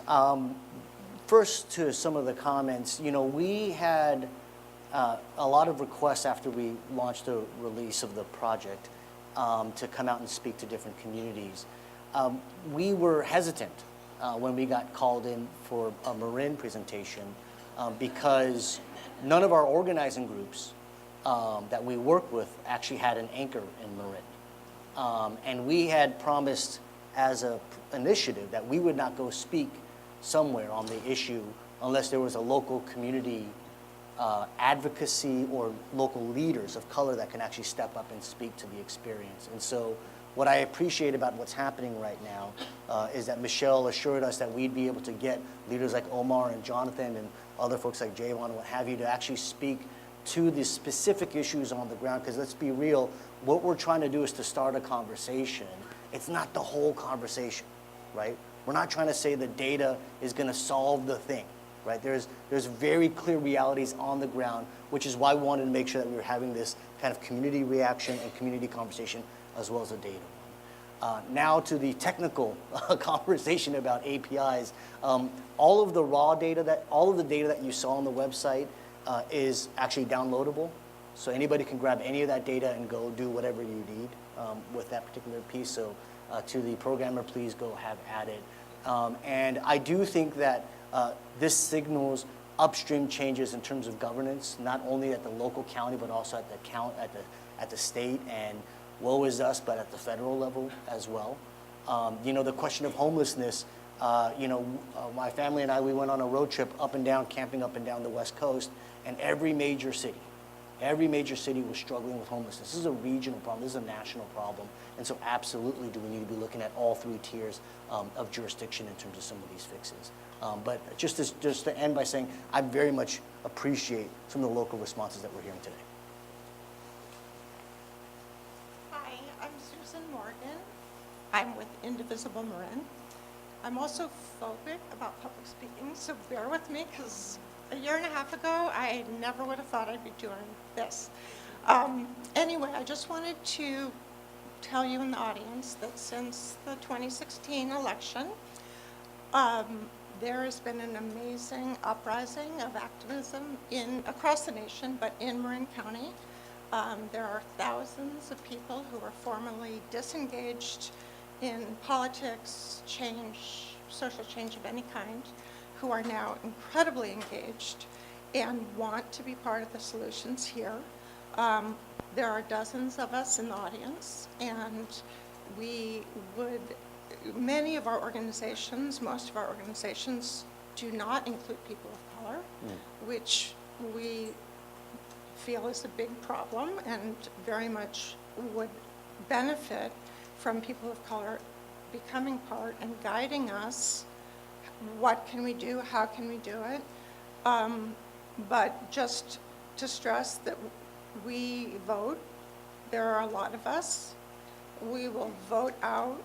First, to some of the comments, we had a lot of requests after we launched the release of the project to come out and speak to different communities. We were hesitant when we got called in for a Marin presentation because none of our organizing groups that we work with actually had an anchor in Marin. And we had promised as an initiative that we would not go speak somewhere on the issue unless there was a local community advocacy or local leaders of color that can actually step up and speak to the experience. And so what I appreciate about what's happening right now is that Michelle assured us that we'd be able to get leaders like Omar and Jonathan and other folks like Javon and what have you to actually speak to the specific issues on the ground, because let's be real, what we're trying to do is to start a conversation. It's not the whole conversation, right? We're not trying to say the data is going to solve the thing, right? There's very clear realities on the ground, which is why we wanted to make sure that we were having this kind of community reaction and community conversation as well as a data one. Now to the technical conversation about APIs. All of the data that you saw on the website is actually downloadable. So anybody can grab any of that data and go do whatever you need with that particular piece. So to the programmer, please go have at it. And I do think that this signals upstream changes in terms of governance, not only at the local county, but also at the state, and woe is us, but at the federal level as well. The question of homelessness, my family and I, we went on a road trip camping up and down the West Coast, and every major city was struggling with homelessness. This is a regional problem, this is a national problem, and so absolutely do we need to be looking at all three tiers of jurisdiction in terms of some of these fixes. But just to end by saying, I very much appreciate some of the local responses that we're hearing today. Hi, I'm Susan Morgan. I'm with Indivisible Marin. I'm also phobic about public speaking, so bear with me, because a year and a half ago, I never would have thought I'd be doing this. Anyway, I just wanted to tell you in the audience that since the 2016 election, there has been an amazing uprising of activism across the nation, but in Marin County. There are thousands of people who were formerly disengaged in politics, social change of any kind, who are now incredibly engaged and want to be part of the solutions here. There are dozens of us in the audience, and we would many of our organizations, most of our organizations do not include people of color, which we feel is a big problem and very much would benefit from people of color becoming part and guiding us. What can we do? How can we do it? But just to stress that we vote. There are a lot of us. We will vote out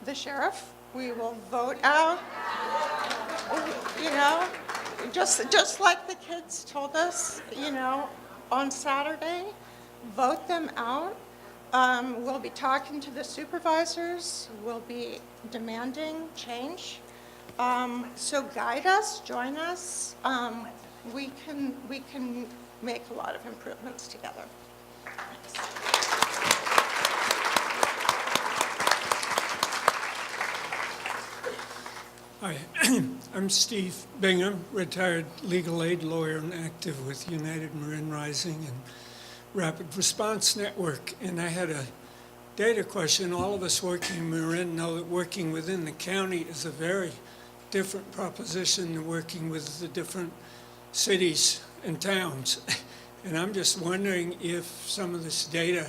the sheriff. We will vote out, you know, just like the kids told us, you know, on Saturday, vote them out. We'll be talking to the supervisors. We'll be demanding change. So guide us, join us. We can make a lot of improvements together. Hi, I'm Steve Bingham, retired legal aid lawyer and active with United Marin Rising and Rapid Response Network. And I had a data question. All of us working in Marin know that working within the county is a very different proposition than working with the different cities and towns. And I'm just wondering if some of this data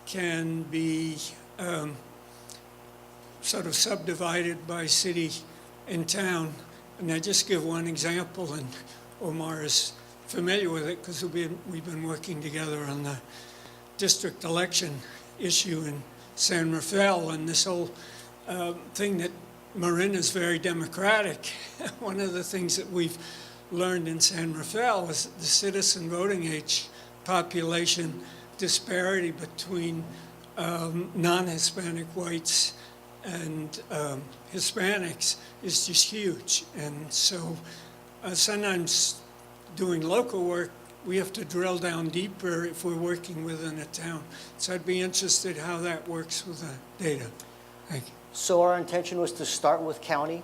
can be sort of subdivided by city and town. And I just give one example, and Omar is familiar with it because we've been working together on the district election issue in San Rafael, and this whole thing that Marin is very democratic. One of the things that we've learned in San Rafael was the citizen voting age population disparity between non-Hispanic whites and Hispanics is just huge. And so sometimes doing local work, we have to drill down deeper if we're working within a town. So I'd be interested how that works with the data. Thank you. So our intention was to start with county.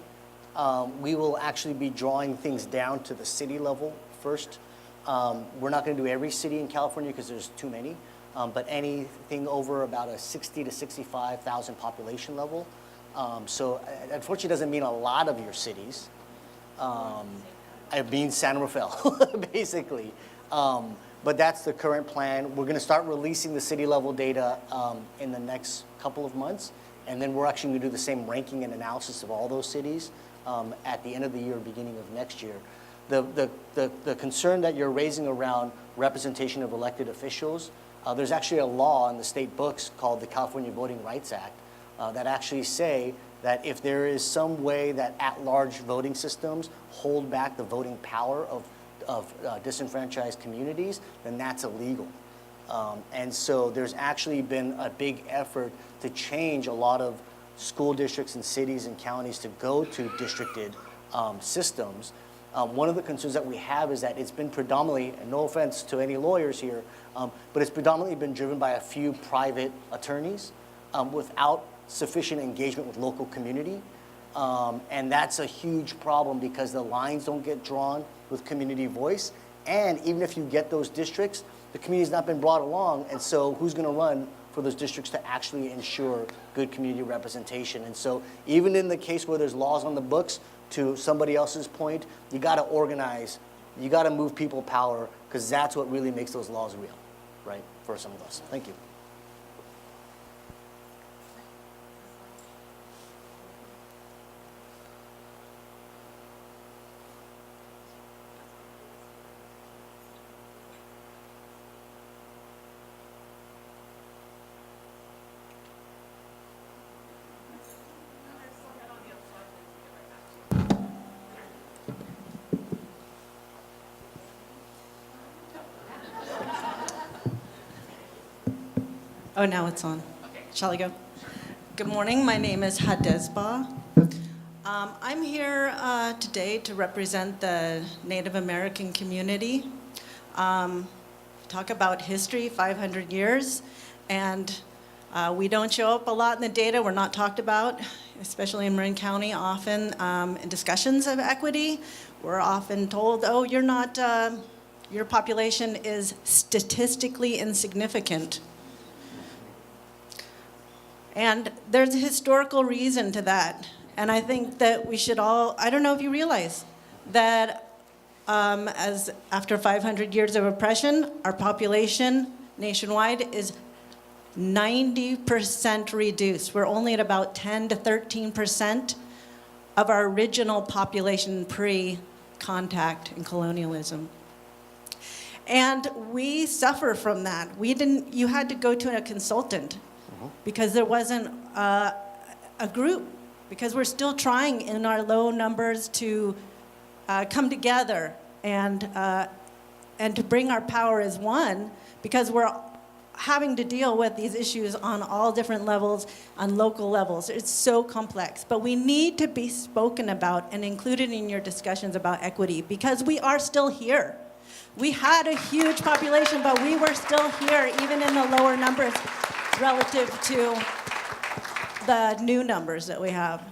We will actually be drawing things down to the city level first. We're not going to do every city in California because there's too many, but anything over about a 60 to 65,000 population level. So unfortunately, it doesn't mean a lot of your cities. I mean San Rafael, basically. But that's the current plan. We're going to start releasing the city level data in the next couple of months. And then we're actually going to do the same ranking and analysis of all those cities at the end of the year, beginning of next year. The concern that you're raising around representation of elected officials, there's actually a law in the state books called the California Voting Rights Act that actually say that if there is some way that at-large voting systems hold back the voting power of disenfranchised communities, then that's illegal. And so there's actually been a big effort to change a lot of school districts and cities and counties to go to districted systems. One of the concerns that we have is that it's been predominantly, and no offense to any lawyers here, but it's predominantly been driven by a few private attorneys without sufficient engagement with local community. And that's a huge problem because the lines don't get drawn with community voice. And even if you get those districts, the community's not been brought along. And so who's going to run for those districts to actually ensure good community representation? And so even in the case where there's laws on the books, to somebody else's point, you got to organize, you got to move people power, because that's what really makes those laws real, right, for some of us. Thank you. Oh, now it's on. Shall I go? Good morning. My name is Hadezba. I'm here today to represent the Native American community. Talk about history, 500 years. And we don't show up a lot in the data. We're not talked about, especially in Marin County, often in discussions of equity. We're often told, oh, you're not, your population is statistically insignificant. And there's a historical reason to that. And I think that we should all, I don't know if you realize that as after 500 years of oppression, our population nationwide is 90% reduced. We're only at about 10 to 13% of our original population pre-contact and colonialism. And we suffer from that. You had to go to a consultant because there wasn't a group, because we're still trying in our low numbers to come together and to bring our power as one, because we're having to deal with these issues on all different levels, on local levels. It's so complex. But we need to be spoken about and included in your discussions about equity, because we are still here. We had a huge population, but we were still here, even in the lower numbers relative to the new numbers that we have.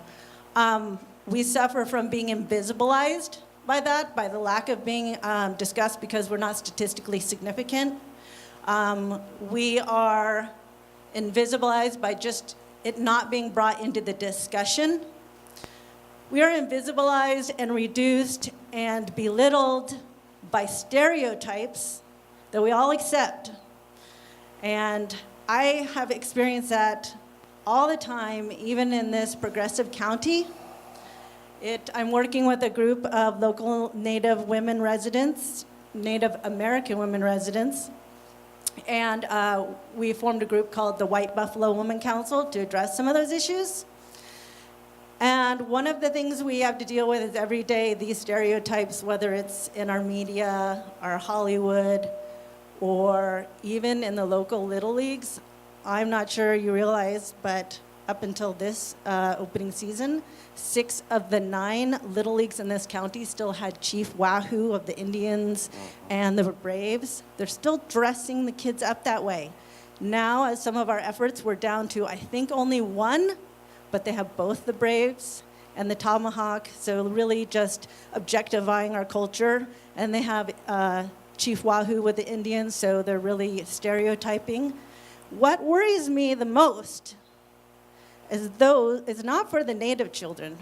We suffer from being invisibilized by that, by the lack of being discussed because we're not statistically significant. We are invisibilized by just it not being brought into the discussion. We are invisibilized and reduced and belittled by stereotypes that we all accept. And I have experienced that all the time, even in this progressive county. I'm working with a group of local Native women residents, Native American women residents, and we formed a group called the White Buffalo Women Council to address some of those issues. And one of the things we have to deal with is every day these stereotypes, whether it's in our media, our Hollywood, or even in the local Little Leagues. I'm not sure you realize, but up until this opening season, 6 of the 9 Little Leagues in this county still had Chief Wahoo of the Indians and the Braves. They're still dressing the kids up that way. Now, as some of our efforts, we're down to, I think, only 1, but they have both the Braves and the Tomahawk, so really just objectifying our culture. And they have Chief Wahoo with the Indians, so they're really stereotyping. What worries me the most is not for the Native children,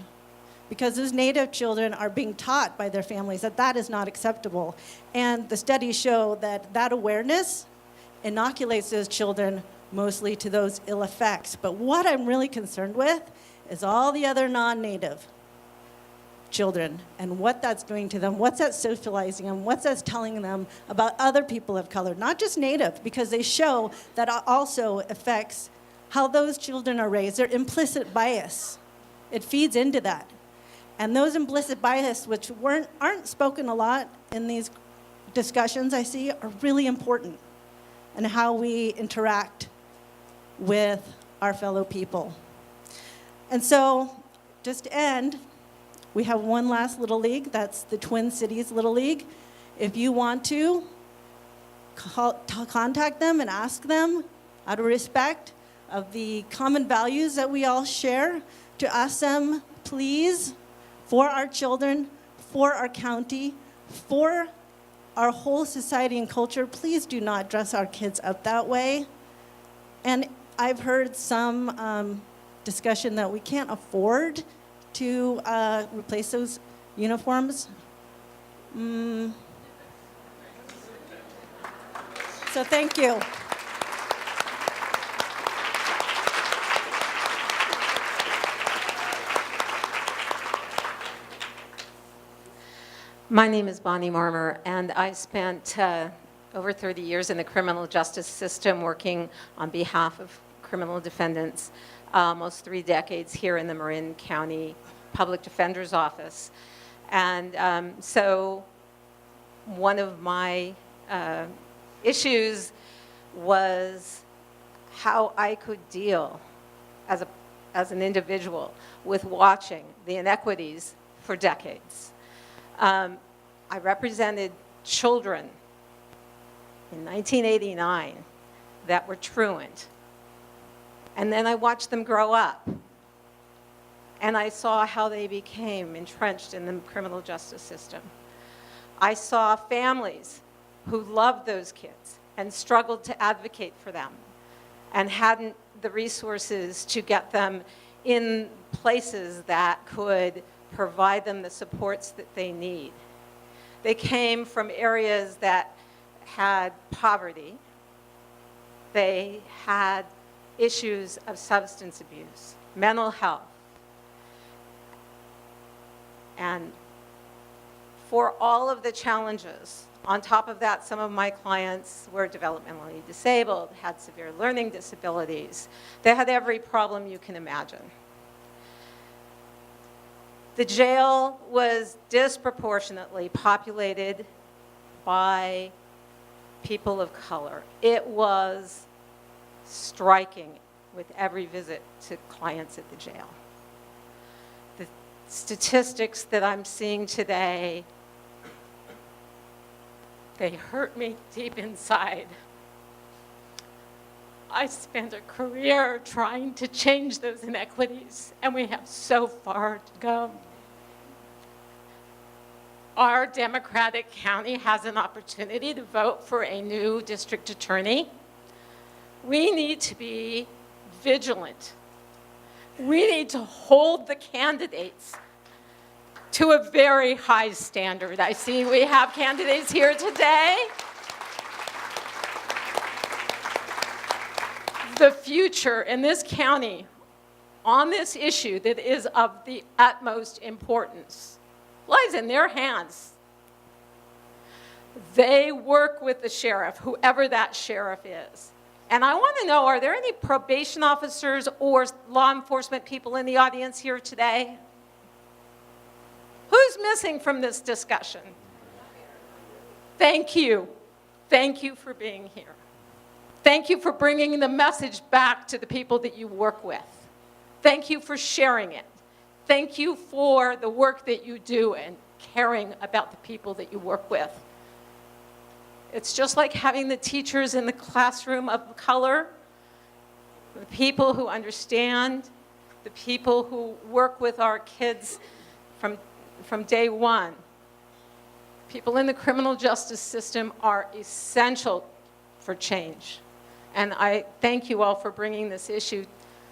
because those Native children are being taught by their families that that is not acceptable. And the studies show that that awareness inoculates those children mostly to those ill effects. But what I'm really concerned with is all the other non-Native children and what that's doing to them, what's that socializing them, what's that telling them about other people of color, not just Native, because they show that also affects how those children are raised, their implicit bias. It feeds into that. And those implicit bias, which aren't spoken a lot in these discussions I see, are really important in how we interact with our fellow people. And so, just to end, we have one last Little League. That's the Twin Cities Little League. If you want to, contact them and ask them, out of respect of the common values that we all share, to ask them, please, for our children, for our county, for our whole society and culture, please do not dress our kids up that way. And I've heard some discussion that we can't afford to replace those uniforms. So thank you. My name is Bonnie Marmer, and I spent over 30 years in the criminal justice system working on behalf of criminal defendants, almost 3 decades here in the Marin County Public Defender's Office. And so one of my issues was how I could deal as an individual with watching the inequities for decades. I represented children in 1989 that were truant. And then I watched them grow up. And I saw how they became entrenched in the criminal justice system. I saw families who loved those kids and struggled to advocate for them and hadn't the resources to get them in places that could provide them the supports that they need. They came from areas that had poverty. They had issues of substance abuse, mental health. And for all of the challenges, on top of that, some of my clients were developmentally disabled, had severe learning disabilities. They had every problem you can imagine. The jail was disproportionately populated by people of color. It was striking with every visit to clients at the jail. The statistics that I'm seeing today, they hurt me deep inside. I spent a career trying to change those inequities, and we have so far to go. Our Democratic county has an opportunity to vote for a new district attorney. We need to be vigilant. We need to hold the candidates to a very high standard. I see we have candidates here today. The future in this county on this issue that is of the utmost importance lies in their hands. They work with the sheriff, whoever that sheriff is. And I want to know, are there any probation officers or law enforcement people in the audience here today? Who's missing from this discussion? Thank you. Thank you for being here. Thank you for bringing the message back to the people that you work with. Thank you for sharing it. Thank you for the work that you do and caring about the people that you work with. It's just like having the teachers in the classroom of color, the people who understand, the people who work with our kids from day one. People in the criminal justice system are essential for change. And I thank you all for bringing this issue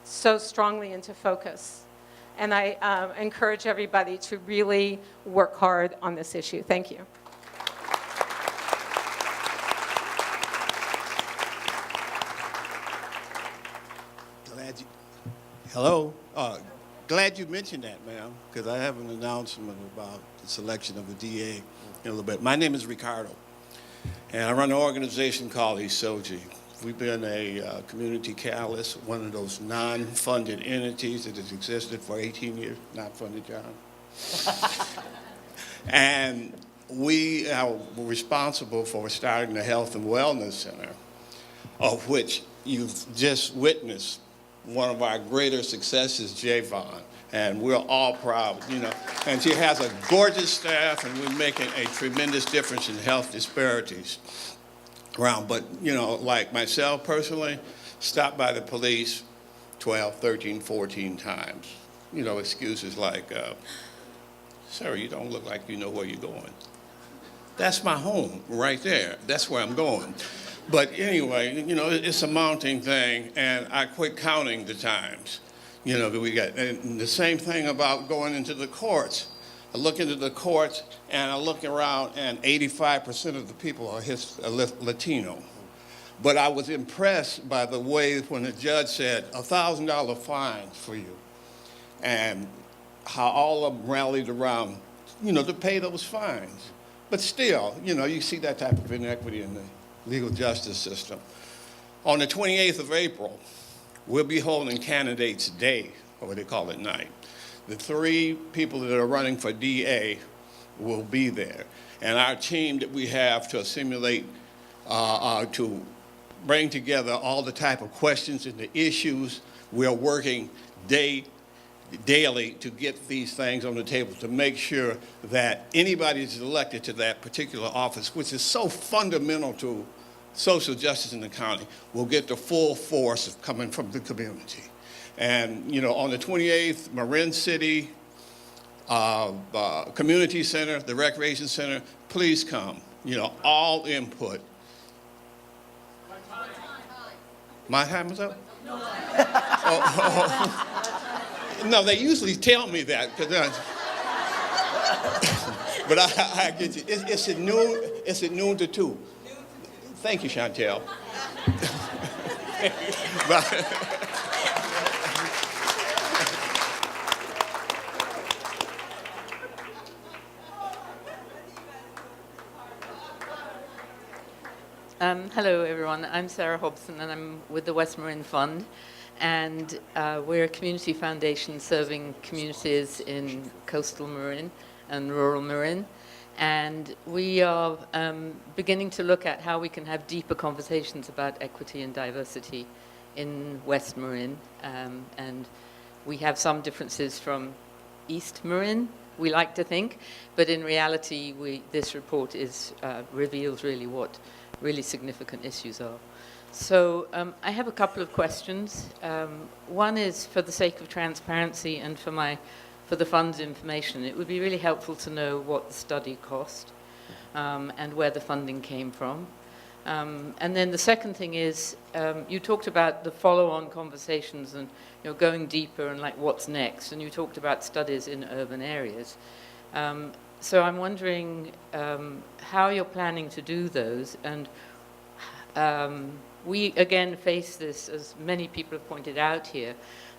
so strongly into focus. And I encourage everybody to really work hard on this issue. Thank you. Hello. Glad you mentioned that, ma'am, because I have an announcement about the selection of a DA in a little bit. My name is Ricardo, and I run an organization called ESOGI. We've been a community catalyst, one of those non-funded entities that has existed for 18 years. Not funded, John. And we are responsible for starting the Health and Wellness Center, of which you've just witnessed one of our greater successes, Javon, and we're all proud, you know. And she has a gorgeous staff, and we're making a tremendous difference in health disparities around. But, you know, like myself personally, stopped by the police 12, 13, 14 times. You know, excuses like, sir, you don't look like you know where you're going. That's my home right there. That's where I'm going. But anyway, you know, it's a mounting thing, and I quit counting the times, you know, that we got. And the same thing about going into the courts. I look into the courts, and I look around, and 85% of the people are Latino. But I was impressed by the way when the judge said, $1,000 fine for you, and how all of them rallied around, you know, to pay those fines. But still, you know, you see that type of inequity in the legal justice system. On the 28th of April, we'll be holding Candidates Day, or what they call it, night. The 3 people that are running for DA will be there. And our team that we have to assimilate, to bring together all the type of questions and the issues, we're working daily to get these things on the table to make sure that anybody that's elected to that particular office, which is so fundamental to social justice in the county, will get the full force of coming from the community. And, you know, on the 28th, Marin City, Community Center, the Recreation Center, please come. You know, all input. My time is up? No, they usually tell me that, but I get you. It's at noon. It's at noon to 2. Thank you, Chantel. Bye. Hello, everyone. I'm Sarah Hobson, and I'm with the West Marin Fund. And we're a community foundation serving communities in coastal Marin and rural Marin. And we are beginning to look at how we can have deeper conversations about equity and diversity in West Marin. And we have some differences from East Marin, we like to think, but in reality, this report reveals really what really significant issues are. So I have a couple of questions. One is for the sake of transparency and for the fund's information. It would be really helpful to know what the study cost and where the funding came from. And then the second thing is, you talked about the follow-on conversations and going deeper and like what's next, and you talked about studies in urban areas. So I'm wondering how you're planning to do those, and we again face this, as many people have pointed out here,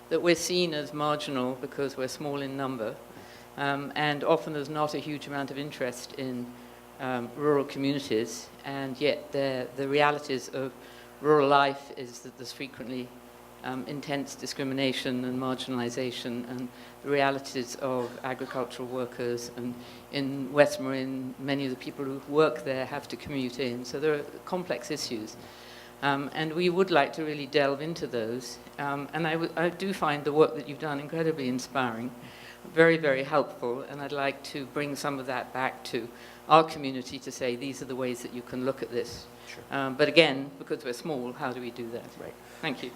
that we're seen as marginal because we're small in number, and often there's not a huge amount of interest in rural communities, and yet the realities of rural life is that there's frequently intense discrimination and marginalization, and the realities of agricultural workers, and in West Marin, many of the people who work there have to commute in, so there are complex issues. And we would like to really delve into those. And I do find the work that you've done incredibly inspiring, very, very helpful, and I'd like to bring some of that back to our community to say these are the ways that you can look at this. Sure. But again, because we're small, how do we do that? Right. Thank you.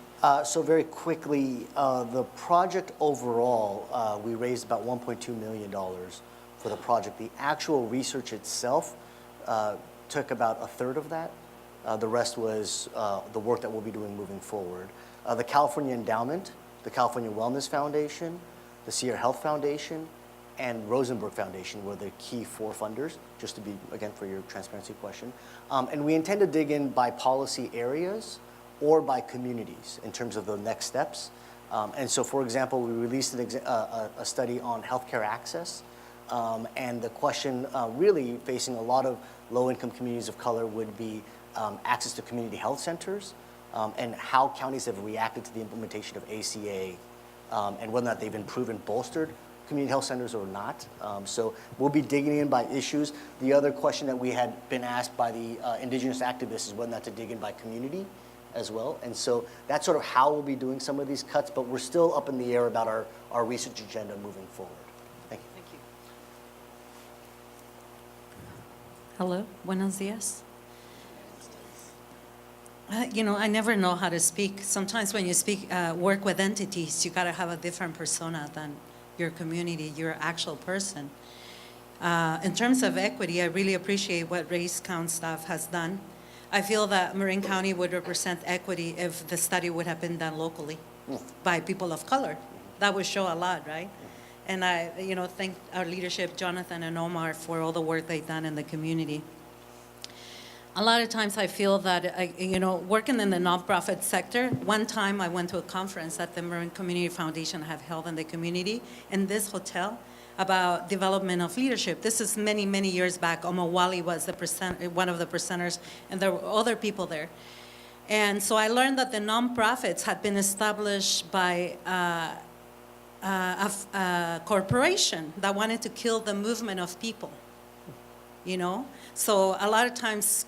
So very quickly, the project overall, we raised about $1.2 million for the project. The actual research itself took about a third of that. The rest was the work that we'll be doing moving forward. The California Endowment, the California Wellness Foundation, the Sierra Health Foundation, and Rosenberg Foundation were the key 4 funders, just to be, again, for your transparency question. And we intend to dig in by policy areas or by communities in terms of the next steps. And so, for example, we released a study on healthcare access. And the question really facing a lot of low-income communities of color would be access to community health centers, and how counties have reacted to the implementation of ACA, and whether or not they've improved and bolstered community health centers or not. So we'll be digging in by issues. The other question that we had been asked by the indigenous activists is whether or not to dig in by community as well. And so that's sort of how we'll be doing some of these cuts, but we're still up in the air about our research agenda moving forward. Thank you. Thank you. Hello, buenos días. I never know how to speak. Sometimes when you speak, work with entities, you gotta have a different persona than your community, your actual person. In terms of equity, I really appreciate what Race Count staff has done. I feel that Marin County would represent equity if the study would have been done locally by people of color. That would show a lot, right? And I, thank our leadership, Jonathan and Omar, for all the work they've done in the community. A lot of times I feel that, working in the nonprofit sector, one time I went to a conference that the Marin Community Foundation had held in the community in this hotel about development of leadership. This is many, many years back. Omawali was one of the presenters, and there were other people there. And so I learned that the nonprofits had been established by a corporation that wanted to kill the movement of people. So a lot of times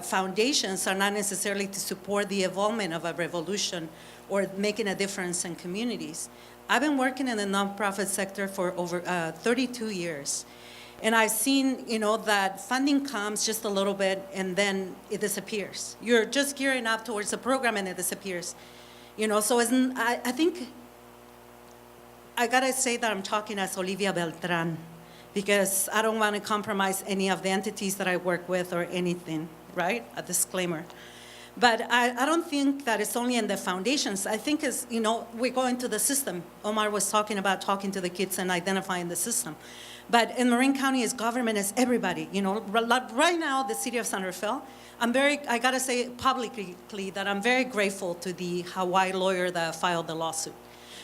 foundations are not necessarily to support the evolvement of a revolution or making a difference in communities. I've been working in the nonprofit sector for over 32 years. And I've seen, that funding comes just a little bit and then it disappears. You're just gearing up towards a program and it disappears. So I think I gotta say that I'm talking as Olivia Beltran, because I don't want to compromise any of the entities that I work with or anything, right? A disclaimer. But I don't think that it's only in the foundations. I think it's, we go into the system. Omar was talking about talking to the kids and identifying the system. But in Marin County, as government is everybody. Right now, the city of San Rafael, I gotta say publicly that I'm very grateful to the Hawaii lawyer that filed the lawsuit.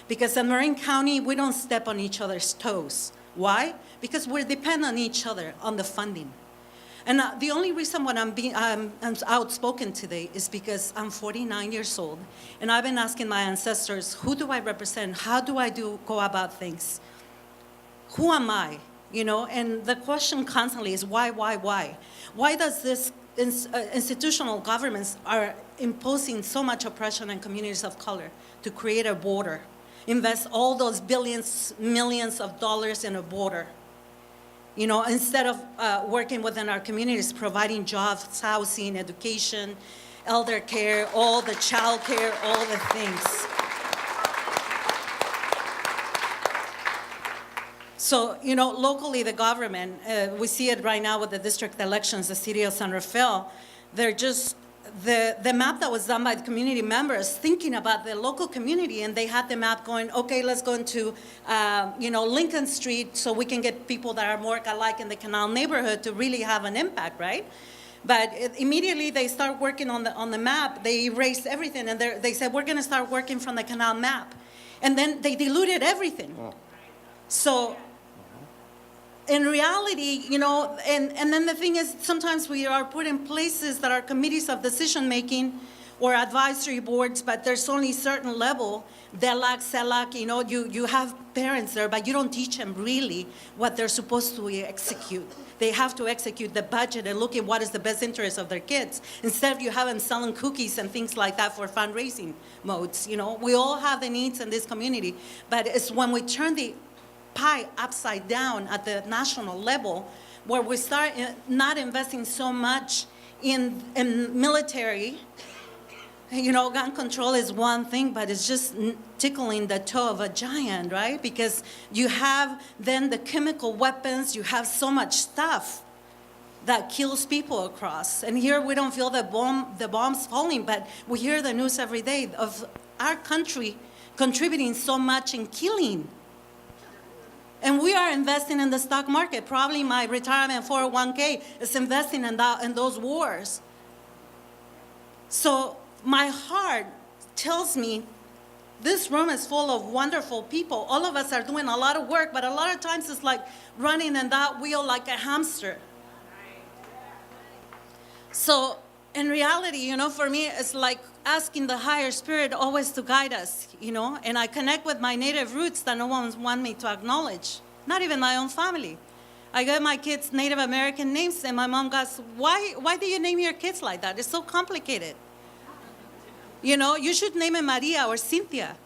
Because in Marin County, we don't step on each other's toes. Why? Because we depend on each other, on the funding. And the only reason why I'm outspoken today is because I'm 49 years old, and I've been asking my ancestors, who do I represent? How do I go about things? Who am I? And the question constantly is why? Why does this institutional governments are imposing so much oppression on communities of color to create a border, invest all those billions, millions of dollars in a border? Instead of working within our communities, providing jobs, housing, education, elder care, all the child care, all the things. So, locally, the government, we see it right now with the district elections, the city of San Rafael, they're just, the map that was done by the community members thinking about the local community, and they had the map going, okay, let's go into, Lincoln Street so we can get people that are more alike in the Canal neighborhood to really have an impact, right? But immediately they start working on the map, they erased everything, and they said, we're gonna start working from the Canal map. And then they diluted everything. So, in reality, and then the thing is, sometimes we are put in places that are committees of decision-making or advisory boards, but there's only a certain level, DELAC, CELAC, you have parents there, but you don't teach them really what they're supposed to execute. They have to execute the budget and look at what is the best interest of their kids. Instead of you have them selling cookies and things like that for fundraising modes, we all have the needs in this community, but it's when we turn the pie upside down at the national level, where we start not investing so much in military. Gun control is one thing, but it's just tickling the toe of a giant, right? Because you have then the chemical weapons, you have so much stuff that kills people across. And here we don't feel the bombs falling, but we hear the news every day of our country contributing so much in killing. And we are investing in the stock market. Probably my retirement 401k is investing in those wars. So my heart tells me this room is full of wonderful people. All of us are doing a lot of work, but a lot of times it's like running in that wheel like a hamster. So in reality, for me, it's like asking the higher spirit always to guide us, and I connect with my native roots that no one wants me to acknowledge, not even my own family. I gave my kids Native American names, and my mom goes, why do you name your kids like that? It's so complicated. You should name it Maria or Cynthia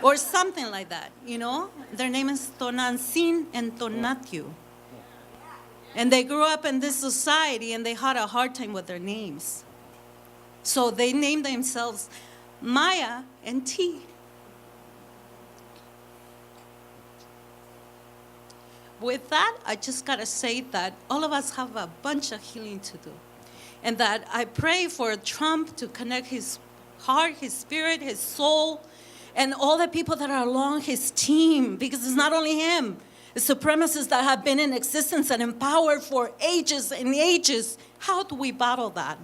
or something like that, Their name is Tonantzin and Tonatiuh. And they grew up in this society, and they had a hard time with their names. So they named themselves Maya and T. With that, I just gotta say that all of us have a bunch of healing to do. And that I pray for Trump to connect his heart, his spirit, his soul, and all the people that are along his team, because it's not only him. The supremacists that have been in existence and empowered for ages and ages. How do we battle that?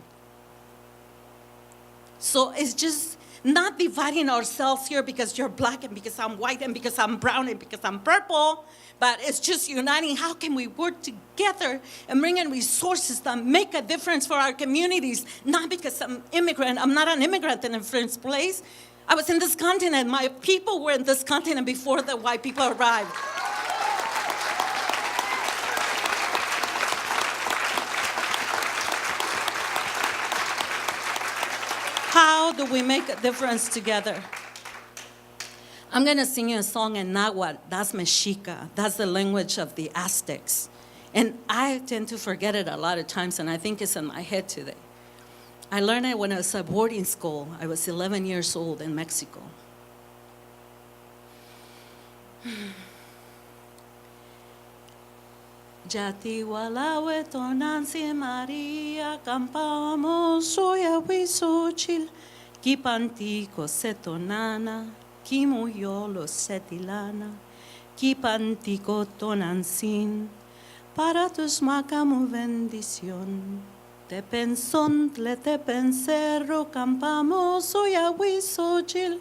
So it's just not dividing ourselves here because you're black and because I'm white and because I'm brown and because I'm purple, but it's just uniting. How can we work together and bring in resources that make a difference for our communities? Not because I'm immigrant. I'm not an immigrant in the first place. I was in this continent. My people were in this continent before the white people arrived. How do we make a difference together? I'm going to sing you a song in Nahuatl. That's Mexica. That's the language of the Aztecs. And I tend to forget it a lot of times, and I think it's in my head today. I learned it when I was at boarding school. I was 11 years old in Mexico. Jati walawe tonansi Maria campamo soya wisochil Kipantico setonana Kimuyolo setilana Kipantico tonansin Para tus macamo bendición Te pensontle te pensero campamo soya wisochil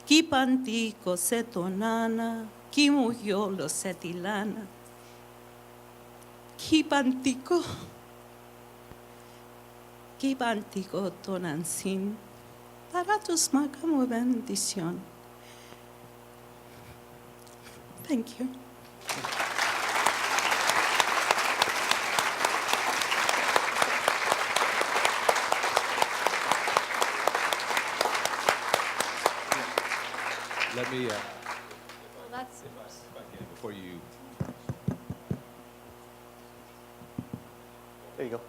Kipantico setonana Kimuyolo setilana Kipantico tonansin para tus macamo bendición. Thank you. Let me, Well, that's, if I can, before you. There you go.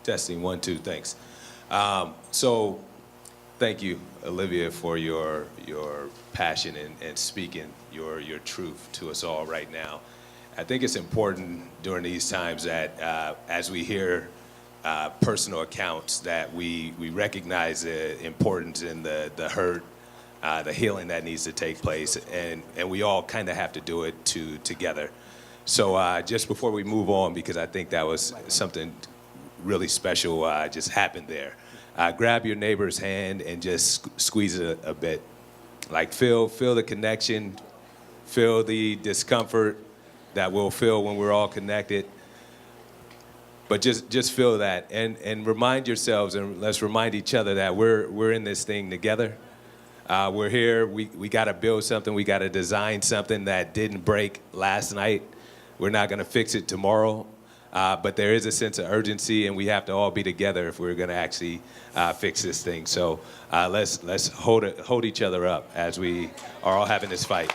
Testing, 1, 2, thanks. So, thank you, Olivia, for your passion and speaking your truth to us all right now. I think it's important during these times that as we hear personal accounts that we recognize the importance and the hurt, the healing that needs to take place, and we all kind of have to do it together. So just before we move on, because I think that was something really special just happened there. Grab your neighbor's hand and just squeeze it a bit. Like feel the connection, feel the discomfort that we'll feel when we're all connected. But just feel that and remind yourselves, and let's remind each other that we're in this thing together. We're here, we gotta build something, we gotta design something that didn't break last night. We're not gonna fix it tomorrow. But there is a sense of urgency, and we have to all be together if we're going to actually fix this thing. So let's hold each other up as we are all having this fight.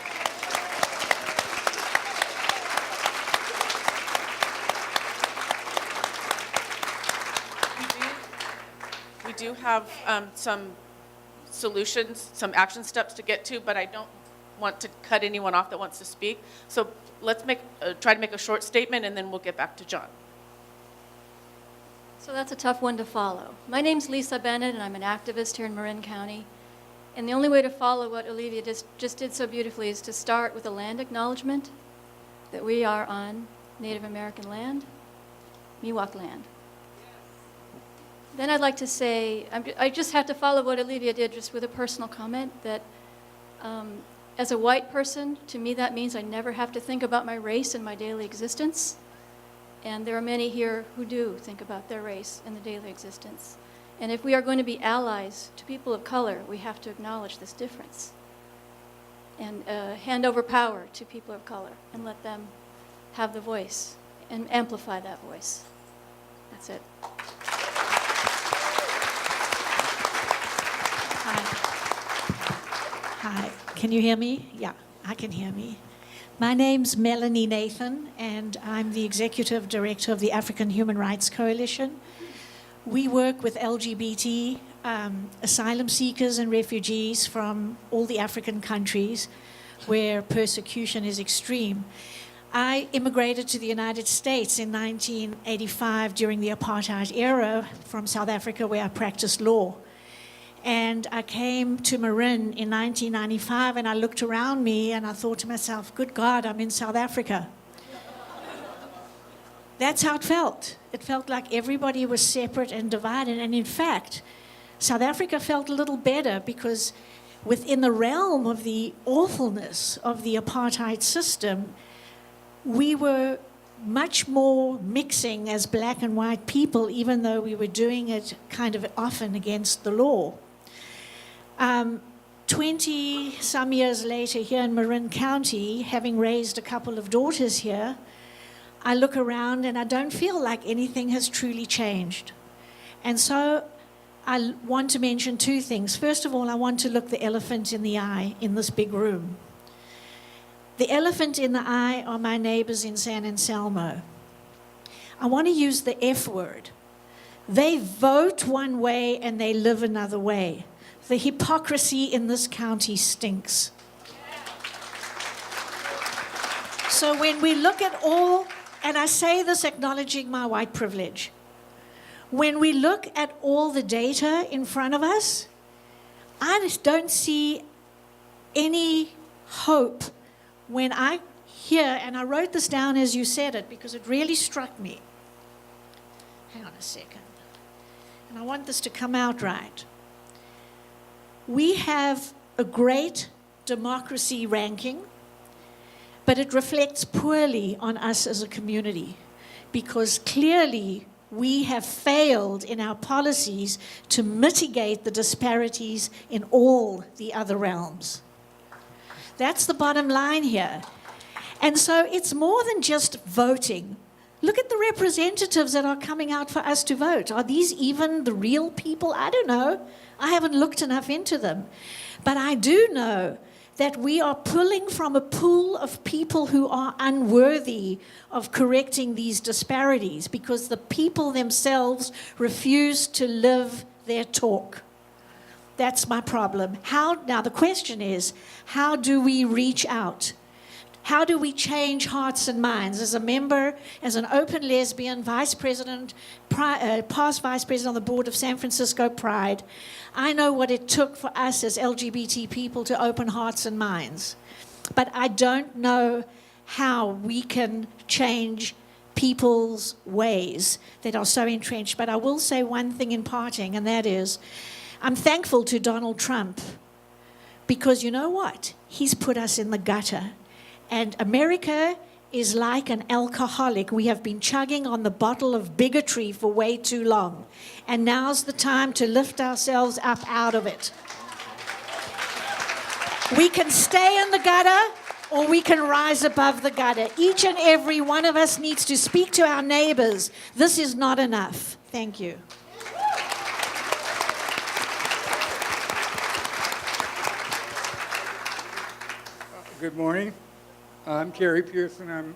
We do have some solutions, some action steps to get to, but I don't want to cut anyone off that wants to speak. So let's try to make a short statement, and then we'll get back to John. So that's a tough one to follow. My name's Lisa Bennett, and I'm an activist here in Marin County. And the only way to follow what Olivia just did so beautifully is to start with a land acknowledgement that we are on Native American land, Miwok land. Then I'd like to say, I just have to follow what Olivia did just with a personal comment that as a white person, to me that means I never have to think about my race in my daily existence. And there are many here who do think about their race in the daily existence. And if we are going to be allies to people of color, we have to acknowledge this difference and hand over power to people of color and let them have the voice and amplify that voice. That's it. Hi, can you hear me? Yeah, I can hear me. My name's Melanie Nathan, and I'm the Executive Director of the African Human Rights Coalition. We work with LGBT asylum seekers and refugees from all the African countries where persecution is extreme. I immigrated to the United States in 1985 during the apartheid era from South Africa, where I practiced law. And I came to Marin in 1995, and I looked around me and I thought to myself, good God, I'm in South Africa. That's how it felt. It felt like everybody was separate and divided. And in fact, South Africa felt a little better because within the realm of the awfulness of the apartheid system, we were much more mixing as black and white people, even though we were doing it kind of often against the law. 20-some years later, here in Marin County, having raised a couple of daughters here, I look around and I don't feel like anything has truly changed. And so I want to mention two things. First of all, I want to look the elephant in the eye in this big room. The elephant in the eye are my neighbors in San Anselmo. I want to use the F word. They vote one way and they live another way. The hypocrisy in this county stinks. So when we look at all, and I say this acknowledging my white privilege, when we look at all the data in front of us, I just don't see any hope when I hear, and I wrote this down as you said it because it really struck me. Hang on a second. And I want this to come out right. We have a great democracy ranking, but it reflects poorly on us as a community because clearly we have failed in our policies to mitigate the disparities in all the other realms. That's the bottom line here. And so it's more than just voting. Look at the representatives that are coming out for us to vote. Are these even the real people? I don't know. I haven't looked enough into them. But I do know that we are pulling from a pool of people who are unworthy of correcting these disparities because the people themselves refuse to live their talk. That's my problem. Now the question is, how do we reach out? How do we change hearts and minds? As a member, as an open lesbian, vice president, past vice president on the board of San Francisco Pride, I know what it took for us as LGBT people to open hearts and minds. But I don't know how we can change people's ways that are so entrenched. But I will say one thing in parting, and that is, I'm thankful to Donald Trump because you know what? He's put us in the gutter. And America is like an alcoholic. We have been chugging on the bottle of bigotry for way too long. And now's the time to lift ourselves up out of it. We can stay in the gutter or we can rise above the gutter. Each and every one of us needs to speak to our neighbors. This is not enough. Thank you. Good morning. I'm Kerry Pearson. I'm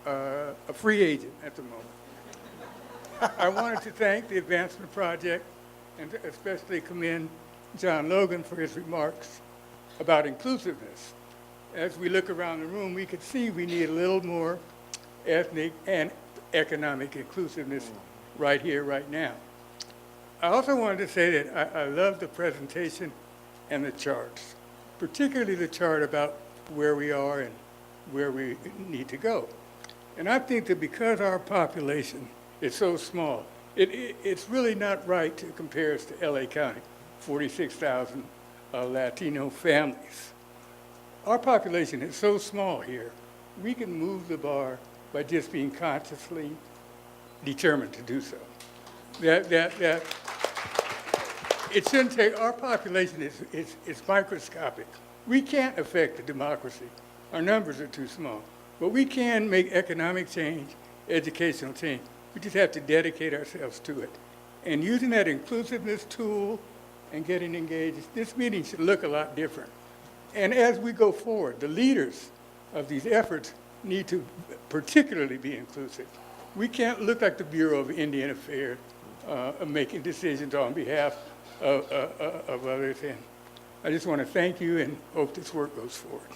a free agent at the moment. I wanted to thank the Advancement Project and to especially commend John Logan for his remarks about inclusiveness. As we look around the room, we could see we need a little more ethnic and economic inclusiveness right here, right now. I also wanted to say that I love the presentation and the charts, particularly the chart about where we are and where we need to go. And I think that because our population is so small, it's really not right to compare us to LA County, 46,000 Latino families. Our population is so small here, we can move the bar by just being consciously determined to do so. It shouldn't take, our population is microscopic. We can't affect the democracy. Our numbers are too small. But we can make economic change, educational change. We just have to dedicate ourselves to it. And using that inclusiveness tool and getting engaged, this meeting should look a lot different. And as we go forward, the leaders of these efforts need to particularly be inclusive. We can't look like the Bureau of Indian Affairs making decisions on behalf of others. And I just want to thank you and hope this work goes forward.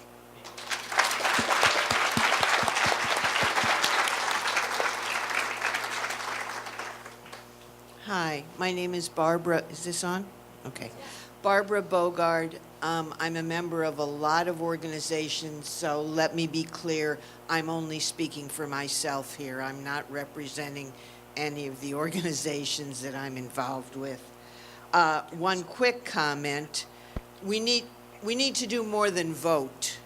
Hi, my name is Barbara. Is this on? Okay. Barbara Bogard. I'm a member of a lot of organizations, so let me be clear. I'm only speaking for myself here. I'm not representing any of the organizations that I'm involved with. One quick comment. We need to do more than vote.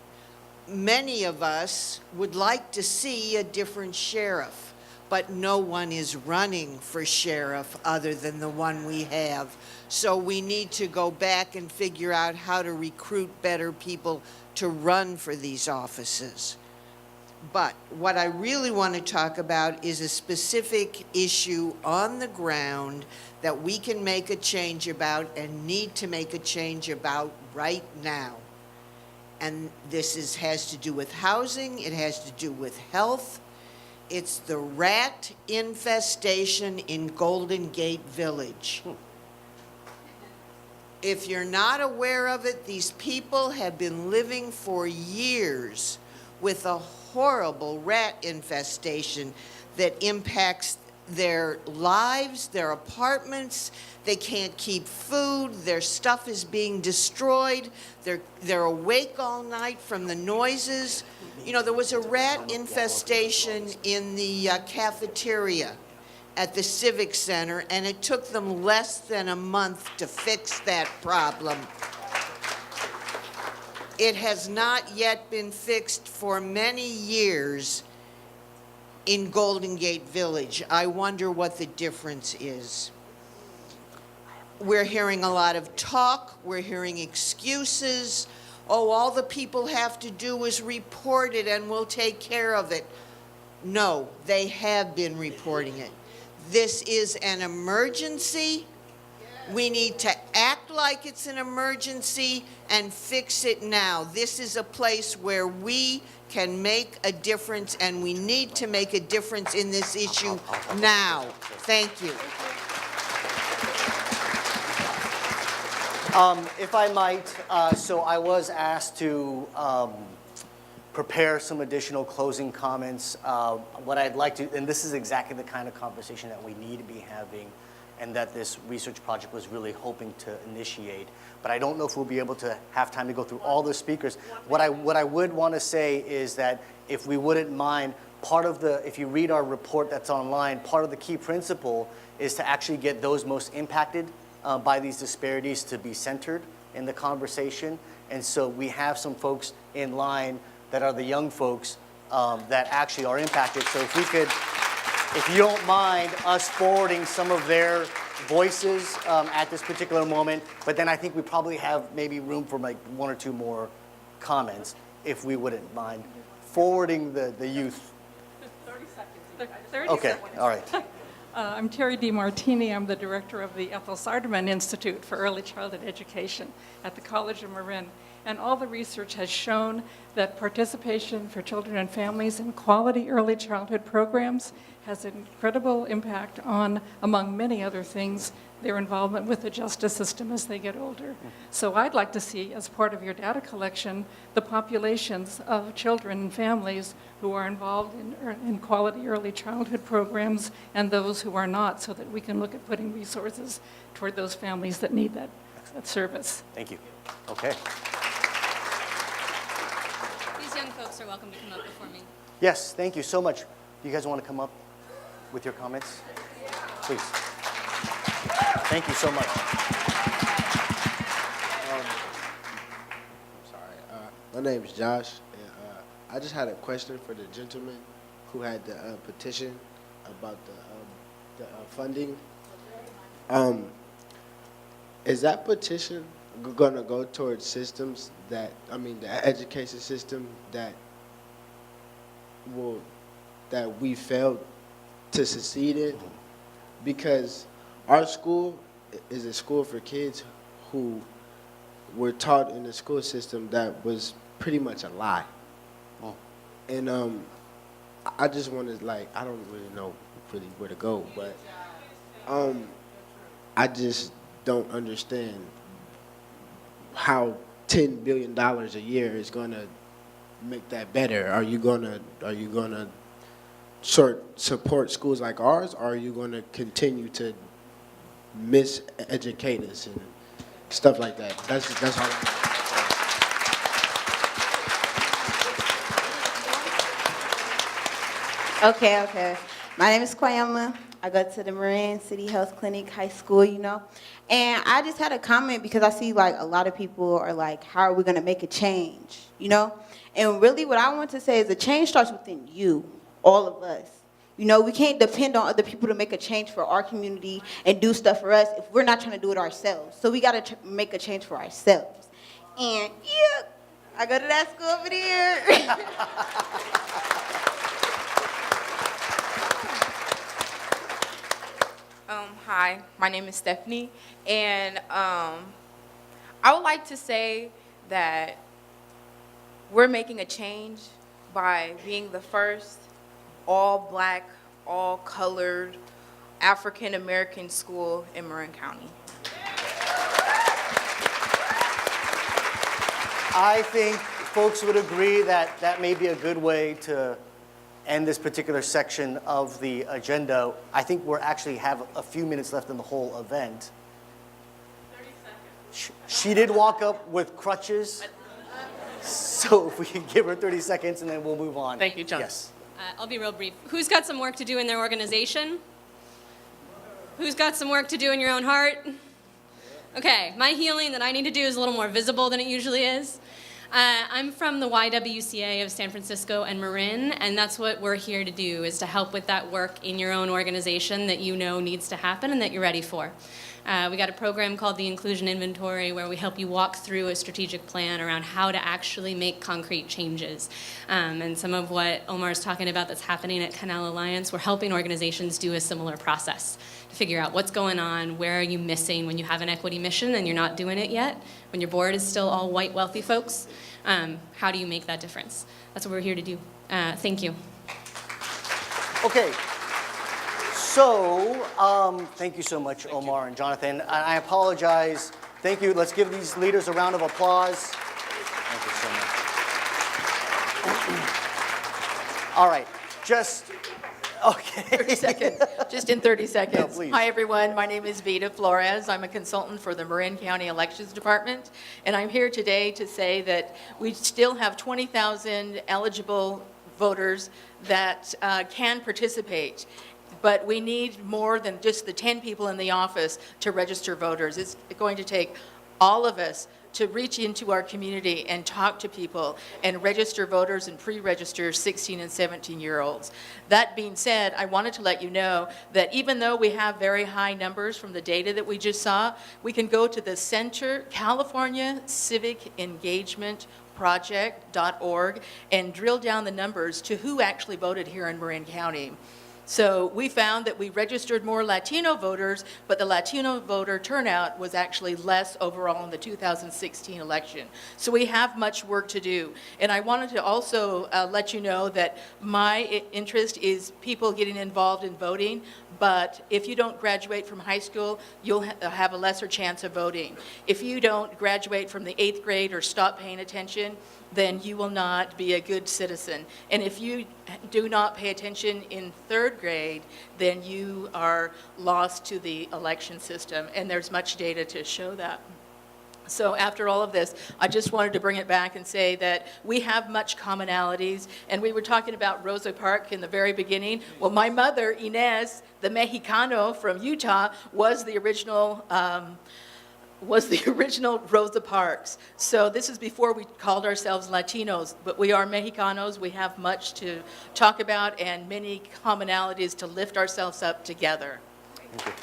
Many of us would like to see a different sheriff, but no one is running for sheriff other than the one we have. So we need to go back and figure out how to recruit better people to run for these offices. But what I really want to talk about is a specific issue on the ground that we can make a change about and need to make a change about right now. And this has to do with housing, it has to do with health. It's the rat infestation in Golden Gate Village. If you're not aware of it, these people have been living for years with a horrible rat infestation that impacts their lives, their apartments. They can't keep food. Their stuff is being destroyed. They're awake all night from the noises. You know, there was a rat infestation in the cafeteria at the Civic Center, and it took them less than a month to fix that problem. It has not yet been fixed for many years in Golden Gate Village. I wonder what the difference is. We're hearing a lot of talk, we're hearing excuses. Oh, all the people have to do is report it and we'll take care of it. No, they have been reporting it. This is an emergency. We need to act like it's an emergency and fix it now. This is a place where we can make a difference, and we need to make a difference in this issue now. Thank you. If I might, so I was asked to prepare some additional closing comments. What I'd like to, and this is exactly the kind of conversation that we need to be having and that this research project was really hoping to initiate. But I don't know if we'll be able to have time to go through all the speakers. What I would want to say is that if we wouldn't mind, part of the, if you read our report that's online, part of the key principle is to actually get those most impacted by these disparities to be centered in the conversation. And so we have some folks in line that are the young folks that actually are impacted. So if we could, if you don't mind us forwarding some of their voices at this particular moment, but then I think we probably have maybe room for like one or two more comments, if we wouldn't mind forwarding the youth. 30 seconds. 30 Okay, seconds. all right. I'm Terry DiMartini. I'm the director of the Ethel Sarderman Institute for Early Childhood Education at the College of Marin. And all the research has shown that participation for children and families in quality early childhood programs has an incredible impact on, among many other things, their involvement with the justice system as they get older. So I'd like to see, as part of your data collection, the populations of children and families who are involved in quality early childhood programs and those who are not, so that we can look at putting resources toward those families that need that service. Thank you. Okay. These young folks are welcome to come up before me. Yes, thank you so much. Do you guys want to come up with your comments? Please. Thank you so much. I'm sorry. My name is Josh, and I just had a question for the gentleman who had the petition about the funding. Is that petition going to go towards systems that, I mean, the education system that we failed to succeed in? Because our school is a school for kids who were taught in a school system that was pretty much a lie. And I just wanted, like, I don't really know really where to go, but I just don't understand how $10 billion a year is going to make that better. Are you gonna support schools like ours, or are you going to continue to miseducate us and stuff like that? That's all. Okay. My name is Kwayama. I go to the Marin City Health Clinic High School, you know. And I just had a comment because I see like a lot of people are like, how are we going to make a change, you know? And really what I want to say is the change starts within you, all of us. You know, we can't depend on other people to make a change for our community and do stuff for us if we're not trying to do it ourselves. So we got to make a change for ourselves. And yeah, I go to that school over there. Hi, my name is Stephanie, and I would like to say that we're making a change by being the first all-black, all-colored, African-American school in Marin County. I think folks would agree that that may be a good way to end this particular section of the agenda, I think we're actually have a few minutes left in the whole event. 30 seconds. She did walk up with crutches, so if we can give her 30 seconds and then we'll move on. Thank you, John. Yes. I'll be real brief. Who's got some work to do in their organization? Who's got some work to do in your own heart? Okay, my healing that I need to do is a little more visible than it usually is. I'm from the YWCA of San Francisco and Marin, and that's what we're here to do, is to help with that work in your own organization that you know needs to happen and that you're ready for. We got a program called the Inclusion Inventory where we help you walk through a strategic plan around how to actually make concrete changes. And some of what Omar is talking about that's happening at Canal Alliance, we're helping organizations do a similar process to figure out what's going on, where are you missing when you have an equity mission and you're not doing it yet, when your board is still all white wealthy folks. How do you make that difference? That's what we're here to do. Thank you. Okay. So, thank you so much, Omar and Jonathan. I apologize. Thank you. Let's give these leaders a round of applause. Thank you so much. All right. Okay. 30 seconds. Just in 30 seconds. No, please. Hi, everyone. My name is Vita Flores. I'm a consultant for the Marin County Elections Department, and I'm here today to say that we still have 20,000 eligible voters that can participate. But we need more than just the 10 people in the office to register voters. It's going to take all of us to reach into our community and talk to people and register voters and pre-register 16 and 17-year-olds. That being said, I wanted to let you know that even though we have very high numbers from the data that we just saw, we can go to the California Civic Engagement Project.org and drill down the numbers to who actually voted here in Marin County. So we found that we registered more Latino voters, but the Latino voter turnout was actually less overall in the 2016 election. So we have much work to do. And I wanted to also let you know that my interest is people getting involved in voting, but if you don't graduate from high school, you'll have a lesser chance of voting. If you don't graduate from the 8th grade or stop paying attention, then you will not be a good citizen. And if you do not pay attention in 3rd grade, then you are lost to the election system, and there's much data to show that. So after all of this, I just wanted to bring it back and say that we have much commonalities, and we were talking about Rosa Parks in the very beginning. Well, my mother, Inez, the Mexicano from Utah, was the original Rosa Parks. So this is before we called ourselves Latinos, but we are Mexicanos. We have much to talk about and many commonalities to lift ourselves up together. Thank you.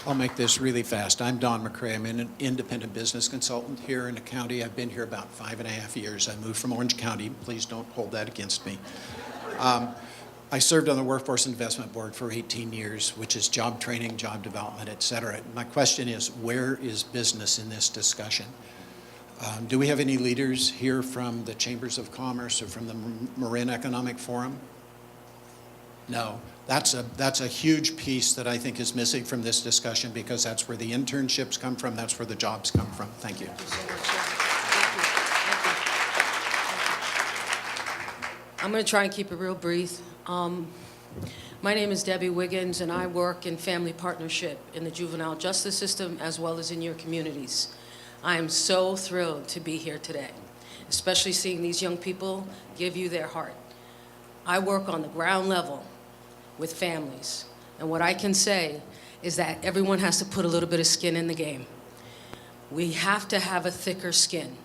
I'll make this really fast. I'm Don McCrae. I'm an independent business consultant here in the county. I've been here about 5.5 years. I moved from Orange County. Please don't hold that against me. I served on the Workforce Investment Board for 18 years, which is job training, job development, et cetera. My question is, where is business in this discussion? Do we have any leaders here from the Chambers of Commerce or from the Marin Economic Forum? No. That's a huge piece that I think is missing from this discussion, because that's where the internships come from, that's where the jobs come from. Thank you. I'm going to try and keep it real brief. My name is Debbie Wiggins, and I work in family partnership in the juvenile justice system as well as in your communities. I am so thrilled to be here today, especially seeing these young people give you their heart. I work on the ground level with families, and what I can say is that everyone has to put a little bit of skin in the game. We have to have a thicker skin.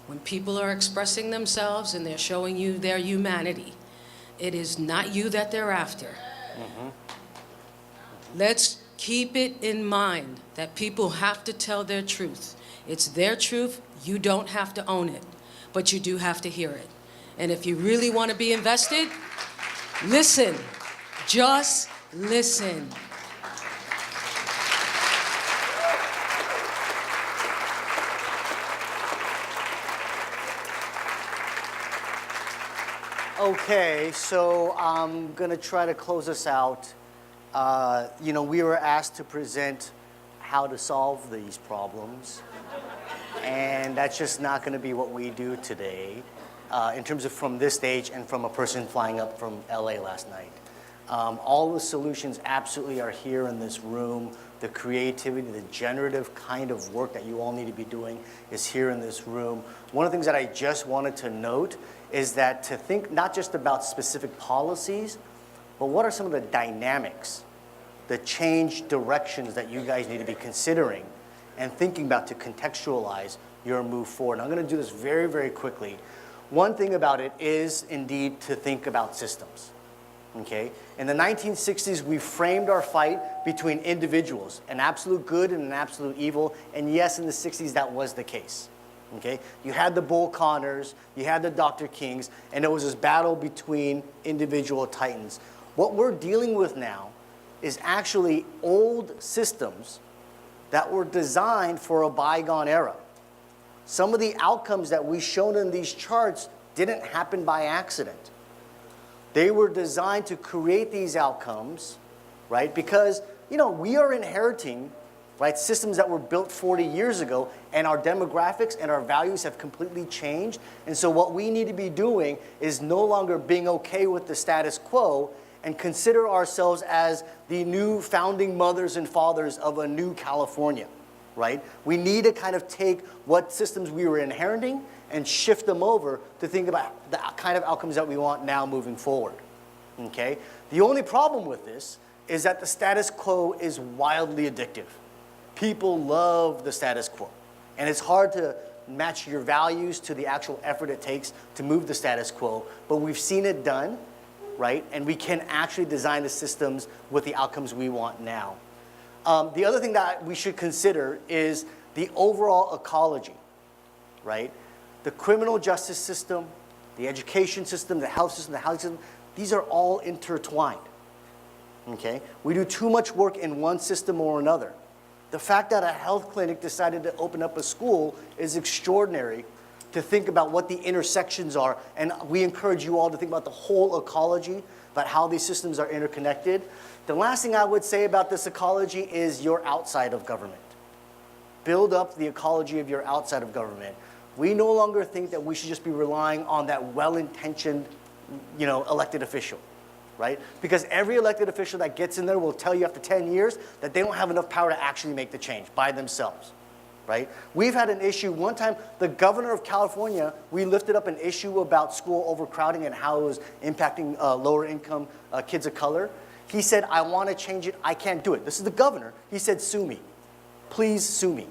When people are expressing themselves and they're showing you their humanity, it is not you that they're after. Let's keep it in mind that people have to tell their truth. It's their truth. You don't have to own it, but you do have to hear it. And if you really want to be invested, listen. Just listen. Okay, so I'm going to try to close us out. We were asked to present how to solve these problems. And that's just not going to be what we do today in terms of from this stage and from a person flying up from LA last night. All the solutions absolutely are here in this room. The creativity, the generative kind of work that you all need to be doing is here in this room. One of the things that I just wanted to note is that to think not just about specific policies, but what are some of the dynamics, the change directions that you guys need to be considering and thinking about to contextualize your move forward. And I'm going to do this very, very quickly. One thing about it is indeed to think about systems. Okay? In the 1960s, we framed our fight between individuals, an absolute good and an absolute evil, and yes, in the 60s, that was the case. Okay? You had the Bull Connors, you had the Dr. Kings, and it was this battle between individual titans. What we're dealing with now is actually old systems that were designed for a bygone era. Some of the outcomes that we've shown in these charts didn't happen by accident. They were designed to create these outcomes, right? Because, you know, we are inheriting, right, systems that were built 40 years ago, and our demographics and our values have completely changed. And so what we need to be doing is no longer being okay with the status quo and consider ourselves as the new founding mothers and fathers of a new California, right? We need to kind of take what systems we were inheriting and shift them over to think about the kind of outcomes that we want now moving forward, okay? The only problem with this is that the status quo is wildly addictive. People love the status quo, and it's hard to match your values to the actual effort it takes to move the status quo, but we've seen it done, right? And we can actually design the systems with the outcomes we want now. The other thing that we should consider is the overall ecology, right? The criminal justice system, the education system, the health system, the housing system, these are all intertwined, okay? We do too much work in one system or another. The fact that a health clinic decided to open up a school is extraordinary to think about what the intersections are, and we encourage you all to think about the whole ecology, about how these systems are interconnected. The last thing I would say about this ecology is you're outside of government. Build up the ecology of your outside of government. We no longer think that we should just be relying on that well-intentioned, you know, elected official, right? Because every elected official that gets in there will tell you after 10 years that they don't have enough power to actually make the change by themselves, right? We've had an issue one time, the governor of California, we lifted up an issue about school overcrowding and how it was impacting lower income kids of color. He said, I want to change it, I can't do it. This is the governor. He said, sue me. Please sue me.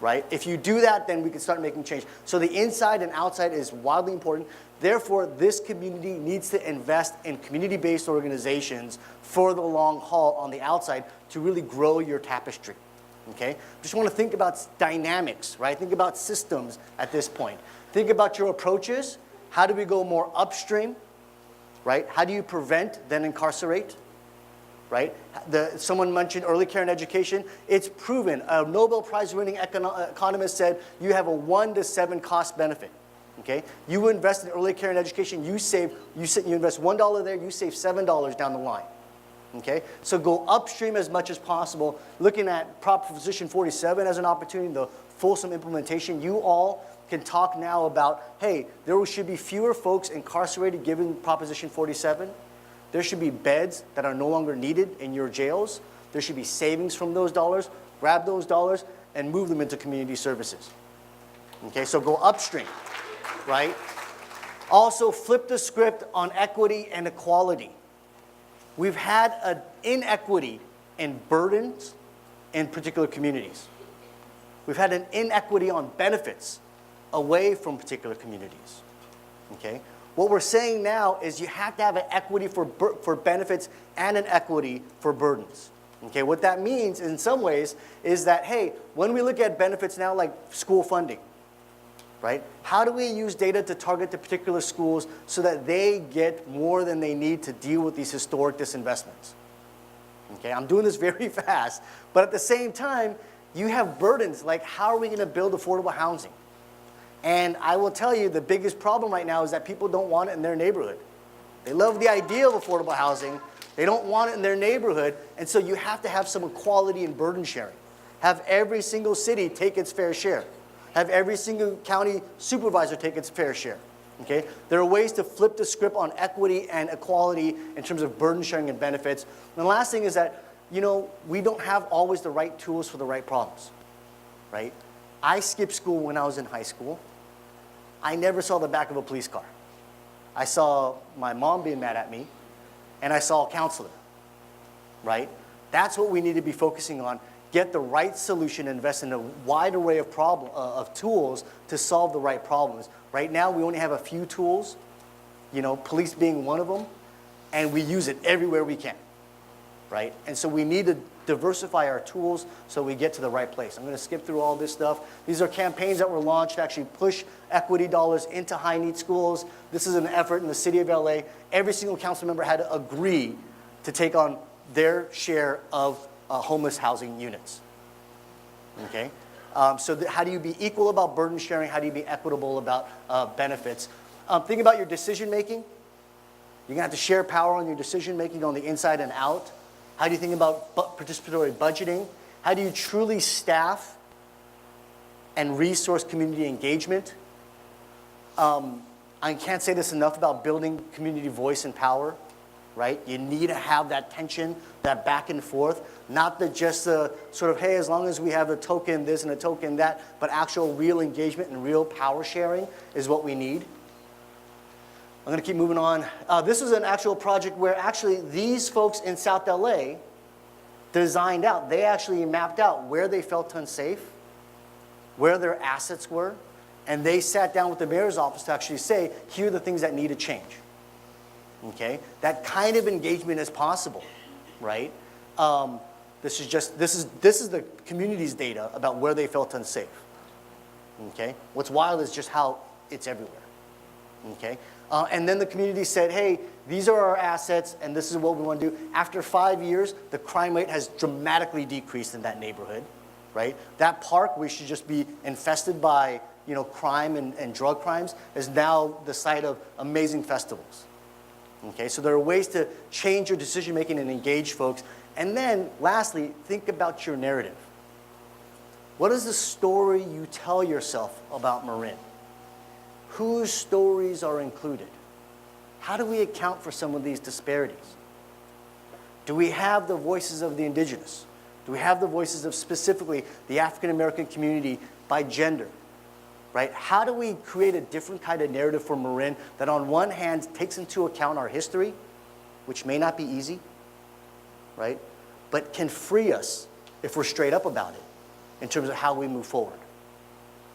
Right? If you do that, then we can start making change. So the inside and outside is wildly important. Therefore, this community needs to invest in community-based organizations for the long haul on the outside to really grow your tapestry. Okay? Just want to think about dynamics, right? Think about systems at this point. Think about your approaches. How do we go more upstream? Right? How do you prevent, then incarcerate? Right? Someone mentioned early care and education. It's proven. A Nobel Prize-winning economist said you have a 1 to 7 cost benefit. Okay? You invest in early care and education, you invest $1 there, you save $7 down the line. Okay? So go upstream as much as possible. Looking at Proposition 47 as an opportunity, the fulsome implementation, you all can talk now about, hey, there should be fewer folks incarcerated given Proposition 47. There should be beds that are no longer needed in your jails. There should be savings from those dollars. Grab those dollars and move them into community services. Okay, so go upstream, right? Also, flip the script on equity and equality. We've had an inequity in burdens in particular communities. We've had an inequity on benefits away from particular communities. Okay? What we're saying now is you have to have an equity for benefits and an equity for burdens. Okay, what that means in some ways is that, hey, when we look at benefits now like school funding, right? How do we use data to target the particular schools so that they get more than they need to deal with these historic disinvestments? Okay, I'm doing this very fast, but at the same time, you have burdens like how are we going to build affordable housing? And I will tell you the biggest problem right now is that people don't want it in their neighborhood. They love the idea of affordable housing. They don't want it in their neighborhood. And so you have to have some equality and burden sharing. Have every single city take its fair share. Have every single county supervisor take its fair share. Okay? There are ways to flip the script on equity and equality in terms of burden sharing and benefits. And the last thing is that, we don't have always the right tools for the right problems, right? I skipped school when I was in high school. I never saw the back of a police car. I saw my mom being mad at me, and I saw a counselor, right? That's what we need to be focusing on. Get the right solution, invest in a wide array of tools to solve the right problems. Right now, we only have a few tools, police being one of them, and we use it everywhere we can, right? And so we need to diversify our tools so we get to the right place. I'm going to skip through all this stuff. These are campaigns that were launched to actually push equity dollars into high-need schools. This is an effort in the city of LA. Every single council member had to agree to take on their share of homeless housing units. Okay? So how do you be equal about burden sharing? How do you be equitable about benefits? Think about your decision making. You're going to have to share power on your decision making on the inside and out. How do you think about participatory budgeting? How do you truly staff and resource community engagement? I can't say this enough about building community voice and power, right? You need to have that tension, that back and forth, not just the sort of, hey, as long as we have a token this and a token that, but actual real engagement and real power sharing is what we need. I'm going to keep moving on. This is an actual project where actually these folks in South LA designed out, they actually mapped out where they felt unsafe, where their assets were, and they sat down with the mayor's office to actually say, here are the things that need to change. Okay? That kind of engagement is possible, right? This is the community's data about where they felt unsafe. Okay? What's wild is just how it's everywhere. Okay? And then the community said, hey, these are our assets, and this is what we want to do. After 5 years, the crime rate has dramatically decreased in that neighborhood, right? That park, we should just be infested by, crime and drug crimes, is now the site of amazing festivals. Okay, so there are ways to change your decision making and engage folks. And then, lastly, think about your narrative. What is the story you tell yourself about Marin? Whose stories are included? How do we account for some of these disparities? Do we have the voices of the indigenous? Do we have the voices of specifically the African American community by gender? Right? How do we create a different kind of narrative for Marin that on one hand takes into account our history, which may not be easy, right? But can free us if we're straight up about it in terms of how we move forward.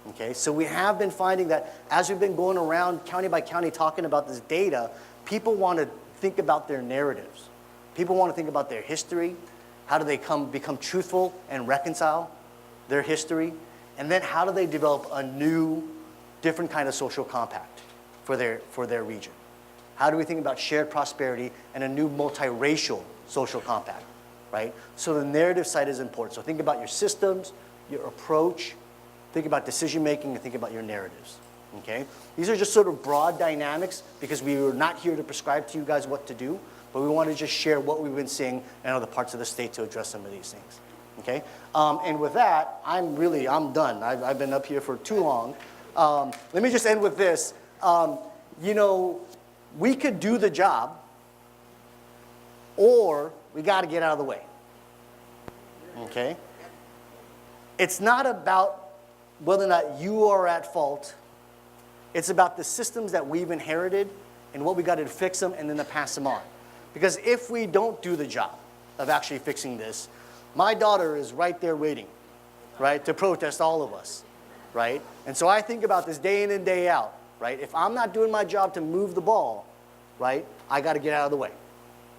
Okay, so we have been finding that as we've been going around county by county talking about this data, people want to think about their narratives. People want to think about their history. How do they become truthful and reconcile their history? And then how do they develop a new, different kind of social compact for their region? How do we think about shared prosperity and a new multiracial social compact, right? So the narrative side is important. So think about your systems, your approach, think about decision making, and think about your narratives, okay? These are just sort of broad dynamics because we are not here to prescribe to you guys what to do, but we want to just share what we've been seeing in other parts of the state to address some of these things. Okay, and with that, I'm done. I've been up here for too long. Let me just end with this. We could do the job, or we got to get out of the way. Okay? It's not about whether or not you are at fault. It's about the systems that we've inherited and what we got to fix them and then to pass them on. Because if we don't do the job of actually fixing this, my daughter is right there waiting, right, to protest all of us, right? And so I think about this day in and day out, right? If I'm not doing my job to move the ball, right, I got to get out of the way,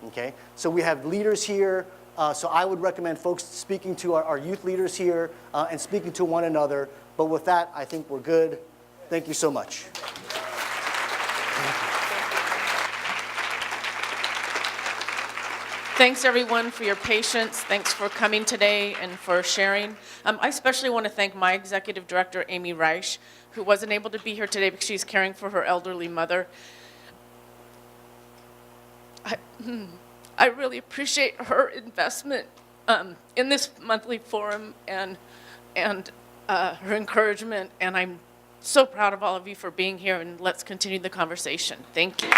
okay? So we have leaders here. So I would recommend folks speaking to our youth leaders here and speaking to one another. But with that, I think we're good. Thank you so much. Thanks, everyone, for your patience. Thanks for coming today and for sharing. I especially want to thank my executive director, Amy Reich, who wasn't able to be here today because she's caring for her elderly mother. I really appreciate her investment in this monthly forum and her encouragement. And I'm so proud of all of you for being here, and let's continue the conversation. Thank you.